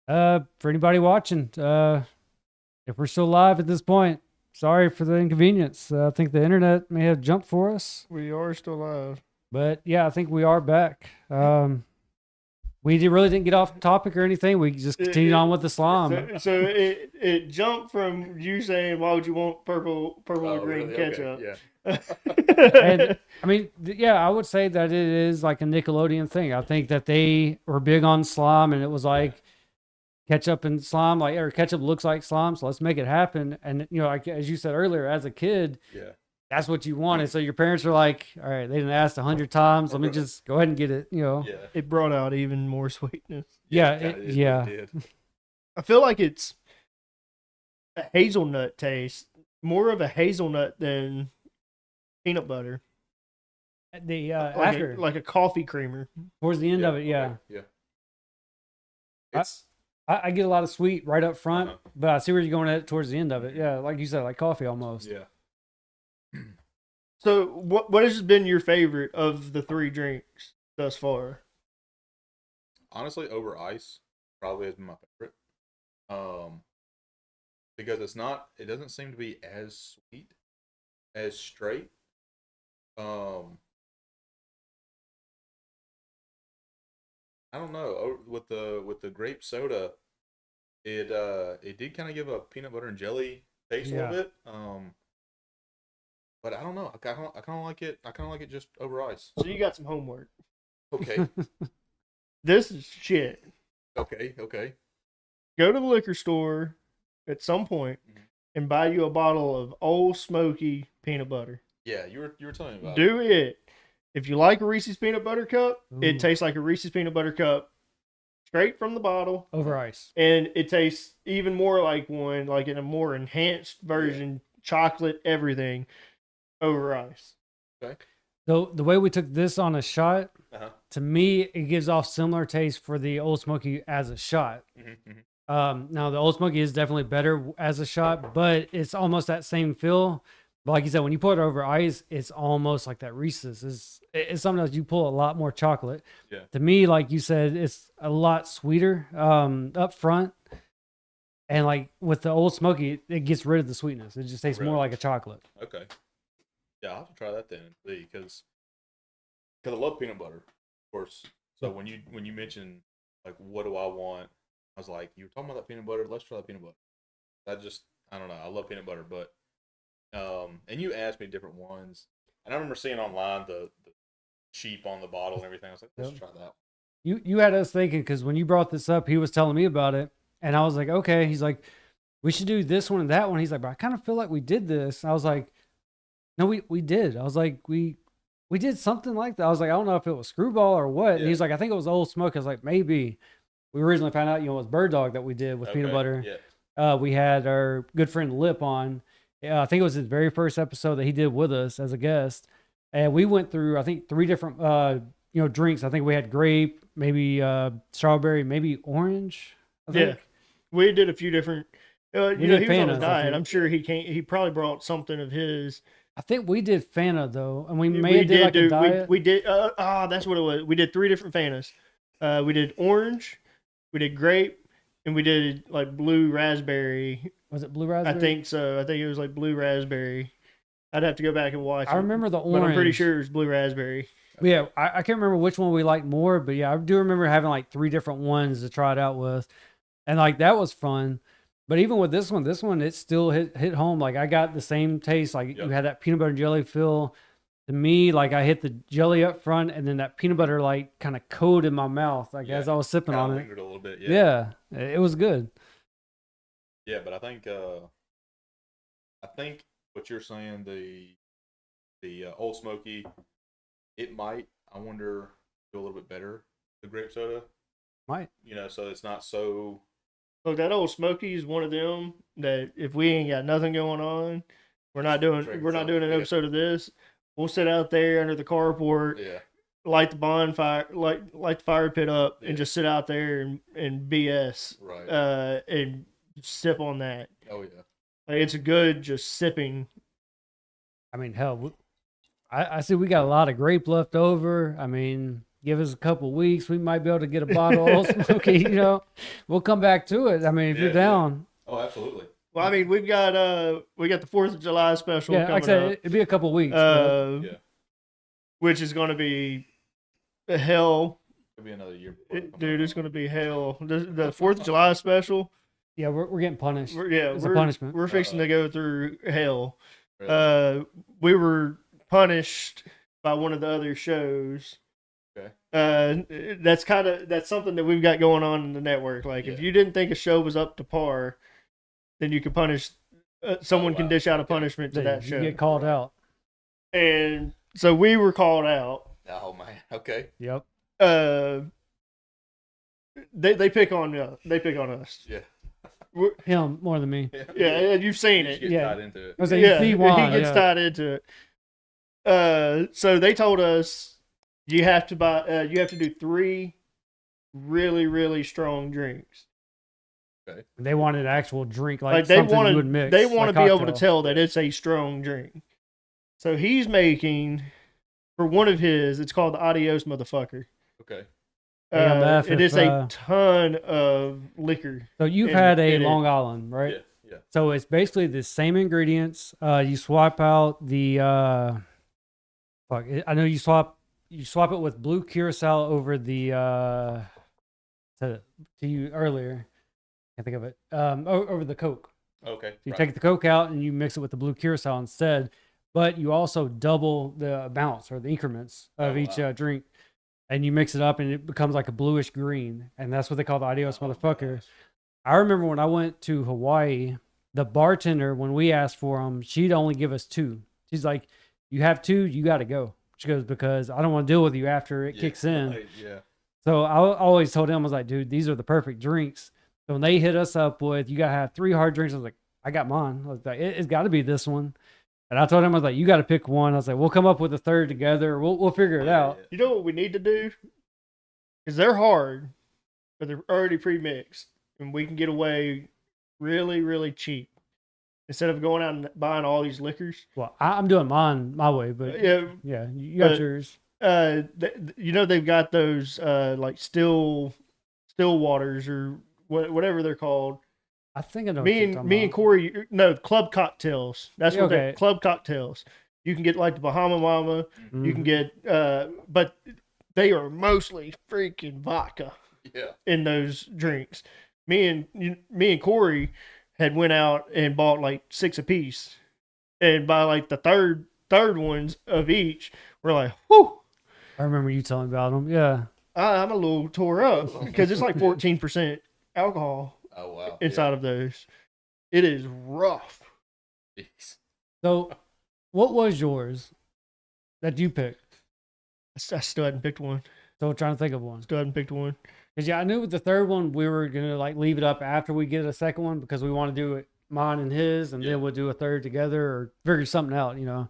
Speaker 4: For anybody watching, if we're still live at this point, sorry for the inconvenience. I think the internet may have jumped for us,
Speaker 3: We are still live.
Speaker 4: but yeah, I think we are back. really didn't get off topic or anything. We just continued on with the slime.
Speaker 3: So it jumped from you saying, "Why would you want purple or green
Speaker 5: really?
Speaker 3: ketchup?"
Speaker 5: Okay, yeah.
Speaker 4: And I mean, yeah, I would say that it is like a Nickelodeon thing. I think that they were big on slime, and it was like ketchup and slime, like, or ketchup looks like slime, so let's make it happen. And like as you said earlier, as a kid, that's what you wanted. So your parents were like, all right, they didn't ask 100 times. Let me just go ahead and get it.
Speaker 3: It brought out even more sweetness.
Speaker 5: It did.
Speaker 3: I feel like it's a hazelnut taste, more of a hazelnut than peanut butter.
Speaker 4: The
Speaker 3: Like like a coffee creamer.
Speaker 4: towards the end of it, yeah.
Speaker 5: Yeah.
Speaker 4: I get a lot of sweet right up front, but I see where you're going at towards the end of it. Yeah, like you said, like coffee almost.
Speaker 5: Yeah.
Speaker 3: So what has been your favorite of the 3 drinks thus far?
Speaker 5: Honestly, over ice probably has been my favorite. Because it doesn't seem to be as sweet as straight. I don't know. With the grape soda, it did kind of give a peanut butter and jelly taste a little bit. But I don't know. I kind of like it. I kind of like it just over ice.
Speaker 3: So you got some homework.
Speaker 5: Okay.
Speaker 3: This is shit.
Speaker 5: Okay.
Speaker 3: Go to the liquor store at some point and buy you a bottle of Old Smoky peanut butter.
Speaker 5: Yeah, you were telling me about
Speaker 3: Do it. If you like a Reese's peanut butter cup, it tastes like a Reese's peanut butter cup straight from the bottle.
Speaker 4: Over ice.
Speaker 3: And it tastes even more like one, like in a more enhanced version, chocolate, everything, over ice.
Speaker 5: Okay.
Speaker 4: So the way we took this on a shot, to me, it gives off similar taste for the Old Smoky as a shot. Now the Old Smoky is definitely better as a shot, but it's almost that same feel. But like you said, when you put it over ice, it's almost like that Reese's. It's something that you pull a lot more chocolate.
Speaker 5: Yeah.
Speaker 4: To me, like you said, it's a lot sweeter up front. And like with the Old Smoky, it gets rid of the sweetness. It just tastes more like a chocolate.
Speaker 5: Okay. Yeah, I'll have to try that then and see, because I love peanut butter, of course. So when you mentioned like what do I want, I was like, you were talking about that peanut butter. Let's try that peanut butter. I don't know. I love peanut butter, but and you asked me different ones, and I remember seeing online the cheap on the bottle and everything. I was like, let's try that.
Speaker 4: You had us thinking, because when you brought this up, he was telling me about it, and I was like, okay. He's like, we should do this one and that one. He's like, but I kind of feel like we did this. I was like, no, we did. I was like, we did something like that. I was like, I don't know if it was Screwball or what. And he's like, I think it was Old Smoke. I was like, maybe. We originally found out, it was Bird Dog that we did with peanut butter.
Speaker 5: Yeah.
Speaker 4: We had our good friend Lip on. I think it was his very first episode that he did with us as a guest. And we went through, I think, 3 different, drinks. I think we had grape, maybe strawberry, maybe orange. I think.
Speaker 3: Yeah. We did a few different, he was on
Speaker 4: Fanta,
Speaker 3: a diet. I'm sure he probably brought something of his.
Speaker 4: I think we did Fanta though, and we
Speaker 3: did
Speaker 4: like a diet.
Speaker 3: We did. That's what it was. We did 3 different Fantas. We did orange, we did grape, and we did like blue raspberry.
Speaker 4: Was it blue raspberry?
Speaker 3: I think so. I think it was like blue raspberry. I'd have to go back and watch.
Speaker 4: I remember the orange,
Speaker 3: but I'm pretty sure it was blue raspberry.
Speaker 4: Yeah, I can't remember which one we liked more, but yeah, I do remember having like 3 different ones to try it out with, and like that was fun. But even with this one, it still hit home. Like I got the same taste. Like you had that peanut butter and jelly feel. To me, like I hit the jelly up front, and then that peanut butter like kind of coated in my mouth, like as I was sipping on it.
Speaker 5: Lingered a little bit.
Speaker 4: Yeah, it was good.
Speaker 5: Yeah, but I think what you're saying, the Old Smoky, it might. I wonder, do a little bit better. The grape soda
Speaker 4: might.
Speaker 5: So it's not so.
Speaker 3: Look, that Old Smoky is one of them that if we ain't got nothing going on, we're not doing an episode of this. We'll sit out there under the carport, light the bonfire, light the fire pit up, and just sit out there and BS,
Speaker 5: right?
Speaker 3: And sip on that.
Speaker 5: Oh yeah,
Speaker 3: like, it's a good just sipping.
Speaker 4: I mean, hell, I see we got a lot of grape left over. I mean, give us a couple weeks, we might be able to get a bottle of Old Smoky. We'll come back to it. I mean, if you're down.
Speaker 5: Oh, absolutely.
Speaker 3: Well, I mean, we got the 4th of July special coming
Speaker 4: like I said,
Speaker 3: up.
Speaker 4: it'd be a couple weeks.
Speaker 3: Which is going to be hell
Speaker 5: Could be another year. before it comes
Speaker 3: Dude,
Speaker 5: out.
Speaker 3: it's gonna be hell. The 4th of July special.
Speaker 4: Yeah, we're getting punished. It's a
Speaker 3: We're
Speaker 4: punishment.
Speaker 3: We're fixing to go through hell.
Speaker 5: Really?
Speaker 3: We were punished by one of the other shows.
Speaker 5: Okay.
Speaker 3: That's something that we've got going on in the network. Like, if
Speaker 5: Yeah.
Speaker 3: you didn't think a show was up to par, then you could punish. Someone can
Speaker 5: wow.
Speaker 3: dish out a
Speaker 5: Okay.
Speaker 3: punishment to
Speaker 4: Yeah,
Speaker 3: that
Speaker 4: you
Speaker 3: show.
Speaker 4: get called out.
Speaker 3: And so we were called out.
Speaker 5: Oh man. Okay.
Speaker 4: Yep.
Speaker 3: They pick on us.
Speaker 5: Yeah.
Speaker 4: Him more than me.
Speaker 3: Yeah, and you've seen
Speaker 5: You
Speaker 3: it.
Speaker 5: just get
Speaker 4: Yeah.
Speaker 5: tied into it.
Speaker 4: I was like, you see why,
Speaker 3: he gets
Speaker 4: yeah.
Speaker 3: tied into it. So they told us you have to do 3 really, really strong drinks.
Speaker 4: They wanted an actual drink, like
Speaker 3: They
Speaker 4: something
Speaker 3: want
Speaker 4: you would mix.
Speaker 3: They want to
Speaker 4: like
Speaker 3: be able to
Speaker 4: cocktail.
Speaker 3: tell that it's a strong drink. So he's making for one of his. It's called the Adios Motherfucker.
Speaker 5: Okay.
Speaker 4: AMF
Speaker 3: It
Speaker 4: if,
Speaker 3: is a ton of liquor.
Speaker 4: So you've
Speaker 3: in-
Speaker 4: had a
Speaker 3: in it.
Speaker 4: Long Island, right?
Speaker 5: Yeah. Yeah.
Speaker 4: So it's basically the same ingredients. You swap out the I know you swap it with blue curacao over the to you earlier. Can't think of it. Over the Coke.
Speaker 5: Okay.
Speaker 4: So you
Speaker 5: right.
Speaker 4: take the Coke out and you mix it with the blue curacao instead, but you also double the amounts or the increments of
Speaker 5: Oh,
Speaker 4: each
Speaker 5: wow.
Speaker 4: drink, and you mix it up and it becomes like a bluish green, and that's what they call the Adios
Speaker 5: Oh,
Speaker 4: Motherfucker.
Speaker 5: nice.
Speaker 4: I remember when I went to Hawaii, the bartender, when we asked for them, she'd only give us 2. She's like, "You have 2, you got to go." She goes, "Because I don't want to deal with you after it
Speaker 5: Yeah,
Speaker 4: kicks in."
Speaker 5: right, yeah.
Speaker 4: So I always told him, I was like, "Dude, these are the perfect drinks." So when they hit us up with, "You got to have 3 hard drinks," I was like, "I got mine." I was like, "It's got to be this one." And I told him, I was like, "You got to pick one." I was like, "We'll come up with a third together. We'll figure it
Speaker 5: Yeah,
Speaker 4: out."
Speaker 5: yeah.
Speaker 3: You know what we need to do? Because they're hard, but they're already pre-mixed, and we can get away really, really cheap instead of going out and buying all these liquors.
Speaker 4: Well, I'm doing mine my way, but
Speaker 3: Yeah,
Speaker 4: yeah, you got
Speaker 3: but-
Speaker 4: yours.
Speaker 3: they've got those like still waters or whatever they're called.
Speaker 4: I think I know.
Speaker 3: Me and Corey, no, club cocktails. That's what
Speaker 4: Okay.
Speaker 3: they club cocktails. You can get like the Bahama Mama. You can get, but they are mostly freaking vodka
Speaker 5: Yeah.
Speaker 3: in those drinks. Me and Corey had went out and bought like 6 apiece, and by like the third ones of each, we're like, whew.
Speaker 4: I remember you telling me about them. Yeah.
Speaker 3: I'm a little tore up because it's like 14% alcohol
Speaker 5: Oh wow.
Speaker 3: inside of those. It is rough.
Speaker 5: Yeah. Jeez.
Speaker 4: So, what was yours that you picked?
Speaker 3: I still hadn't picked one.
Speaker 4: Still trying to think of one.
Speaker 3: Still hadn't picked one.
Speaker 4: Because yeah, I knew with the third one we were gonna like leave it up after we get a second one because we want to do it mine and his, and
Speaker 5: Yeah.
Speaker 4: then we'll do a third together or figure something out, you know.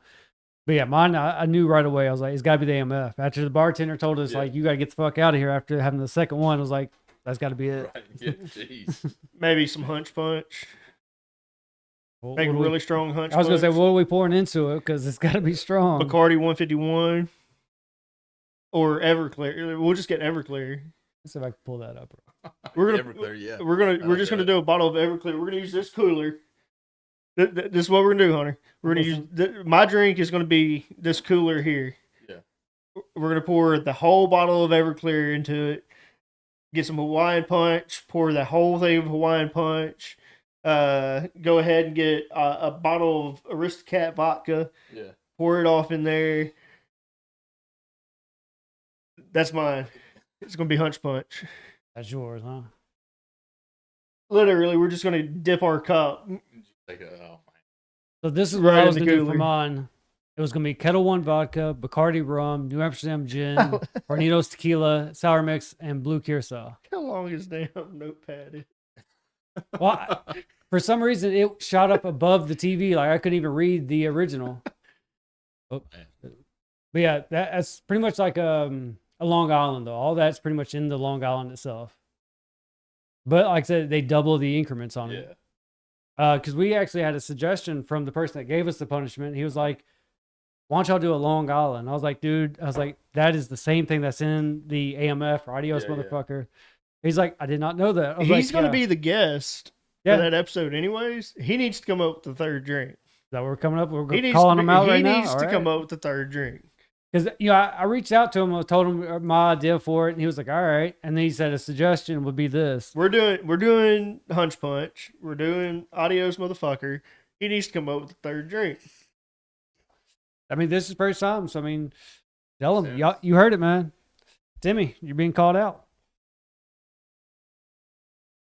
Speaker 4: But yeah, mine I knew right away. I was like, it's got to be the AMF. After the bartender told us
Speaker 5: Yeah.
Speaker 4: like, you got to get the fuck out of here after having the second one, I was like, that's got to be it.
Speaker 5: Right. Yeah. Jeez.
Speaker 3: Maybe some hunch punch.
Speaker 4: What
Speaker 3: Make a
Speaker 4: do we-
Speaker 3: really strong hunch
Speaker 4: I was gonna say,
Speaker 3: punch.
Speaker 4: what are we pouring into it? Because it's got to be strong.
Speaker 3: Bacardi 151 or Everclear. We'll just get Everclear.
Speaker 4: Let's see if I can pull that up.
Speaker 3: We're gonna
Speaker 5: Everclear, yeah.
Speaker 3: we're just gonna do a bottle of Everclear. We're gonna use this cooler. This is what we're gonna do, Hunter. We're gonna use my drink is gonna be this cooler here.
Speaker 5: Yeah.
Speaker 3: We're gonna pour the whole bottle of Everclear into it. Get some Hawaiian Punch. Pour the whole thing of Hawaiian Punch. Go ahead and get a bottle of Aristocat vodka.
Speaker 5: Yeah.
Speaker 3: Pour it off in there. That's mine. It's gonna be Hunch Punch.
Speaker 4: That's yours, huh?
Speaker 3: Literally, we're just gonna dip our cup.
Speaker 5: Like oh man.
Speaker 4: So this is
Speaker 3: Right
Speaker 4: what I
Speaker 3: in
Speaker 4: was
Speaker 3: the
Speaker 4: gonna do for
Speaker 3: cooler.
Speaker 4: mine. It was gonna be Kettle One vodka, Bacardi rum, New Amsterdam gin, Hornitos tequila, sour mix, and blue curacao.
Speaker 3: How long is damn notepad? Is?
Speaker 4: Well, for some reason it shot up above the TV, like I couldn't even read the original. Oh. But yeah, that's pretty much like a Long Island though. All that's pretty much in the Long Island itself. But like I said, they double the increments on it.
Speaker 5: Yeah.
Speaker 4: Because we actually had a suggestion from the person that gave us the punishment. He was like, why don't y'all do a Long Island? I was like, dude, that is the same thing that's in the AMF or Adios
Speaker 5: Yeah, yeah.
Speaker 4: motherfucker. He's like, I did not know that. I was
Speaker 3: He's
Speaker 4: like,
Speaker 3: gonna
Speaker 4: yeah.
Speaker 3: be the guest
Speaker 4: Yeah.
Speaker 3: for that episode, anyways. He needs to come up with the third drink.
Speaker 4: Is that what we're coming up? We're
Speaker 3: He needs
Speaker 4: calling
Speaker 3: to,
Speaker 4: him out
Speaker 3: he
Speaker 4: right now.
Speaker 3: needs
Speaker 4: All
Speaker 3: to
Speaker 4: right.
Speaker 3: come up with the third drink.
Speaker 4: Because I reached out to him. I told him my idea for it, and he was like, "All right." And then he said a suggestion would be this.
Speaker 3: We're doing Hunch Punch. We're doing Adios Motherfucker. He needs to come up with the third drink.
Speaker 4: I mean, this is first time, so I mean, tell him.
Speaker 5: Sense.
Speaker 4: Y'all, you heard it, man. Timmy, you're being called out.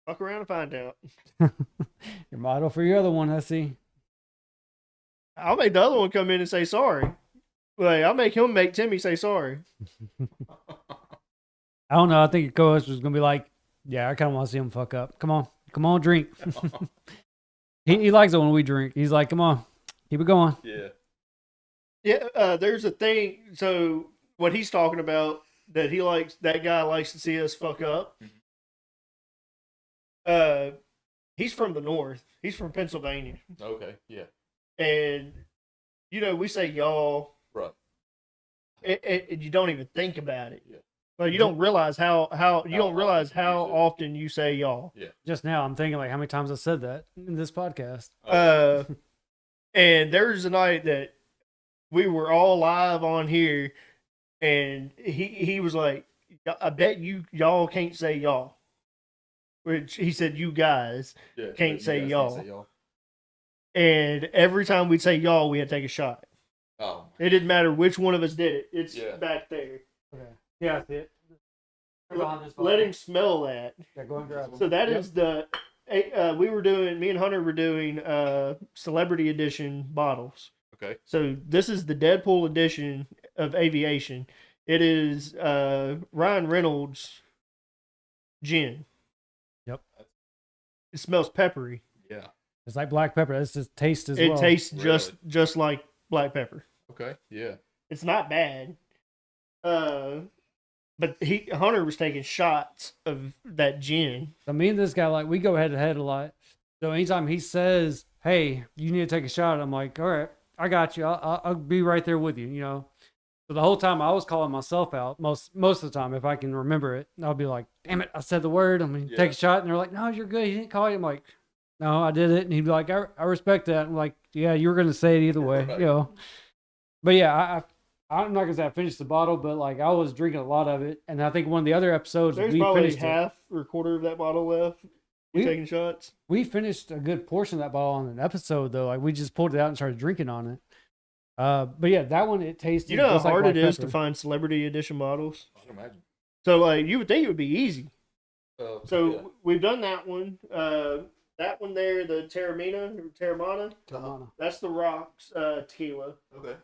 Speaker 3: Fuck around and find out.
Speaker 4: Your model for your other one, I see.
Speaker 3: I'll make the other one come in and say sorry. Like, I'll make him make Timmy say sorry.
Speaker 4: I don't know. I think your co-host was gonna be like, "Yeah, I kind of want to see him fuck up. Come on, drink." he likes it when we drink. He's like, "Come on, keep it going."
Speaker 5: Yeah.
Speaker 3: Yeah, there's a thing. So what he's talking about that that guy likes to see us fuck up. He's from the north. He's from Pennsylvania,
Speaker 5: Okay. Yeah.
Speaker 3: and we say y'all,
Speaker 5: Right.
Speaker 3: and you don't even think about it.
Speaker 5: Yeah.
Speaker 3: Like you don't realize how you don't realize
Speaker 5: often you
Speaker 3: how
Speaker 5: use it.
Speaker 3: often you say y'all.
Speaker 5: Yeah.
Speaker 4: Just now, I'm thinking like how many times I said that in this podcast.
Speaker 3: And there's a night that we were all live on here, and he was like, "I bet y'all can't say y'all," which he said you guys.
Speaker 5: Yeah.
Speaker 3: Can't
Speaker 5: you
Speaker 3: say
Speaker 5: guys
Speaker 3: y'all.
Speaker 5: Can't say y'all.
Speaker 3: And every time we'd say y'all, we had to take a shot.
Speaker 5: Oh.
Speaker 3: It didn't matter which one of us did it. It's
Speaker 5: Yeah.
Speaker 3: back there.
Speaker 4: Okay. Yeah, I see it.
Speaker 3: Let him smell that.
Speaker 4: Yeah, go and grab them.
Speaker 3: So that is the. Me and Hunter were doing celebrity edition bottles.
Speaker 5: Okay.
Speaker 3: So this is the Deadpool edition of aviation. It is Ryan Reynolds gin.
Speaker 4: Yep.
Speaker 3: It smells peppery.
Speaker 5: Yeah.
Speaker 4: It's like black pepper. That's just taste as
Speaker 3: It
Speaker 4: well.
Speaker 3: tastes
Speaker 5: Really?
Speaker 3: just like black pepper.
Speaker 5: Okay. Yeah.
Speaker 3: It's not bad. But Hunter was taking shots of that gin.
Speaker 4: So me and this guy, like, we go head to head a lot. So anytime he says, "Hey, you need to take a shot," I'm like, "All right, I got you. I'll be right there with you." So the whole time I was calling myself out. Most of the time, if I can remember it, I'll be like, "Damn it, I said the word. I'm gonna take a shot," and they're like, "No, you're good. He didn't call you." I'm like, "No, I did it," and he'd be like, "I respect that." I'm like, "Yeah, you were gonna say it either way,
Speaker 5: Right.
Speaker 4: But yeah, I'm not gonna say I finished the bottle, but like I was drinking a lot of it, and I think one of the other episodes
Speaker 3: There's
Speaker 4: we
Speaker 3: probably
Speaker 4: finished
Speaker 3: half or quarter of that bottle left. You taking shots?
Speaker 4: We finished a good portion of that bottle on an episode though. Like we just pulled it out and started drinking on it. But yeah, that one it tasted.
Speaker 3: You know how
Speaker 4: just like
Speaker 3: hard it
Speaker 4: black
Speaker 3: is to
Speaker 4: pepper.
Speaker 3: find celebrity edition bottles.
Speaker 5: I can imagine.
Speaker 3: So like you would think it would be easy. So
Speaker 5: yeah.
Speaker 3: we've done that one. That one there, the Terramana.
Speaker 4: Terramana.
Speaker 3: That's the Rocks tequila.
Speaker 5: Okay.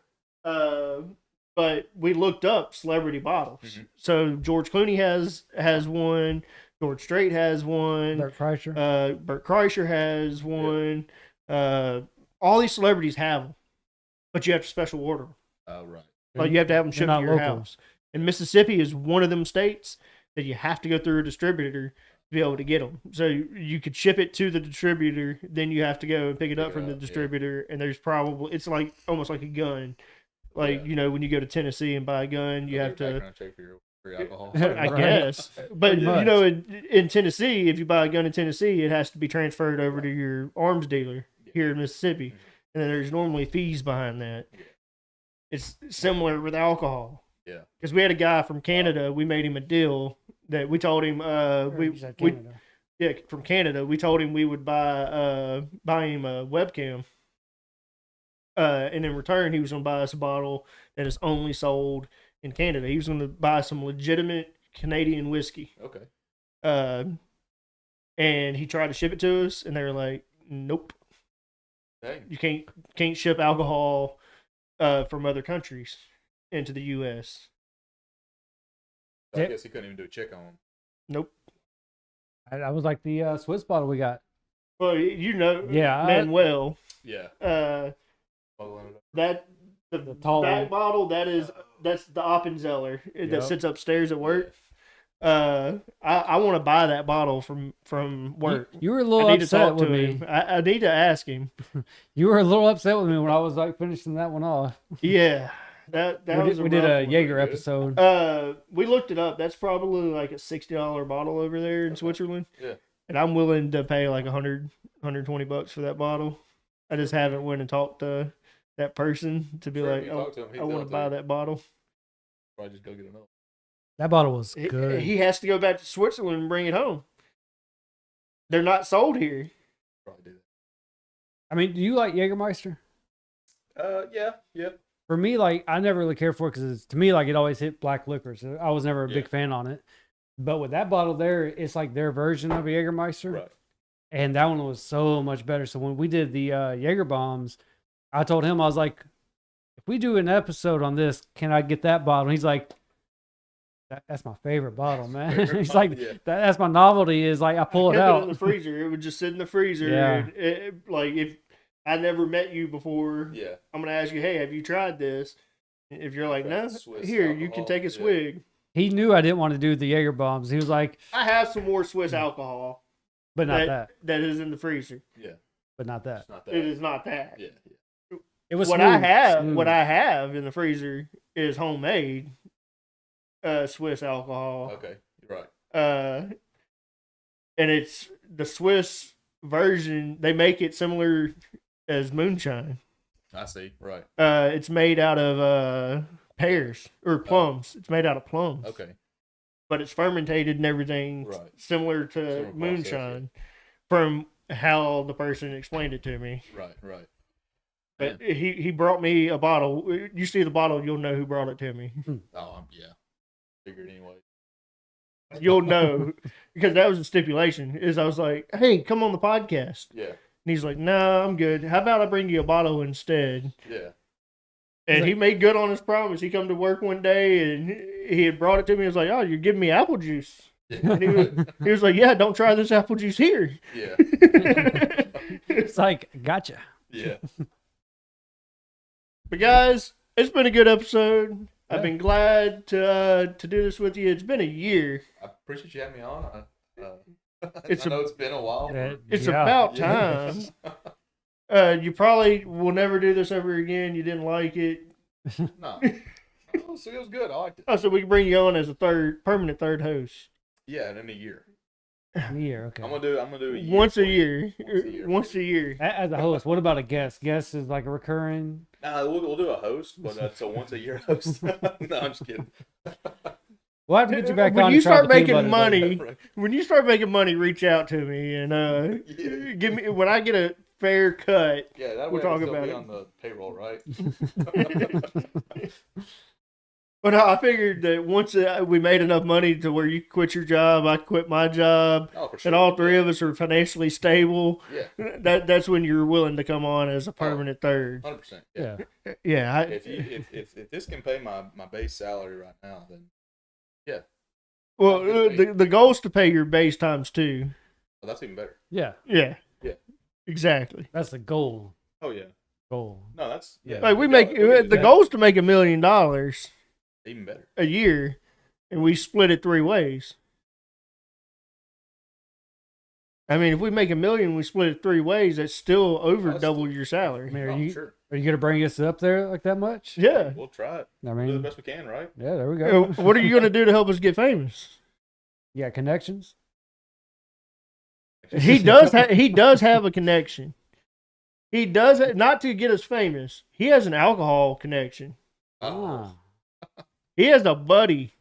Speaker 3: But we looked up celebrity bottles.
Speaker 5: Mhm.
Speaker 3: So George Clooney has one. George Strait has one.
Speaker 4: Bert Kreischer.
Speaker 3: Bert Kreischer has one. All these celebrities have them, but you have to special order them.
Speaker 5: Oh, right.
Speaker 3: Like you have to have them
Speaker 4: They're
Speaker 3: shipped
Speaker 4: not
Speaker 3: to your
Speaker 4: local.
Speaker 3: house. And Mississippi is one of them states that you have to go through a distributor to be able to get them. So you could ship it to the distributor, then you have to go and pick it up
Speaker 5: Pick it
Speaker 3: from the
Speaker 5: up, yeah.
Speaker 3: distributor. And there's probably it's like almost like a gun. Like
Speaker 5: Yeah.
Speaker 3: when you go to Tennessee and buy a gun, you have to.
Speaker 5: Background check for your alcohol.
Speaker 3: I
Speaker 4: Right.
Speaker 3: guess, but
Speaker 4: Pretty much.
Speaker 3: in Tennessee, if you buy a gun in Tennessee, it has to be transferred over to your arms dealer here in Mississippi, and then there's normally fees behind that. It's similar with alcohol.
Speaker 5: Yeah.
Speaker 3: Because we had a guy from Canada, we made him a deal that we told him
Speaker 4: You said Canada.
Speaker 3: from Canada, we told him we would buy him a webcam. And in return, he was going to buy us a bottle that is only sold in Canada. He was going to buy some legitimate Canadian whiskey.
Speaker 5: Okay.
Speaker 3: And he tried to ship it to us, and they were like, "Nope,
Speaker 5: Dang.
Speaker 3: you can't ship alcohol from other countries into the U.S."
Speaker 5: I
Speaker 4: Yeah.
Speaker 5: guess he couldn't even do a check on.
Speaker 3: Nope.
Speaker 4: I was like the Swiss bottle we got.
Speaker 3: Well,
Speaker 4: Yeah,
Speaker 3: Manuel.
Speaker 5: Yeah.
Speaker 3: The
Speaker 4: The tall
Speaker 3: back
Speaker 4: one.
Speaker 3: bottle that's the Appenzeller
Speaker 4: Yep.
Speaker 3: that sits upstairs at work. I want to buy that bottle from work.
Speaker 4: You were a
Speaker 3: I
Speaker 4: little
Speaker 3: need to
Speaker 4: upset
Speaker 3: talk
Speaker 4: with
Speaker 3: to
Speaker 4: me.
Speaker 3: him. I need to ask him.
Speaker 4: You were a little upset with me when I was like finishing that one off.
Speaker 3: Yeah, that was
Speaker 4: we did a
Speaker 3: rough one.
Speaker 4: Jaeger
Speaker 5: Good.
Speaker 4: episode.
Speaker 3: We looked it up. That's probably like a $60 bottle over there in Switzerland.
Speaker 5: Yeah.
Speaker 3: And I'm willing to pay like $120 for that bottle. I just haven't went and talked to that person to be
Speaker 5: Sure,
Speaker 3: like,
Speaker 5: you
Speaker 3: oh,
Speaker 5: talk to him, he'd
Speaker 3: I want
Speaker 5: tell
Speaker 3: to buy
Speaker 5: you.
Speaker 3: that bottle.
Speaker 5: Probably just go get another.
Speaker 4: That bottle was
Speaker 3: He-
Speaker 4: good.
Speaker 3: He has to go back to Switzerland and bring it home. They're not sold here.
Speaker 5: Probably do
Speaker 4: I mean, do you like Jägermeister?
Speaker 5: that. Yeah.
Speaker 4: For me, like, I never really cared for it because to me, like, it always hit black liquor. So I was never a
Speaker 5: Yeah.
Speaker 4: big fan on it. But with that bottle there, it's like their version of a Jägermeister.
Speaker 5: Right.
Speaker 4: And that one was so much better. So when we did the Jaeger bombs, I told him, I was like, if we do an episode on this, can I get that bottle? And he's like, that's my favorite bottle, man.
Speaker 5: Favorite
Speaker 4: He's
Speaker 5: bottle,
Speaker 4: like,
Speaker 5: yeah.
Speaker 4: that's my novelty is like, I pull it
Speaker 3: Kept
Speaker 4: out.
Speaker 3: in the freezer. It would just sit in the freezer.
Speaker 4: Yeah.
Speaker 3: And like if I never met you before,
Speaker 5: Yeah.
Speaker 3: I'm gonna ask you, hey, have you tried this? If you're like, no,
Speaker 5: Tried Swiss
Speaker 3: here you can
Speaker 5: alcohol,
Speaker 3: take a
Speaker 5: yeah.
Speaker 3: swig.
Speaker 4: He knew I didn't want to do the Jaeger bombs. He was like,
Speaker 3: I have some more Swiss alcohol
Speaker 4: but not that.
Speaker 3: that is in the freezer.
Speaker 5: Yeah.
Speaker 4: But not that.
Speaker 5: It's not that.
Speaker 3: It is not that.
Speaker 5: Yeah.
Speaker 4: It was
Speaker 3: What
Speaker 4: smooth, smooth.
Speaker 3: what I have in the freezer is homemade Swiss alcohol.
Speaker 5: Okay. You're right.
Speaker 3: And it's the Swiss version. They make it similar as moonshine.
Speaker 5: I see. Right.
Speaker 3: It's made out of pears or plums. It's made out of plums.
Speaker 5: Okay.
Speaker 3: But it's fermented and everything
Speaker 5: Right.
Speaker 3: similar to
Speaker 5: Similar process,
Speaker 3: moonshine from how the person explained it to me.
Speaker 5: Right. Right.
Speaker 3: But he brought me a bottle. You see the bottle, you'll know who brought it to me.
Speaker 5: Oh, yeah. Figured anyway.
Speaker 3: You'll know because that was the stipulation. Is I was like, hey, come on the podcast.
Speaker 5: Yeah.
Speaker 3: And he's like, no, I'm good. How about I bring you a bottle instead?
Speaker 5: Yeah.
Speaker 3: And he made good on his promise. He come to work one day and he had brought it to me. He was like, oh, you're giving me apple juice. And he was like, yeah, don't try this apple juice here.
Speaker 5: Yeah.
Speaker 4: It's like, gotcha.
Speaker 5: Yeah.
Speaker 3: But guys, it's been a good episode.
Speaker 4: Yeah.
Speaker 3: I've been glad to do this with you. It's been a year.
Speaker 5: I appreciate you having me on.
Speaker 3: It's
Speaker 5: I know it's been a while.
Speaker 3: It's
Speaker 4: Yeah.
Speaker 3: about
Speaker 5: Yeah.
Speaker 3: time. You probably will never do this ever again. You didn't like it.
Speaker 5: No. Oh, so it was good. I liked it.
Speaker 3: Oh, so we can bring you on as a permanent third host.
Speaker 5: Yeah, and in a year.
Speaker 4: Yeah, okay.
Speaker 5: I'm gonna do a year
Speaker 3: Once a
Speaker 5: for you.
Speaker 3: year.
Speaker 5: Once a year.
Speaker 3: Once a year.
Speaker 4: As a host, what about a guest? Guest is like a recurring.
Speaker 5: Nah, we'll do a host, but it's a once a year host. No, I'm just kidding.
Speaker 4: We'll have to get you back
Speaker 3: When
Speaker 4: on.
Speaker 3: you
Speaker 4: to try
Speaker 3: start
Speaker 4: the peanut
Speaker 3: making
Speaker 4: butter
Speaker 3: money,
Speaker 5: Right.
Speaker 3: when you start making money, reach out to me and
Speaker 5: Yeah.
Speaker 3: give me when I get a fair cut.
Speaker 5: Yeah, that
Speaker 3: We'll
Speaker 5: way
Speaker 3: talk
Speaker 5: I'll still
Speaker 3: about
Speaker 5: be
Speaker 3: it.
Speaker 5: on the payroll, right?
Speaker 3: But I figured that once we made enough money to where you quit your job, I quit my job,
Speaker 5: Oh, for sure.
Speaker 3: and all three of us are financially stable.
Speaker 5: Yeah,
Speaker 3: That's when you're willing to come on as a permanent third.
Speaker 5: 100%.
Speaker 4: Yeah.
Speaker 3: Yeah,
Speaker 5: If this can pay my base salary right now, then
Speaker 3: well,
Speaker 5: I'll get paid.
Speaker 3: the goal is to pay your base times two.
Speaker 5: well, that's even better.
Speaker 4: Yeah,
Speaker 3: Yeah.
Speaker 5: Yeah.
Speaker 3: Exactly.
Speaker 4: that's the goal.
Speaker 5: Oh yeah.
Speaker 4: Goal.
Speaker 5: No, that's yeah.
Speaker 3: Like we
Speaker 5: got-
Speaker 3: make
Speaker 5: we can do
Speaker 3: the
Speaker 5: that.
Speaker 3: goal is to make $1 million
Speaker 5: even better.
Speaker 3: a year, and we split it 3 ways. I mean, if we make $1 million, we split it 3 ways. That's still over
Speaker 5: That's
Speaker 3: double
Speaker 5: still-
Speaker 3: your salary.
Speaker 4: I mean,
Speaker 5: Oh,
Speaker 4: are you
Speaker 5: sure.
Speaker 4: gonna bring us up there like that much?
Speaker 3: Yeah.
Speaker 5: We'll try it.
Speaker 4: I
Speaker 5: We'll do the
Speaker 4: mean,
Speaker 5: best we can, right?
Speaker 4: yeah, there we go.
Speaker 3: What are you going to do to help us get famous?
Speaker 4: Yeah, connections.
Speaker 3: He does. He does have a connection. He does not to get us famous. He has an alcohol connection.
Speaker 5: Oh,
Speaker 4: Ah,
Speaker 3: He has a buddy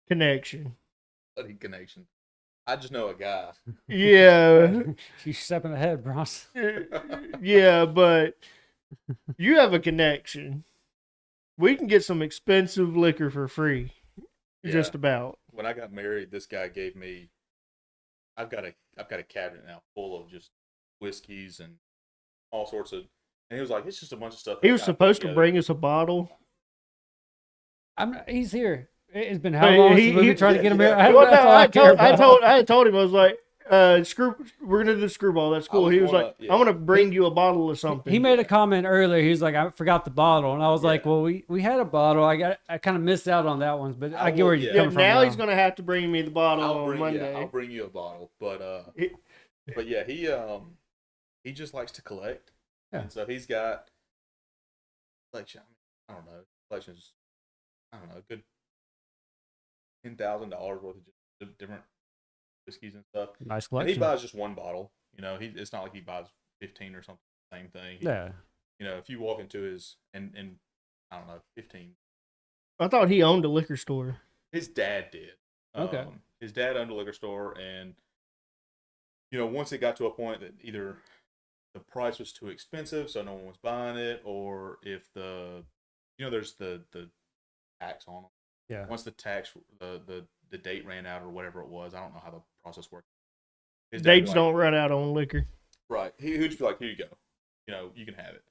Speaker 3: connection.
Speaker 5: buddy connection. I just know a guy.
Speaker 3: Yeah,
Speaker 4: she's stepping ahead, Bronx.
Speaker 3: yeah, but you have a connection. We can get some expensive liquor for free, just
Speaker 5: Yeah.
Speaker 3: about.
Speaker 5: When I got married, this guy gave me. I've got a cabinet now full of just whiskeys and all sorts of. And he was like, "It's just a bunch of stuff."
Speaker 3: He
Speaker 5: that
Speaker 3: was
Speaker 5: I put
Speaker 3: supposed to
Speaker 5: together."
Speaker 3: bring us a bottle.
Speaker 4: He's here. It's been how
Speaker 3: But
Speaker 4: long
Speaker 3: he-
Speaker 4: since we've
Speaker 3: he-
Speaker 4: been trying to get him
Speaker 5: yeah.
Speaker 4: here? I,
Speaker 3: Well,
Speaker 4: that's
Speaker 3: no,
Speaker 4: all
Speaker 3: I
Speaker 4: care about.
Speaker 3: told him I was like, we're gonna do the screwball. That's cool.
Speaker 5: was
Speaker 3: He was
Speaker 5: gonna-
Speaker 3: like,
Speaker 5: yeah.
Speaker 3: I'm gonna bring you a bottle of something.
Speaker 4: He made a comment earlier. He was like, "I forgot the bottle," and I was like,
Speaker 5: Yeah.
Speaker 4: "Well, we had a bottle. I kind of missed out on that one, but I get
Speaker 5: will-
Speaker 4: where you're
Speaker 5: yeah.
Speaker 3: Yeah,
Speaker 4: coming from."
Speaker 3: now he's gonna have to bring me the bottle on Monday.
Speaker 5: I'll bring you a bottle, but yeah, he just likes to collect,
Speaker 4: Yeah.
Speaker 5: and so he's got collection. I don't know, collections. I don't know, a good $10,000 worth of just different whiskeys and stuff.
Speaker 4: Nice
Speaker 5: And he
Speaker 4: collection.
Speaker 5: buys just one bottle. You know, it's not like he buys 15 or something. Same thing.
Speaker 4: Yeah.
Speaker 5: You know, if you walk into his and I don't know, 15.
Speaker 3: I thought he owned a liquor store.
Speaker 5: His dad did.
Speaker 4: Okay.
Speaker 5: His dad owned a liquor store, and once it got to a point that either the price was too expensive, so no one was buying it, or if there's the tax on them.
Speaker 4: Yeah.
Speaker 5: Once the tax, the date ran out or whatever it was, I don't know how the process worked.
Speaker 3: Dates don't run out on liquor.
Speaker 5: Right. He would just be like, here you go. You can have it.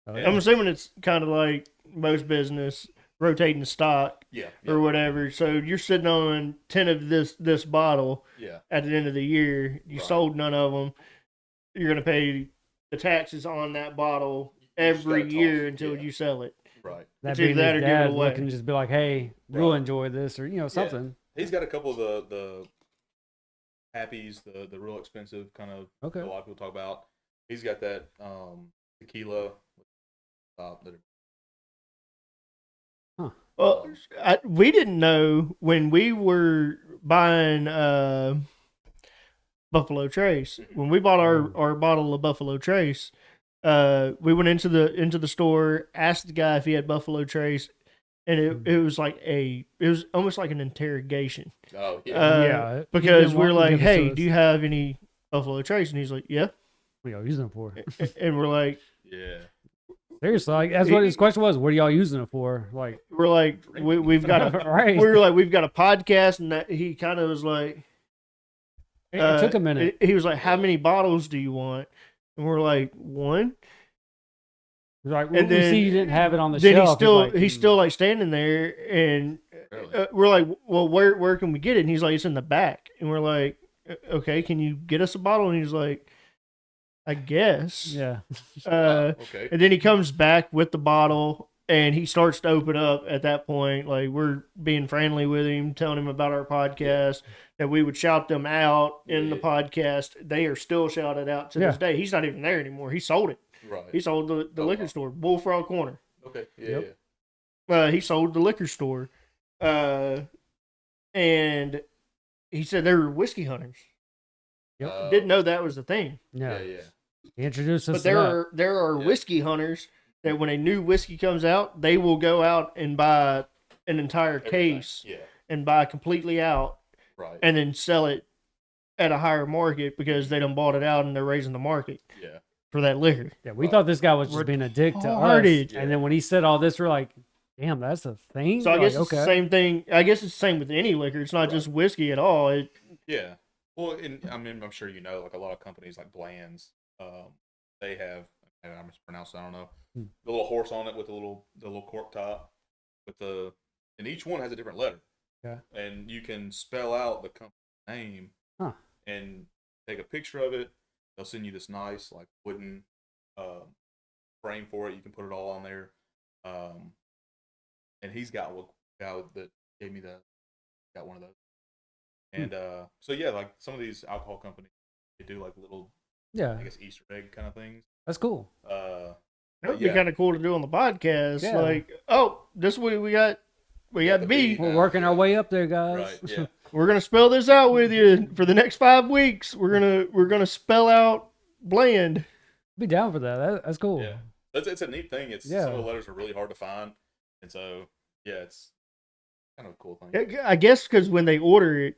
Speaker 3: I'm assuming it's kind of like most business, rotating stock
Speaker 5: Yeah.
Speaker 3: or whatever. So you're sitting on 10 of this bottle.
Speaker 5: Yeah.
Speaker 3: At the end of the year, you
Speaker 5: Right.
Speaker 3: sold none of them. You're going to pay the taxes on that bottle every
Speaker 5: gotta
Speaker 3: year
Speaker 5: toss it,
Speaker 3: until
Speaker 5: yeah.
Speaker 3: you sell it.
Speaker 5: Right.
Speaker 4: That
Speaker 3: It's either
Speaker 4: being
Speaker 3: that
Speaker 4: his
Speaker 3: or give it
Speaker 4: dad
Speaker 3: away.
Speaker 4: looking to just be like, hey, we'll
Speaker 5: Right.
Speaker 4: enjoy this, or something.
Speaker 5: He's got a couple of the Happies, the real expensive kind of
Speaker 4: Okay.
Speaker 5: a lot of people talk about. He's got that tequila.
Speaker 3: Well, we didn't know when we were buying Buffalo Trace. When we bought our bottle of Buffalo Trace, we went into the store, asked the guy if he had Buffalo Trace, and it was almost like an interrogation.
Speaker 5: Oh yeah.
Speaker 4: Yeah,
Speaker 3: because
Speaker 4: he
Speaker 3: we're
Speaker 4: didn't want to
Speaker 3: like,
Speaker 4: give it to
Speaker 3: hey,
Speaker 4: us.
Speaker 3: do you have any Buffalo Trace? And he's like, yeah.
Speaker 4: What are y'all using it for?
Speaker 3: And we're like,
Speaker 5: Yeah.
Speaker 4: Seriously, like that's what his question was. What are y'all using it for? Like,
Speaker 3: we've got a
Speaker 4: right.
Speaker 3: we were like, we've got a podcast, and that he kind of was like,
Speaker 4: It took a minute.
Speaker 3: He was like, how many bottles do you want? And we're like, one.
Speaker 4: He's like,
Speaker 3: and
Speaker 4: we
Speaker 3: then-
Speaker 4: see you didn't have it on the
Speaker 3: Then
Speaker 4: shelf.
Speaker 3: he's still like standing there, and
Speaker 5: Really?
Speaker 3: we're like, well, where can we get it? And he's like, it's in the back. And we're like, okay, can you get us a bottle? And he's like, I guess.
Speaker 4: Yeah.
Speaker 5: Okay.
Speaker 3: And then he comes back with the bottle, and he starts to open up at that point. Like, we're being friendly with him, telling him about our podcast, that we would shout them out in the
Speaker 5: Yeah.
Speaker 3: podcast. They are still shouted out to this
Speaker 4: Yeah.
Speaker 3: day. He's not even there anymore. He sold it.
Speaker 5: Right.
Speaker 3: He sold the
Speaker 5: Oh,
Speaker 3: liquor
Speaker 5: wow.
Speaker 3: store, Bullfrog Corner.
Speaker 5: Okay. Yeah.
Speaker 4: Yep.
Speaker 5: Yeah.
Speaker 3: He sold the liquor store. And he said they were whiskey hunters.
Speaker 4: Yep.
Speaker 3: Didn't know that was the thing.
Speaker 4: Yeah.
Speaker 5: Yeah.
Speaker 4: He introduced us
Speaker 3: But
Speaker 4: to that.
Speaker 3: there are
Speaker 5: Yeah.
Speaker 3: whiskey hunters that when a new whiskey comes out, they will go out and buy an entire
Speaker 5: Everything.
Speaker 3: case
Speaker 5: Yeah.
Speaker 3: and buy completely out
Speaker 5: Right.
Speaker 3: and then sell it at a higher market because they done bought it out and they're raising the market
Speaker 5: Yeah.
Speaker 3: for that liquor.
Speaker 4: Yeah, we thought this guy was just being a dick to us.
Speaker 3: Retarded.
Speaker 4: And then when he said all this, we're like, damn, that's a thing?
Speaker 3: So I
Speaker 4: We're
Speaker 3: guess
Speaker 4: like,
Speaker 3: it's the same thing. I guess it's the same with any liquor. It's not
Speaker 5: Right.
Speaker 3: just whiskey at all.
Speaker 5: Yeah. Well, and I mean, I'm sure like a lot of companies like Bland's, they have, and I mispronounced it, I don't know, the little horse on it with the little cork top, and each one has a different letter.
Speaker 4: Yeah.
Speaker 5: And you can spell out the company name,
Speaker 4: Huh.
Speaker 5: and take a picture of it. They'll send you this nice like wooden frame for it. You can put it all on there. And he's got one guy that gave me got one of those. And so yeah, like some of these alcohol companies, they do like little,
Speaker 4: Yeah,
Speaker 5: I guess, Easter egg kind of things.
Speaker 4: that's cool.
Speaker 3: That
Speaker 5: But
Speaker 3: would be
Speaker 5: yeah.
Speaker 3: kind of cool to do on the podcast.
Speaker 4: Yeah.
Speaker 3: Like, oh, this week we got
Speaker 5: the
Speaker 3: B.
Speaker 5: B.
Speaker 4: We're working our way up there, guys.
Speaker 5: Right. Yeah.
Speaker 3: We're gonna spell this out with you for the next 5 weeks. We're gonna spell out Bland.
Speaker 4: Be down for that. That's cool.
Speaker 5: Yeah. It's a neat thing. It's
Speaker 4: Yeah.
Speaker 5: some of the letters are really hard to find, and so yeah, it's kind of a cool thing.
Speaker 3: I guess because when they order it,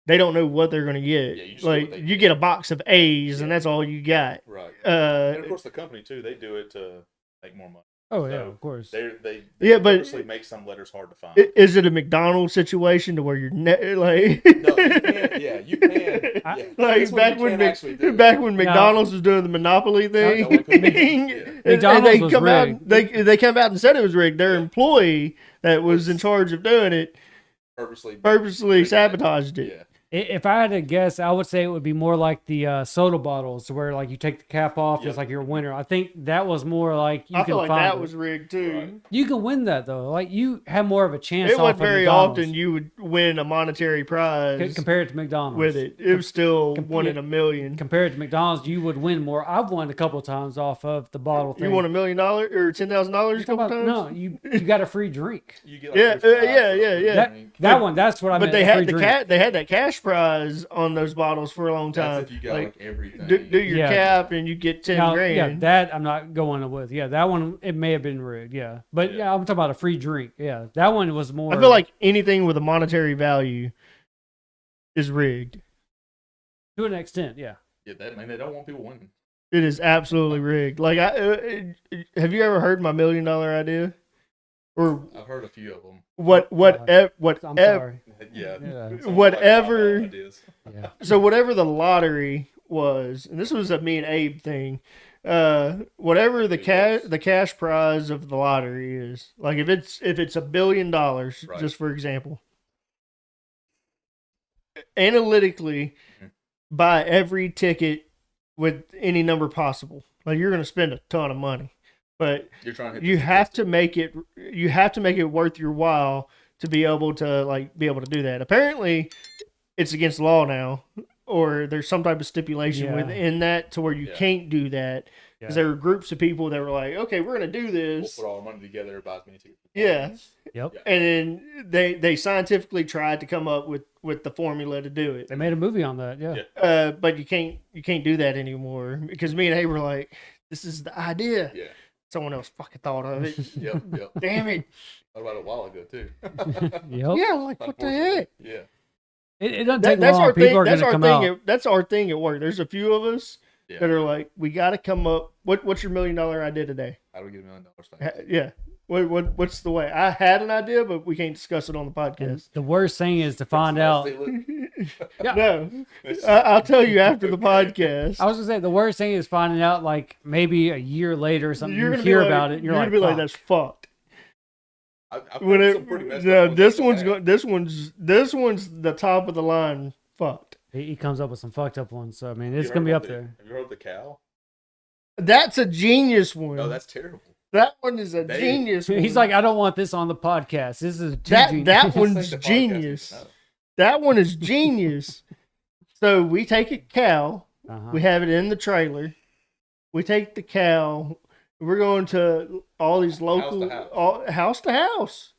Speaker 3: they don't know what they're gonna get.
Speaker 5: Yeah, you just get what
Speaker 3: like
Speaker 5: they
Speaker 3: you
Speaker 5: get.
Speaker 3: get a box of A's and
Speaker 5: Yeah.
Speaker 3: that's all you got.
Speaker 5: Right. And of
Speaker 3: Uh,
Speaker 5: course, the company too, they do it to make more money.
Speaker 4: Oh yeah,
Speaker 5: So,
Speaker 4: of course.
Speaker 5: They
Speaker 3: Yeah, but-
Speaker 5: purposely make some letters hard to find.
Speaker 3: is it a McDonald's situation to where you're like?
Speaker 5: No, you can. Yeah, you can. Yeah.
Speaker 3: Like
Speaker 5: This one
Speaker 3: back
Speaker 5: you
Speaker 3: when
Speaker 5: can actually do.
Speaker 3: McDonald's was doing the Monopoly thing,
Speaker 5: no, we couldn't. Yeah.
Speaker 3: and
Speaker 4: McDonald's
Speaker 3: they
Speaker 4: was
Speaker 3: come out,
Speaker 4: rigged.
Speaker 3: they come out and said it was rigged. Their
Speaker 5: Yeah.
Speaker 3: employee that was in charge of doing it
Speaker 5: Purposely
Speaker 3: purposely sabotaged it.
Speaker 5: Yeah.
Speaker 4: If I had to guess, I would say it would be more like the soda bottles, where like you take the cap off,
Speaker 5: Yep.
Speaker 4: it's like your winner. I think that was more like you
Speaker 3: I
Speaker 4: can
Speaker 3: feel like
Speaker 4: find
Speaker 3: that
Speaker 4: it.
Speaker 3: was rigged too.
Speaker 5: Right.
Speaker 4: You can win that though. Like you have more of a chance.
Speaker 3: It
Speaker 4: off
Speaker 3: wasn't
Speaker 4: of
Speaker 3: very
Speaker 4: McDonald's
Speaker 3: often you would win a monetary prize
Speaker 4: compared to McDonald's.
Speaker 3: with it. It was still
Speaker 4: Com-
Speaker 3: one in a million.
Speaker 4: Compared to McDonald's, you would win more. I've won a couple of times off of the bottle thing.
Speaker 3: You won $1 million or $10,000 a
Speaker 4: You
Speaker 3: couple
Speaker 4: talking
Speaker 3: times.
Speaker 4: about- No, you got a free drink.
Speaker 5: You get
Speaker 3: Yeah,
Speaker 5: free fries
Speaker 3: yeah,
Speaker 5: or
Speaker 3: yeah,
Speaker 5: free
Speaker 3: yeah.
Speaker 4: That
Speaker 5: drink.
Speaker 4: that one, that's what I
Speaker 3: But
Speaker 4: meant.
Speaker 3: they
Speaker 4: a
Speaker 3: had
Speaker 4: free
Speaker 3: the
Speaker 4: drink.
Speaker 3: cat. They had that cash cash prize on those bottles for a long time.
Speaker 5: That's if you got like everything.
Speaker 3: do your
Speaker 4: Yeah.
Speaker 3: cap and you get 10
Speaker 4: Now,
Speaker 3: grand.
Speaker 4: yeah, that I'm not going with. Yeah, that one it may have been rigged. Yeah, but yeah, I'm talking about a free drink. Yeah, that one was more.
Speaker 3: I feel like anything with a monetary value is rigged.
Speaker 4: to an extent. Yeah.
Speaker 5: Yeah, that man, they don't want people winning.
Speaker 3: It is absolutely rigged. Like, have you ever heard my $1 million idea? Or
Speaker 5: I've heard a few of them.
Speaker 4: I'm sorry.
Speaker 5: Yeah.
Speaker 3: Whatever.
Speaker 5: Ideas.
Speaker 4: Yeah.
Speaker 3: So whatever the lottery was, and this was a me and Abe thing. Whatever the cash prize of the lottery is, like if it's $1 billion,
Speaker 5: Right.
Speaker 3: just for example, analytically, buy every ticket with any number possible. Like you're going to spend a ton of money, but
Speaker 5: You're trying to hit
Speaker 3: you
Speaker 5: the
Speaker 3: have to make it worth your while to be able to do that. Apparently it's against the law now, or there's some type of stipulation
Speaker 4: Yeah.
Speaker 3: within that to where you
Speaker 5: Yeah.
Speaker 3: can't do that, because there were groups of people that were like, okay, we're going to do
Speaker 5: We'll
Speaker 3: this.
Speaker 5: put all our money together, everybody's many tickets.
Speaker 3: Yeah.
Speaker 4: Yep.
Speaker 3: And then they scientifically tried to come up with the formula to do it.
Speaker 4: They made a movie on that. Yeah.
Speaker 3: But you can't do that anymore, because me and Abe were like, this is the idea.
Speaker 5: Yeah.
Speaker 3: Someone else fucking thought of it.
Speaker 5: Yep. Yep.
Speaker 3: Damn it.
Speaker 5: Thought about it a while ago too.
Speaker 4: Yep.
Speaker 3: Yeah, like what the heck?
Speaker 5: Yeah.
Speaker 4: It doesn't take
Speaker 3: That's
Speaker 4: long.
Speaker 3: our
Speaker 4: People
Speaker 3: thing.
Speaker 4: are going
Speaker 3: That's
Speaker 4: to
Speaker 3: our
Speaker 4: come
Speaker 3: thing.
Speaker 4: out.
Speaker 3: That's our thing at work. There's a few of us
Speaker 5: Yeah.
Speaker 3: that are like, we got to come up. What's your $1 million idea today?
Speaker 5: How do we get $1 million fast?
Speaker 3: Yeah. What's the way? I had an idea, but we can't discuss it on the
Speaker 4: And
Speaker 3: podcast.
Speaker 4: the worst thing is to find out. Yeah.
Speaker 3: No, I'll tell you after the podcast.
Speaker 4: I was gonna say the worst thing is finding out like maybe a year later or something. You
Speaker 3: gonna
Speaker 4: hear
Speaker 3: be like,
Speaker 4: about it, and you're like,
Speaker 3: gonna be like,
Speaker 4: "Fuck."
Speaker 3: that's fucked.
Speaker 5: I've
Speaker 3: When
Speaker 5: heard some pretty
Speaker 3: it,
Speaker 5: messed
Speaker 3: no,
Speaker 5: up ones
Speaker 3: this
Speaker 5: like
Speaker 3: one's
Speaker 5: that.
Speaker 3: going. This one's the top of the line. Fucked.
Speaker 4: He comes up with some fucked up ones. So I mean, it's
Speaker 5: You
Speaker 4: gonna be
Speaker 5: heard
Speaker 4: up
Speaker 5: about the-
Speaker 4: there.
Speaker 5: Have you heard of the cow?
Speaker 3: That's a genius one.
Speaker 5: No, that's terrible.
Speaker 3: That one is a
Speaker 5: They-
Speaker 3: genius one.
Speaker 4: He's like, I don't want this on the podcast. This is too
Speaker 3: that
Speaker 4: genius.
Speaker 3: that
Speaker 5: Just
Speaker 3: one's
Speaker 5: think the podcast
Speaker 3: genius.
Speaker 5: is enough.
Speaker 3: That one is genius. So we take a cow,
Speaker 4: Uh-huh.
Speaker 3: we have it in the trailer. We take the cow. We're going to all these local house to house.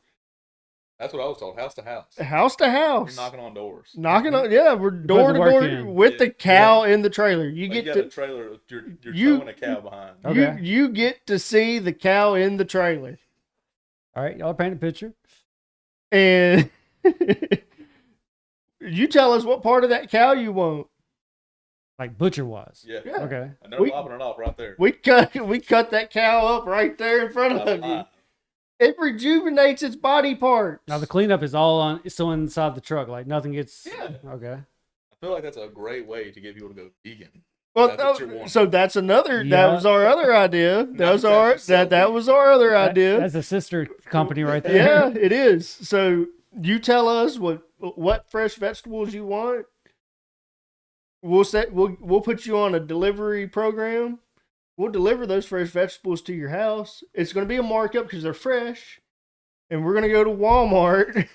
Speaker 5: That's what I was told. House to house.
Speaker 3: House to
Speaker 5: You're
Speaker 3: house.
Speaker 5: knocking on doors.
Speaker 3: Knocking on, yeah, we're door
Speaker 4: the
Speaker 3: to
Speaker 4: work
Speaker 3: door
Speaker 4: in.
Speaker 3: with
Speaker 5: Yeah.
Speaker 3: the cow in the trailer. You
Speaker 5: Like,
Speaker 3: get
Speaker 5: got a
Speaker 3: to
Speaker 5: trailer. You're
Speaker 3: you-
Speaker 5: throwing a cow behind.
Speaker 4: Okay.
Speaker 3: you get to see the cow in the trailer,
Speaker 4: All right, y'all paint a picture.
Speaker 3: and you tell us what part of that cow you want.
Speaker 4: Like butcher wise.
Speaker 5: Yeah.
Speaker 3: Yeah.
Speaker 4: Okay.
Speaker 5: And they're
Speaker 3: We-
Speaker 5: lopping it off right there.
Speaker 3: We cut that cow up right there in front of you. It rejuvenates its body parts.
Speaker 4: Now the cleanup is all on. It's still inside the truck. Like nothing gets.
Speaker 3: Yeah.
Speaker 4: Okay.
Speaker 5: I feel like that's a great way to get people to go vegan.
Speaker 3: Well,
Speaker 5: That's what you're wanting.
Speaker 3: so that's another.
Speaker 4: Yeah.
Speaker 3: That was our other idea. That
Speaker 5: Now
Speaker 3: was
Speaker 5: it's
Speaker 3: our
Speaker 5: actually
Speaker 3: that was our other
Speaker 4: That-
Speaker 3: idea.
Speaker 4: That's a sister company right there.
Speaker 3: Yeah, it is. So you tell us what fresh vegetables you want. We'll put you on a delivery program. We'll deliver those fresh vegetables to your house. It's going to be a markup because they're fresh, and we're going to go to Walmart.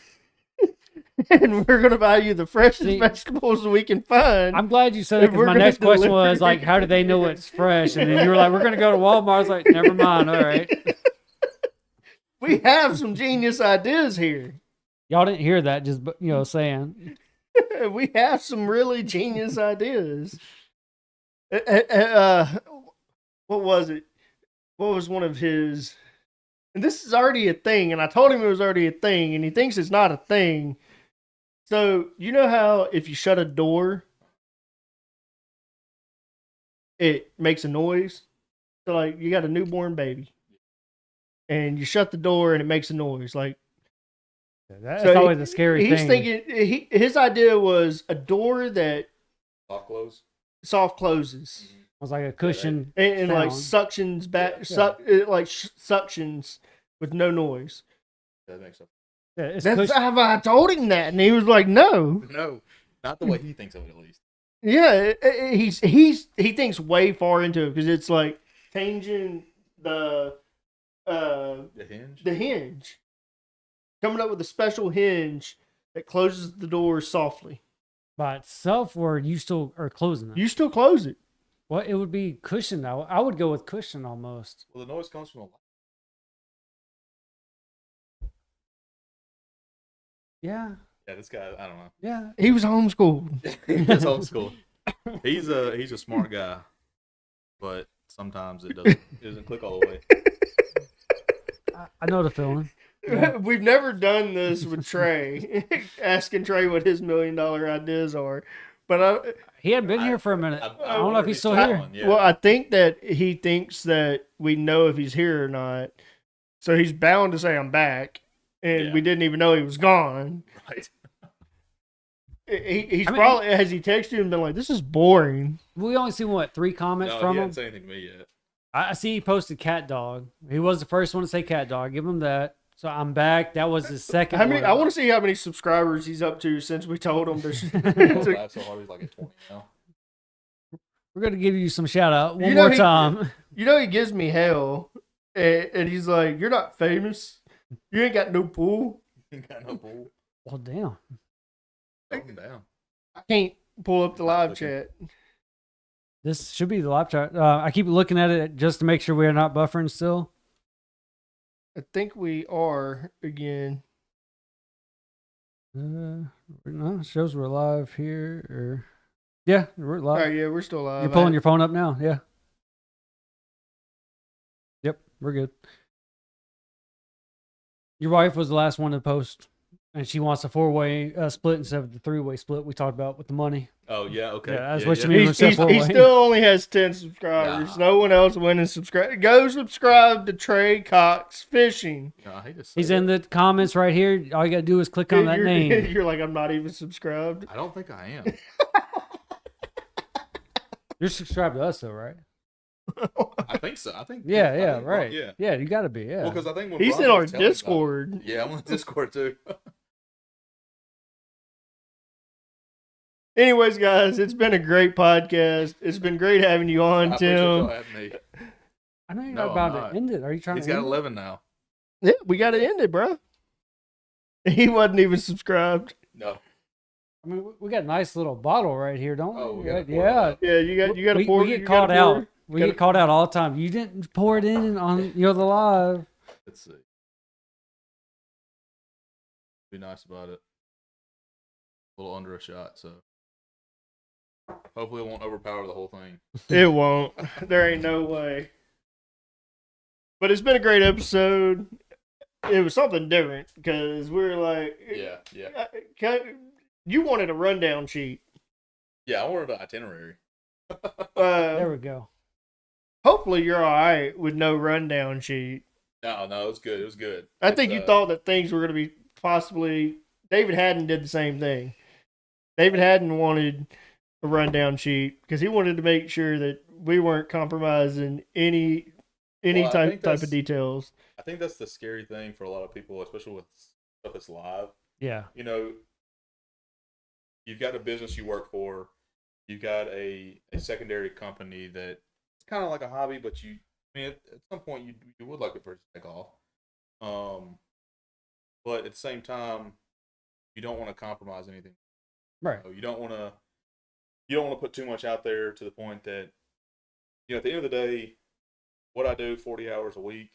Speaker 3: And we're gonna buy you the freshest
Speaker 4: See,
Speaker 3: vegetables we can find.
Speaker 4: I'm glad you said it
Speaker 3: If
Speaker 4: because
Speaker 3: we're
Speaker 4: my
Speaker 3: gonna
Speaker 4: next question
Speaker 3: deliver-
Speaker 4: was like, how do they know it's fresh? And then you were like, we're gonna go to Walmart. I was like, never mind. All right.
Speaker 3: We have some genius ideas here.
Speaker 4: Y'all didn't hear that, just saying.
Speaker 3: We have some really genius ideas. What was it? What was one of his? And this is already a thing, and I told him it was already a thing, and he thinks it's not a thing. So, you know how if you shut a door, it makes a noise? So, like, you got a newborn baby, and you shut the door, and it makes a noise. Like,
Speaker 4: That's
Speaker 3: so
Speaker 4: always a scary
Speaker 3: he's
Speaker 4: thing.
Speaker 3: thinking, his idea was a door that
Speaker 5: Soft close.
Speaker 3: soft closes.
Speaker 4: It was like a cushion.
Speaker 3: And like
Speaker 4: sound.
Speaker 3: suctions back,
Speaker 4: Yeah.
Speaker 3: it like suctions with no noise.
Speaker 5: That makes sense.
Speaker 4: Yeah, it's
Speaker 3: That's
Speaker 4: cushion.
Speaker 3: how I told him that, and he was like, "No,
Speaker 5: No, not the way he thinks of it, at least.
Speaker 3: yeah." He thinks way far into it because it's like changing the
Speaker 5: The hinge.
Speaker 3: hinge, coming up with a special hinge that closes the door softly.
Speaker 4: By itself, or you still are closing it?
Speaker 3: You still close it.
Speaker 4: Well, it would be cushion. I would go with cushion almost.
Speaker 5: Well, the noise comes from a light.
Speaker 4: Yeah.
Speaker 5: Yeah, this guy, I don't know.
Speaker 4: Yeah.
Speaker 3: He was homeschooled.
Speaker 5: That's old school. He's a smart guy, but sometimes it doesn't click all the way.
Speaker 4: I know the feeling. Yeah.
Speaker 3: We've never done this with Trey, asking Trey what his $1 million ideas are. But
Speaker 4: He hadn't been here for a minute. I don't know if he's still
Speaker 5: already
Speaker 4: here.
Speaker 5: saw one, yeah.
Speaker 3: well, I think that he thinks that we know if he's here or not. So he's bound to say I'm back, and
Speaker 5: Yeah.
Speaker 3: we didn't even know he was gone.
Speaker 5: Right.
Speaker 3: He's
Speaker 4: I mean,
Speaker 3: probably has he texted you and been like, "This is boring."
Speaker 4: We only seen what 3 comments
Speaker 5: No,
Speaker 4: from
Speaker 5: he
Speaker 4: him.
Speaker 5: hasn't said anything to me yet.
Speaker 4: I see he posted cat dog. He was the first one to say cat dog. Give him that. So I'm back. That was his second.
Speaker 3: How many?
Speaker 4: one.
Speaker 3: I want to see how many subscribers he's up to since we told him to.
Speaker 5: Laugh so hard, he's like at 20 now.
Speaker 4: We're gonna give you some shout out one
Speaker 3: You know
Speaker 4: more
Speaker 3: he-
Speaker 4: time.
Speaker 3: You know, he gives me hell, and he's like, "You're not famous. You ain't got no pool.
Speaker 5: Got no bull.
Speaker 4: Well, damn.
Speaker 5: Calm him down.
Speaker 3: I can't pull up the live
Speaker 5: Looking.
Speaker 3: chat."
Speaker 4: This should be the live chat. I keep looking at it just to make sure we are not buffering still.
Speaker 3: I think we are again.
Speaker 4: No, it shows we're live here. Or yeah, we're
Speaker 3: All
Speaker 4: live.
Speaker 3: right, yeah, we're still live.
Speaker 4: You're pulling your phone up now. Yeah. Yep, we're good. Your wife was the last one to post, and she wants a 4-way split instead of the 3-way split we talked about with the money.
Speaker 5: Oh, yeah, okay.
Speaker 4: Yeah, that's
Speaker 5: yeah,
Speaker 4: what
Speaker 5: yeah.
Speaker 4: you mean.
Speaker 3: He still only has 10 subscribers.
Speaker 5: Nah.
Speaker 3: No one else went and subscribe. Go subscribe to Trey Cox Fishing.
Speaker 5: No, I hate to say
Speaker 4: He's
Speaker 5: it.
Speaker 4: in the comments right here. All you got to do is click on that
Speaker 3: you're,
Speaker 4: name.
Speaker 3: You're like, I'm not even subscribed.
Speaker 5: I don't think I am.
Speaker 4: You're subscribed to us, though, right?
Speaker 5: I think so. I think.
Speaker 4: Yeah,
Speaker 5: I
Speaker 4: yeah,
Speaker 5: think-
Speaker 4: right.
Speaker 5: Yeah.
Speaker 4: Yeah, you got to be. Yeah.
Speaker 5: Well, because I think when
Speaker 3: He's
Speaker 5: Brian
Speaker 3: in our
Speaker 5: was telling me about it-
Speaker 3: Discord.
Speaker 5: Yeah, I'm on Discord too.
Speaker 3: Anyways, guys, it's been a great podcast. It's been great having you on,
Speaker 5: I appreciate y'all
Speaker 3: Tim.
Speaker 5: having me.
Speaker 4: I know you're
Speaker 5: No,
Speaker 4: not about
Speaker 5: I'm not.
Speaker 4: to end it. Are you trying
Speaker 5: He's
Speaker 4: to
Speaker 5: got
Speaker 4: end it?
Speaker 5: 11 now.
Speaker 3: Yeah, we got to end it, bro. He wasn't even subscribed.
Speaker 5: No.
Speaker 4: I mean, we got a nice little bottle right here, don't we?
Speaker 5: Oh, we gotta pour it
Speaker 4: Yeah.
Speaker 5: out.
Speaker 3: Yeah, you got to
Speaker 4: we,
Speaker 3: pour.
Speaker 4: we
Speaker 3: you
Speaker 4: get
Speaker 3: gotta
Speaker 4: called
Speaker 3: pour.
Speaker 4: out. We
Speaker 3: Gotta-
Speaker 4: get called out all the time. You didn't pour it in on the live.
Speaker 5: Let's see. Be nice about it. A little under a shot, so hopefully it won't overpower the whole thing.
Speaker 3: It won't. There ain't no way. But it's been a great episode. It was something different because we were like,
Speaker 5: Yeah.
Speaker 3: You wanted a rundown sheet.
Speaker 5: Yeah, I wanted an itinerary.
Speaker 4: There we go.
Speaker 3: Hopefully, you're all right with no rundown sheet.
Speaker 5: No, it was good. It was good.
Speaker 3: I think you thought that things were going to be possibly. David Haddon did the same thing. David Haddon wanted a rundown sheet because he wanted to make sure that we weren't compromising any
Speaker 5: Well, I
Speaker 3: type
Speaker 5: think
Speaker 3: of
Speaker 5: that's-
Speaker 3: details.
Speaker 5: I think that's the scary thing for a lot of people, especially with stuff that's live.
Speaker 4: Yeah.
Speaker 5: You know, you've got a business you work for, you've got a secondary company that it's kind of like a hobby, but at some point you would like it for it to take off. But at the same time, you don't want to compromise anything.
Speaker 4: Right.
Speaker 5: You don't want to put too much out there to the point that, at the end of the day, what I do 40 hours a week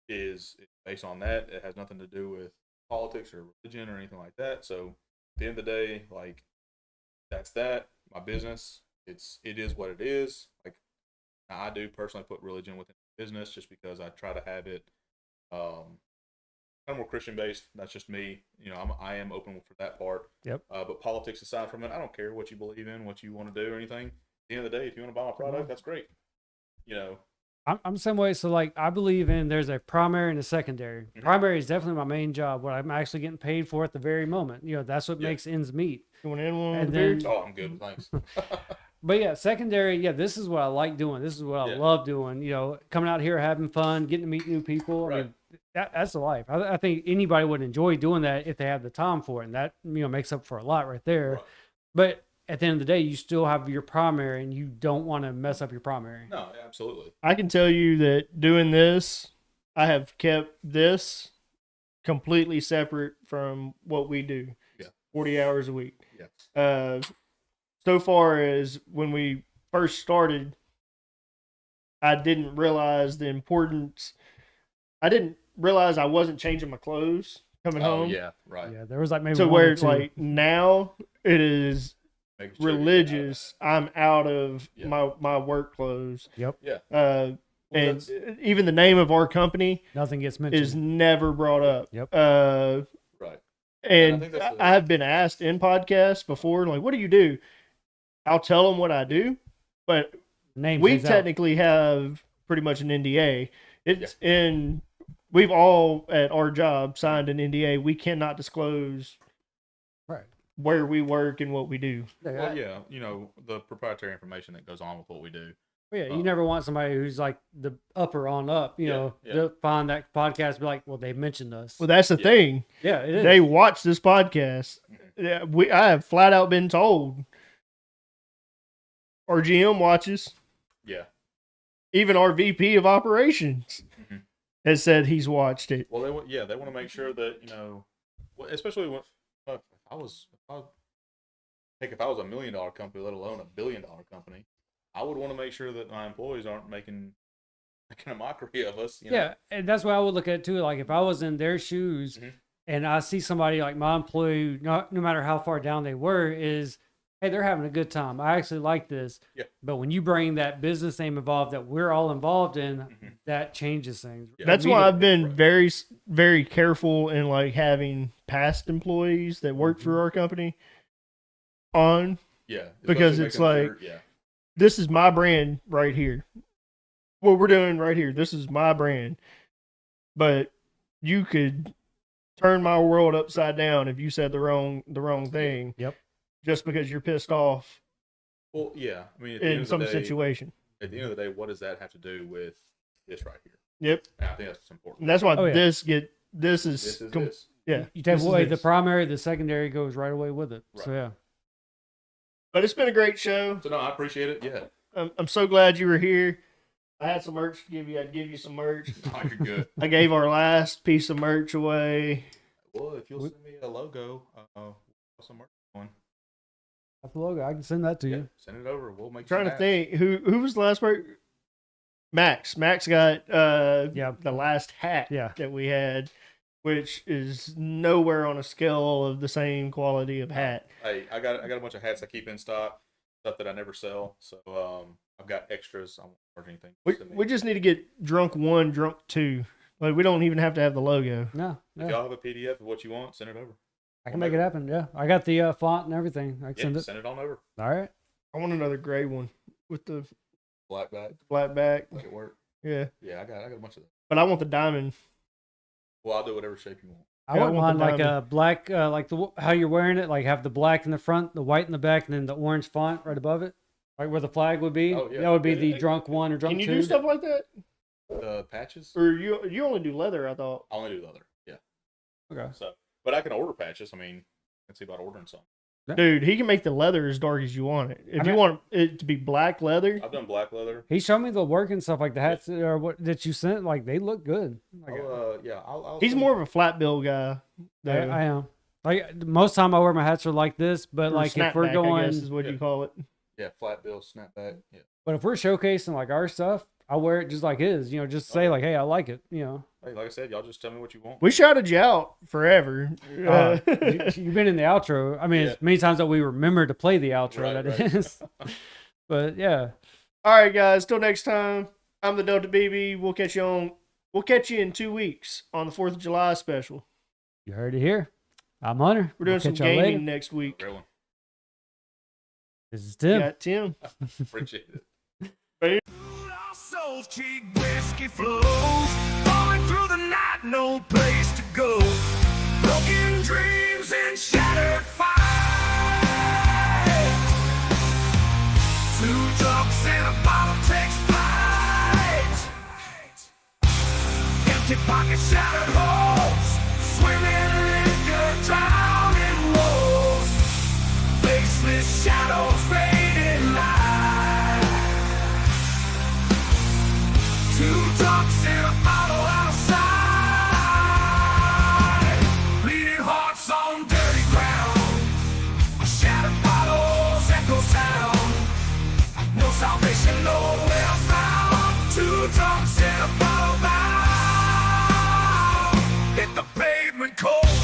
Speaker 5: is based on that. It has nothing to do with politics or religion or anything like that. So at the end of the day, like, that's that. My business, it is what it is. Like, now I do personally put religion within business just because I try to have it kind of more Christian based. That's just me. I am open for that part.
Speaker 4: Yep.
Speaker 5: But politics aside from it, I don't care what you believe in, what you want to do, or anything. At the end of the day, if you want to buy my product, that's great.
Speaker 4: I'm the same way. So, like, I believe in there's a primary and a secondary.
Speaker 5: Mhm.
Speaker 4: Primary is definitely my main job, what I'm actually getting paid for at the very moment. That's what
Speaker 5: Yeah.
Speaker 4: makes ends meet.
Speaker 3: You want in one?
Speaker 4: And
Speaker 3: with the beer?
Speaker 4: then-
Speaker 5: Oh, I'm good. Thanks.
Speaker 4: But yeah, secondary, this is what I like doing. This is what I
Speaker 5: Yeah.
Speaker 4: love doing. Coming out here, having fun, getting to meet new people. I
Speaker 5: Right.
Speaker 4: mean, that's the life. I think anybody would enjoy doing that if they have the time for it. And that, makes up for a lot right there.
Speaker 5: Right.
Speaker 4: But at the end of the day, you still have your primary and you don't want to mess up your primary.
Speaker 5: No, absolutely.
Speaker 3: I can tell you that doing this, I have kept this completely separate from what we do.
Speaker 5: Yeah.
Speaker 3: 40 hours a week.
Speaker 5: Yeah.
Speaker 3: So far as when we first started, I didn't realize the importance. I didn't realize I wasn't changing my clothes coming
Speaker 5: Oh
Speaker 3: home.
Speaker 5: yeah, right.
Speaker 4: Yeah, there was like maybe
Speaker 3: To
Speaker 4: one
Speaker 3: where
Speaker 4: or
Speaker 3: it's
Speaker 4: two.
Speaker 3: like now it is
Speaker 5: Making sure you're
Speaker 3: religious. I'm out of
Speaker 5: Yeah.
Speaker 3: my work clothes.
Speaker 4: Yep,
Speaker 5: Yeah.
Speaker 3: And
Speaker 5: that's-
Speaker 3: even the name of our company
Speaker 4: nothing gets mentioned.
Speaker 3: is never brought up.
Speaker 4: Yep.
Speaker 5: Right.
Speaker 3: And
Speaker 5: think that's
Speaker 3: I have been asked in podcasts before, like, what do you do? I'll tell them what I do, but
Speaker 4: Name
Speaker 3: we
Speaker 4: stays out.
Speaker 3: technically have pretty much an NDA. We've all at our job signed an NDA. We cannot disclose
Speaker 4: Right.
Speaker 3: where we work and what we do.
Speaker 5: Well, yeah, you know, the proprietary information that goes on with what we do.
Speaker 4: Yeah, you never want somebody who's like the upper on up, you
Speaker 5: Yeah,
Speaker 4: know,
Speaker 5: yeah.
Speaker 4: to find that podcast and be like, well, they mentioned us.
Speaker 3: Well, that's the
Speaker 5: Yeah.
Speaker 3: thing.
Speaker 4: Yeah, it is.
Speaker 3: They watch this podcast. Yeah, I have flat out been told. Our GM watches.
Speaker 5: Yeah.
Speaker 3: Even our VP of operations
Speaker 5: Mhm.
Speaker 3: has said he's watched it.
Speaker 5: Well, they want to make sure that, you know, especially when if I was a $1 million company, let alone a $1 billion company, I would want to make sure that my employees aren't making a mockery of us. You know?
Speaker 4: Yeah, and that's what I would look at too. Like if I was in their shoes
Speaker 5: Mhm.
Speaker 4: and I see somebody like my employee, no matter how far down they were, is hey, they're having a good time. I actually like this.
Speaker 5: Yeah.
Speaker 4: But when you bring that business name involved that we're all involved in,
Speaker 5: Mhm.
Speaker 4: that changes things.
Speaker 5: Yeah.
Speaker 3: That's why I've been
Speaker 5: Right.
Speaker 3: very, very careful in like having past employees that work for our company on.
Speaker 5: Yeah.
Speaker 3: Because
Speaker 5: especially
Speaker 3: it's
Speaker 5: making
Speaker 3: like-
Speaker 5: sure- yeah.
Speaker 3: This is my brand right here. What we're doing right here. This is my brand. But you could turn my world upside down if you said the wrong thing.
Speaker 4: Yep.
Speaker 3: Just because you're pissed off
Speaker 5: Well, yeah. I mean, at the end
Speaker 3: in
Speaker 5: of
Speaker 3: some
Speaker 5: the day,
Speaker 3: situation.
Speaker 5: At the end of the day, what does that have to do with this right here?
Speaker 3: Yep.
Speaker 5: And I think that's important.
Speaker 3: And that's why
Speaker 4: Oh, yeah.
Speaker 3: this is
Speaker 5: This is this.
Speaker 3: yeah.
Speaker 4: You take
Speaker 3: this is
Speaker 4: away the
Speaker 3: this.
Speaker 4: primary, the secondary goes right away with it. So
Speaker 5: Right.
Speaker 4: yeah.
Speaker 3: But it's been a great show.
Speaker 5: So no, I appreciate it. Yeah.
Speaker 3: I'm so glad you were here. I had some merch to give you. I'd give you some merch.
Speaker 5: Oh, you're good.
Speaker 3: I gave our last piece of merch away.
Speaker 5: Well, if you'll send me a logo, some merch on.
Speaker 4: That's the logo. I can send that to
Speaker 5: Yeah,
Speaker 4: you.
Speaker 5: send it over. We'll make.
Speaker 3: Trying
Speaker 5: some
Speaker 3: to
Speaker 5: hats.
Speaker 3: think who was the last part. Max got
Speaker 4: Yeah.
Speaker 3: the last hat
Speaker 4: Yeah.
Speaker 3: that we had, which is nowhere on a scale of the same quality of hat.
Speaker 5: Hey, I got a bunch of hats I keep in stock, stuff that I never sell. So I've got extras. I won't charge anything. Send me.
Speaker 3: We just need to get drunk 1, drunk 2. Like we don't even have to have the logo.
Speaker 5: If
Speaker 4: No. Yeah.
Speaker 5: y'all have a PDF of what you want, send it over.
Speaker 4: I can make it happen. Yeah. I got the font and everything. I can
Speaker 5: Yeah,
Speaker 4: send it.
Speaker 5: send it on over.
Speaker 4: All right.
Speaker 3: I want another gray one with the
Speaker 5: Black back,
Speaker 3: black back.
Speaker 5: make it work.
Speaker 3: Yeah,
Speaker 5: Yeah, I got a bunch of that.
Speaker 3: but I want the diamond.
Speaker 5: Well, I'll do whatever shape you want.
Speaker 4: I
Speaker 3: Yeah, I
Speaker 4: wouldn't
Speaker 3: want
Speaker 4: mind
Speaker 3: the
Speaker 4: like a
Speaker 3: diamond.
Speaker 4: black, like how you're wearing it, like have the black in the front, the white in the back, and then the orange font right above it, right where the flag would be.
Speaker 5: Oh, yeah.
Speaker 4: That would be
Speaker 5: Yeah,
Speaker 4: the
Speaker 5: yeah.
Speaker 4: drunk 1 or drunk
Speaker 3: Can you
Speaker 4: 2.
Speaker 3: do stuff like that,
Speaker 5: The patches,
Speaker 3: or you only do leather? I thought.
Speaker 5: I only do leather. Yeah.
Speaker 4: Okay.
Speaker 5: So, but I can order patches. I mean, let's see about ordering some.
Speaker 3: Dude, he can make the leather as dark as you want it. If
Speaker 4: I
Speaker 3: you
Speaker 4: mean-
Speaker 3: want it to be black leather,
Speaker 5: I've done black leather.
Speaker 4: He showed me the work and stuff like the hats or what that you sent. Like they look good. Like,
Speaker 5: I'll
Speaker 3: he's
Speaker 5: send-
Speaker 3: more of a flat bill guy. though.
Speaker 4: I am. Like most time I wear my hats are like this, but
Speaker 3: Or
Speaker 4: like if we're
Speaker 3: snapback, I
Speaker 4: going,
Speaker 3: guess is what you
Speaker 5: Yeah.
Speaker 3: call it.
Speaker 5: Yeah, flat bill, snapback. Yeah.
Speaker 4: but if we're showcasing like our stuff, I wear it just like his. You know, just say like, hey, I like it. You know,
Speaker 5: Hey, like I said, y'all just tell me what you want.
Speaker 3: We shouted you out forever.
Speaker 4: you've been in the outro. I mean,
Speaker 5: Yeah.
Speaker 4: it's many times that we remember to play the outro.
Speaker 5: Right,
Speaker 4: That
Speaker 5: right.
Speaker 4: is. But yeah,
Speaker 3: All right, guys. Till next time. I'm the Delta BB. We'll catch you in 2 weeks on the 4th of July special.
Speaker 4: you heard it here. I'm Hunter.
Speaker 3: We're doing
Speaker 4: We'll
Speaker 3: some
Speaker 4: catch y'all
Speaker 3: gaming
Speaker 4: later.
Speaker 3: next week.
Speaker 5: Real one.
Speaker 4: This is Tim.
Speaker 3: Got Tim.
Speaker 5: Appreciate it.
Speaker 2: Our souls, cheap whiskey flows, falling through the night, no place to go. Broken dreams and shattered fights. Two drunks and a bottle takes flight. Empty pockets, shattered holes, swimming liquor, drowning woes. Faceless shadows, fading light. Two drunks in a bottle outside. Bleeding hearts on dirty ground. Shattered bottles echo sound. No salvation, nowhere found. Two drunks in a bottle bound. Hit the pavement cold.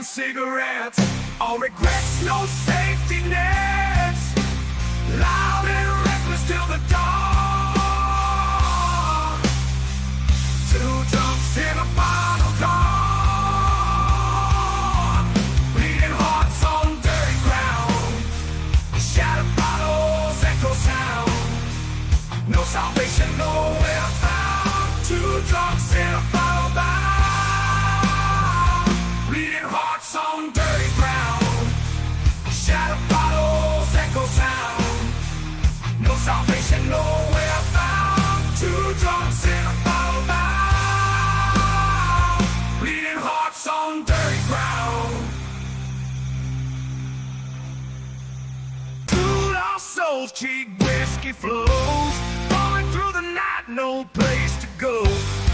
Speaker 2: cigarettes. All regrets, no safety nets. Loud and reckless till the dawn. Two drunks in a bottle gone. Bleeding hearts on dirty ground. Shattered bottles echo sound. No salvation, nowhere found. Two drunks in a bottle bound. Bleeding hearts on dirty ground. Shattered bottles echo sound. No salvation, nowhere found. Two drunks in a bottle bound. Bleeding hearts on dirty ground. Two lost souls, cheap whiskey flows. Falling through the night, no place to go.